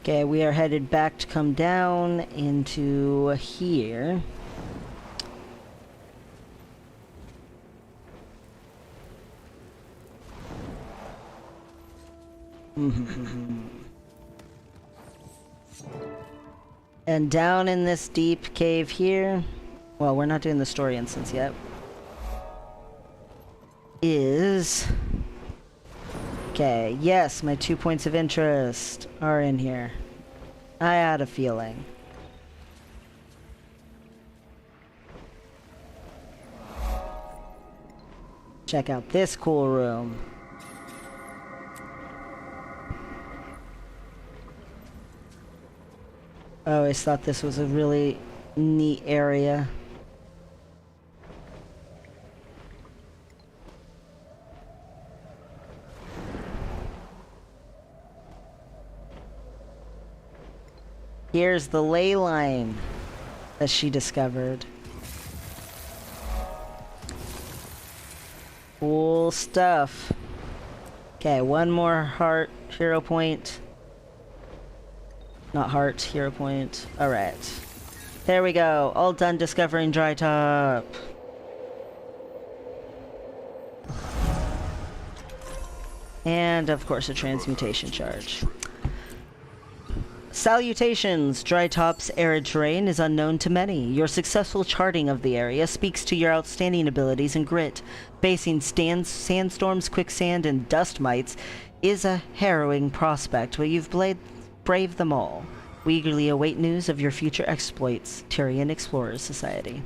Okay, we are headed back to come down into here. And down in this deep cave here, well, we're not doing the story instance yet, is... Okay, yes, my 2 points of interest are in here. I had a feeling. Check out this cool room. I always thought this was a really neat area. Here's the ley line that she discovered. Cool stuff. Okay, one more heart, hero point. Not heart, hero point. Alright. There we go. All done discovering Dry Top. And, of course, a transmutation charge. Salutations! Dry Top's arid terrain is unknown to many. Your successful charting of the area speaks to your outstanding abilities and grit. Facing sandstorms, quicksand, and dust mites is a harrowing prospect, but you've braved them all. We eagerly await news of your future exploits, Tyrian Explorers Society.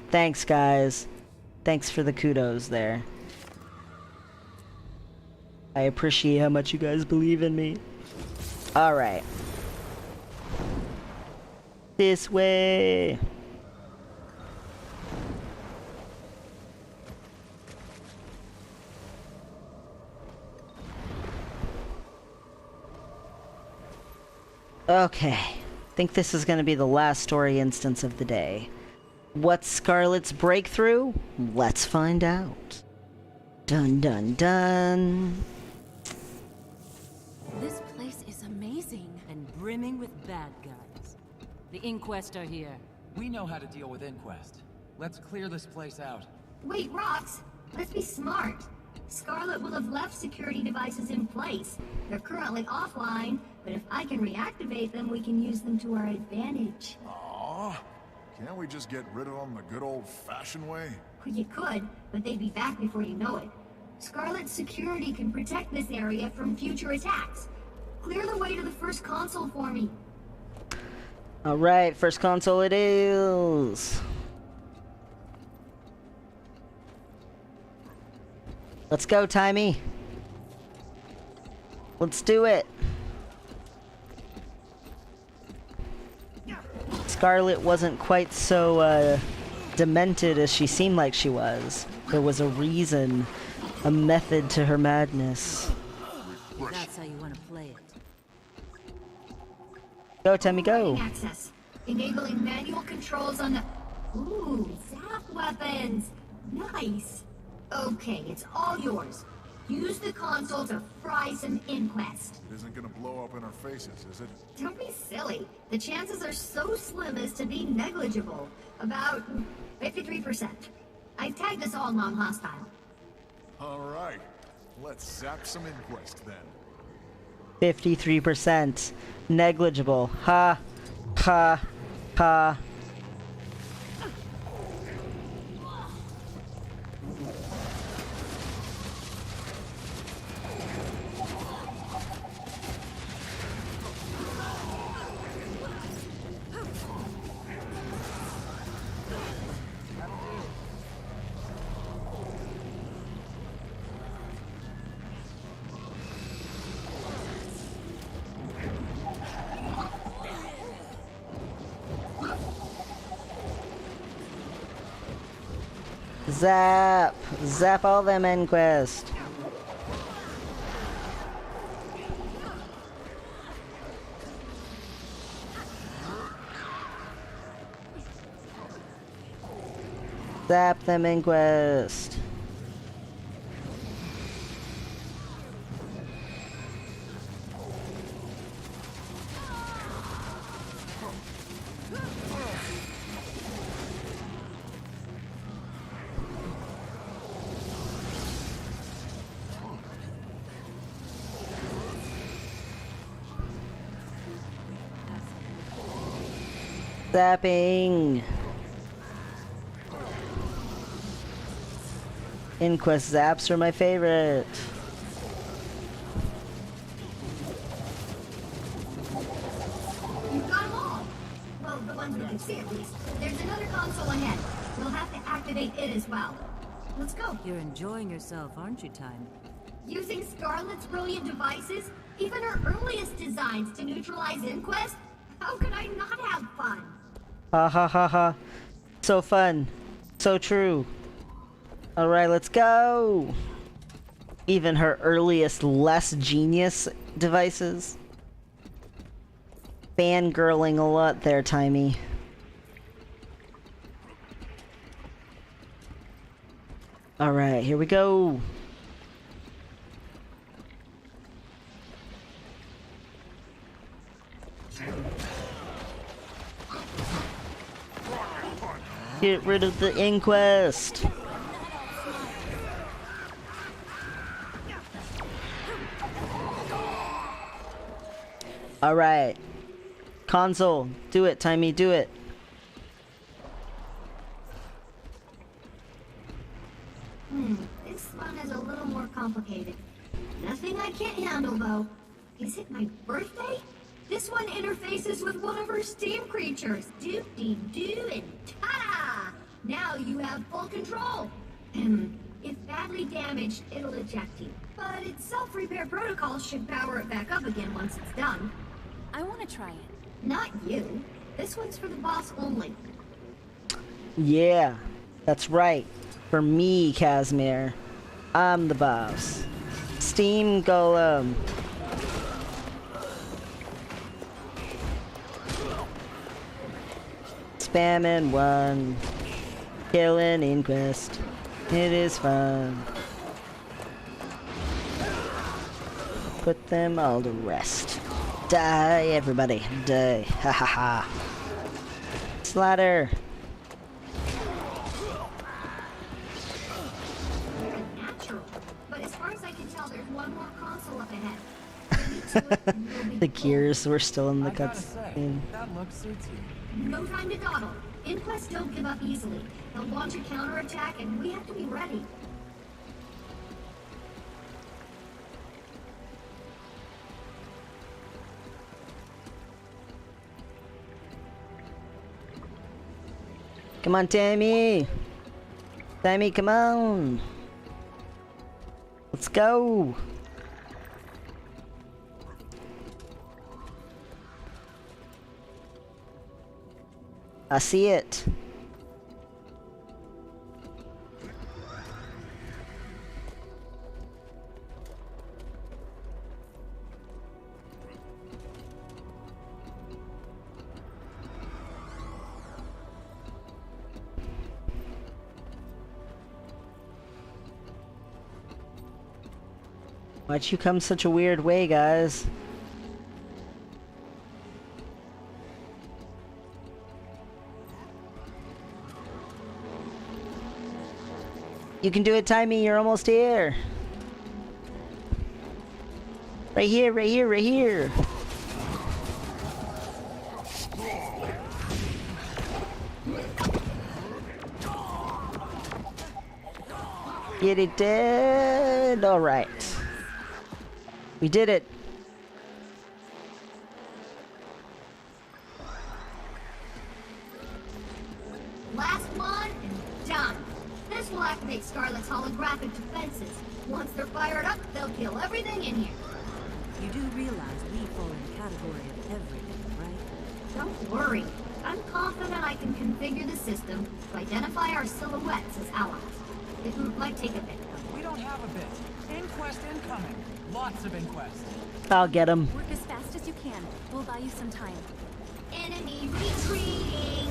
Thanks, guys. Thanks for the kudos there. I appreciate how much you guys believe in me. Alright. This way. Okay. Think this is going to be the last story instance of the day. What's Scarlett's breakthrough? Let's find out. Dun dun dun. This place is amazing. And brimming with bad guys. The Inquest are here. We know how to deal with Inquest. Let's clear this place out. Wait, Rox! Let's be smart. Scarlett will have left security devices in place. They're currently offline, but if I can reactivate them, we can use them to our advantage. Aww. Can't we just get rid of them the good old-fashioned way? Well, you could, but they'd be back before you know it. Scarlett's security can protect this area from future attacks. Clear the way to the first console for me. Alright, first console it is. Let's go, Timey. Let's do it. Scarlett wasn't quite so demented as she seemed like she was. There was a reason, a method to her madness. That's how you want to play it. Go, Timmy, go. Access. Enabling manual controls on the... Ooh, zap weapons. Nice. Okay, it's all yours. Use the console to fry some Inquest. It isn't gonna blow up in our faces, is it? Don't be silly. The chances are so slim as to be negligible. About 53%. I've tagged us all non-hostile. Alright. Let's zap some Inquest then. 53%. Negligible. Ha. Ha. Ha. Zap! Zap all them Inquest! Zap them Inquest! Zapping! Inquest zaps are my favorite. You've got them all. Well, the ones we can see at least. There's another console ahead. We'll have to activate it as well. Let's go. You're enjoying yourself, aren't you, Time? Using Scarlett's brilliant devices, even her earliest designs to neutralize Inquest? How could I not have fun? Ha ha ha ha. So fun. So true. Alright, let's go! Even her earliest, less genius devices. Fangirling a lot there, Timey. Alright, here we go! Get rid of the Inquest! Alright. Console, do it, Timey, do it. This one is a little more complicated. Nothing I can't handle, though. Is it my birthday? This one interfaces with one of her steam creatures. Doop-dee-doo and ta-da! Now you have full control. If badly damaged, it'll eject you. But its self-repair protocol should power it back up again once it's done. I want to try it. Not you. This one's for the boss only. Yeah, that's right. For me, Casimir. I'm the boss. Steam Golem. Spamming one. Killing Inquest. It is fun. Put them all to rest. Die, everybody. Die. Ha ha ha. Slaughter. Natural. But as far as I can tell, there's one more console up ahead. The gears were still in the I gotta say, cutscene. that look suits you. No time to dawdle. Inquest don't give up easily. They'll launch a counterattack, and we have to be ready. Come on, Tammy! Tammy, come on! Let's go! I see it. Why'd you come such a weird way, guys? You can do it, Timey. You're almost here. Right here, right here, right here. Get it dead. All right. We did it. Last one and done. This will activate Scarlett's holographic defenses. Once they're fired up, they'll kill everything in here. You do realize we fall in the category of everything, right? Don't worry. I'm confident I can configure the system to identify our silhouettes as allies. It might take a bit. We don't have a bit. Inquest incoming. Lots of inquest. I'll get him. Work as fast as you can. We'll buy you some time. Enemy retreating!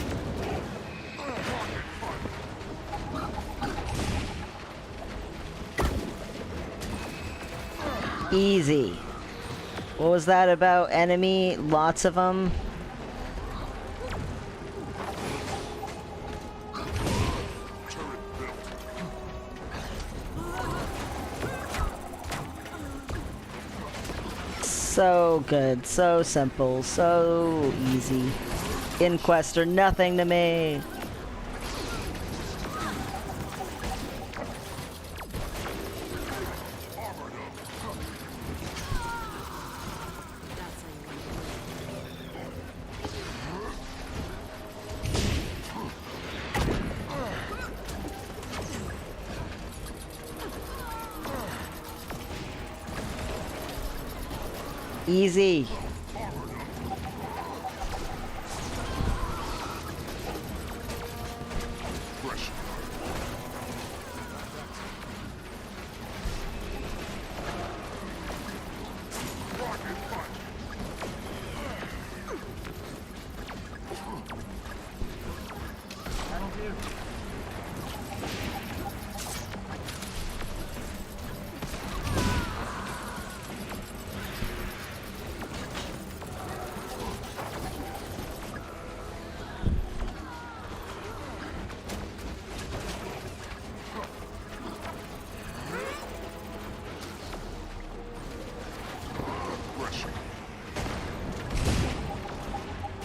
Easy. What was that about? Enemy? Lots of them? So good, so simple, so easy. Inquest are nothing to me. Easy.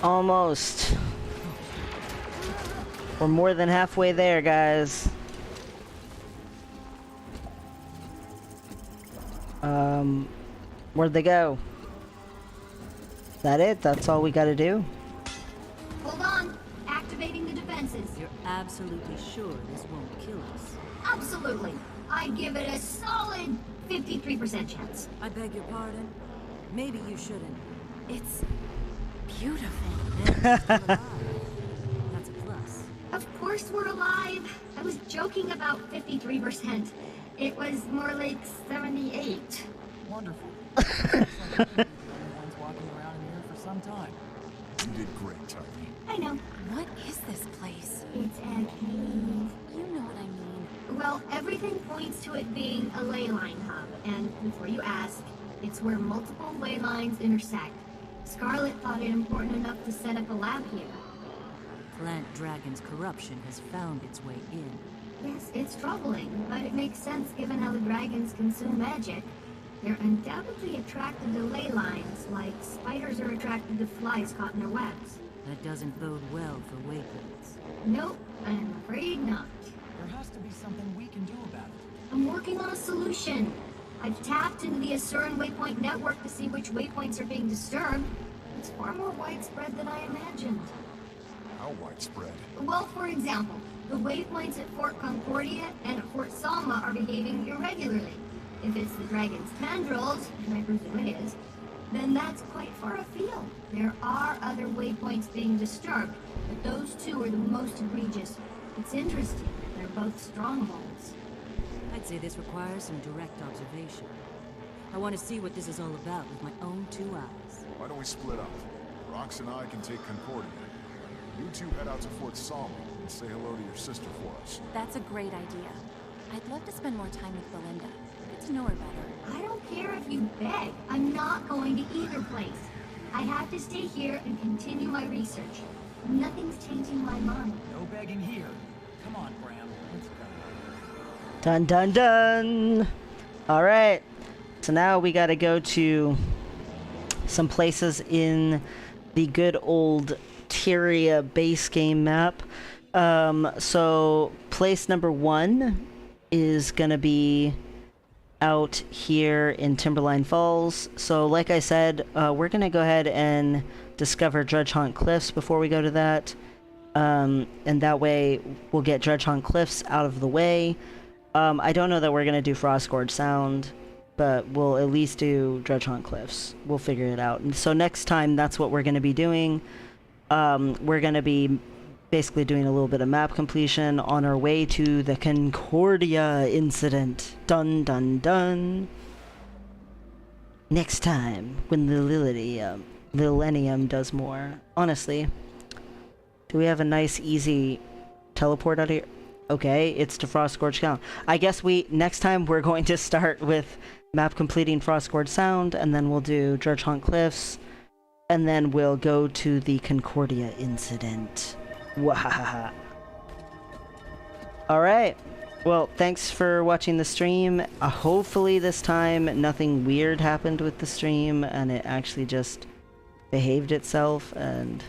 Almost. We're more than halfway there, guys. Where'd they go? Is that it? That's all we gotta do? Hold on. Activating the defenses. You're absolutely sure this won't kill us? Absolutely. I'd give it a solid 53% chance. I beg your pardon? Maybe you shouldn't. It's beautiful. And still alive. That's a plus. Of course we're alive. I was joking about 53%. It was more like 78. Wonderful. Looks like everyone's walking around in here for some time. You did great, Tiny. I know. What is this place? It's a cave. You know what I mean. Well, everything points to it being a ley line hub, and before you ask, it's where multiple ley lines intersect. Scarlett thought it important enough to set up a lab here. Plant Dragon's corruption has found its way in. Yes, it's troubling, but it makes sense given how the dragons consume magic. They're undoubtedly attracted to ley lines, like spiders are attracted to flies caught in their webs. That doesn't bode well for waypoints. Nope, I'm afraid not. There has to be something we can do about it. I'm working on a solution. I've tapped into the Asuran Waypoint network to see which waypoints are being disturbed. It's far more widespread than I imagined. How widespread? Well, for example, the waypoints at Fort Concordia and at Fort Salma are behaving irregularly. If it's the dragon's tendrils, and I presume it is, then that's quite far afield. There are other waypoints being disturbed, but those two are the most egregious. It's interesting. They're both strongholds. I'd say this requires some direct observation. I want to see what this is all about with my own 2 eyes. Why don't we split up? Rox and I can take Concordia. You two head out to Fort Salma and say hello to your sister for us. That's a great idea. I'd love to spend more time with Belinda. Get to know her better. I don't care if you beg. I'm not going to either place. I have to stay here and continue my research. Nothing's changing my mind. No begging here. Come on, Bram. Let's go. Dun dun dun! Alright. So now we gotta go to some places in the good old Tyria base game map. So place number 1 is gonna be out here in Timberline Falls. So like I said, we're gonna go ahead and discover Dredgehaunt Cliffs before we go to that. And that way we'll get Dredgehaunt Cliffs out of the way. I don't know that we're gonna do Frostgorge Sound, but we'll at least do Dredgehaunt Cliffs. We'll figure it out. And so next time, that's what we're gonna be doing. We're gonna be basically doing a little bit of map completion on our way to the Concordia incident. Dun dun dun. Next time, when the Millennium does more. Honestly, do we have a nice, easy teleport out of here? Okay, it's to Frostgorge Sound. I guess next time we're going to start with map completing Frostgorge Sound, and then we'll do Dredgehaunt Cliffs, and then we'll go to the Concordia incident. Wahaha. Alright, well, thanks for watching the stream. Hopefully this time nothing weird happened with the stream, and it actually just behaved itself and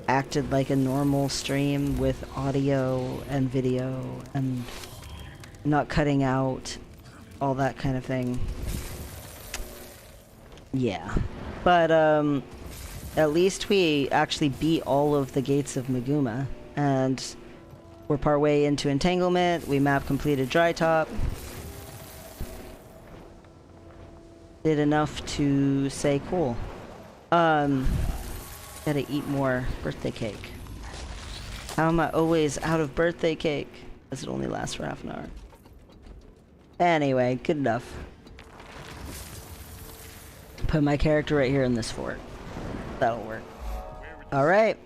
acted like a normal stream with audio and video and not cutting out, all that kind of thing. Yeah. But, at least we actually beat all of the Gates of Maguma, and we're part way into Entanglement. We map completed Dry Top. Did enough to say cool. Gotta eat more birthday cake. How am I always out of birthday cake? Because it only lasts for half an hour. Anyway, good enough. Put my character right here in this fort. That'll work. Alright.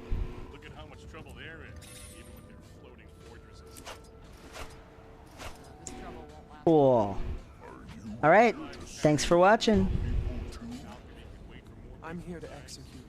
Look at how much trouble they're in, even with their floating fortresses. Cool. Alright. Thanks for watching. I'm here to execute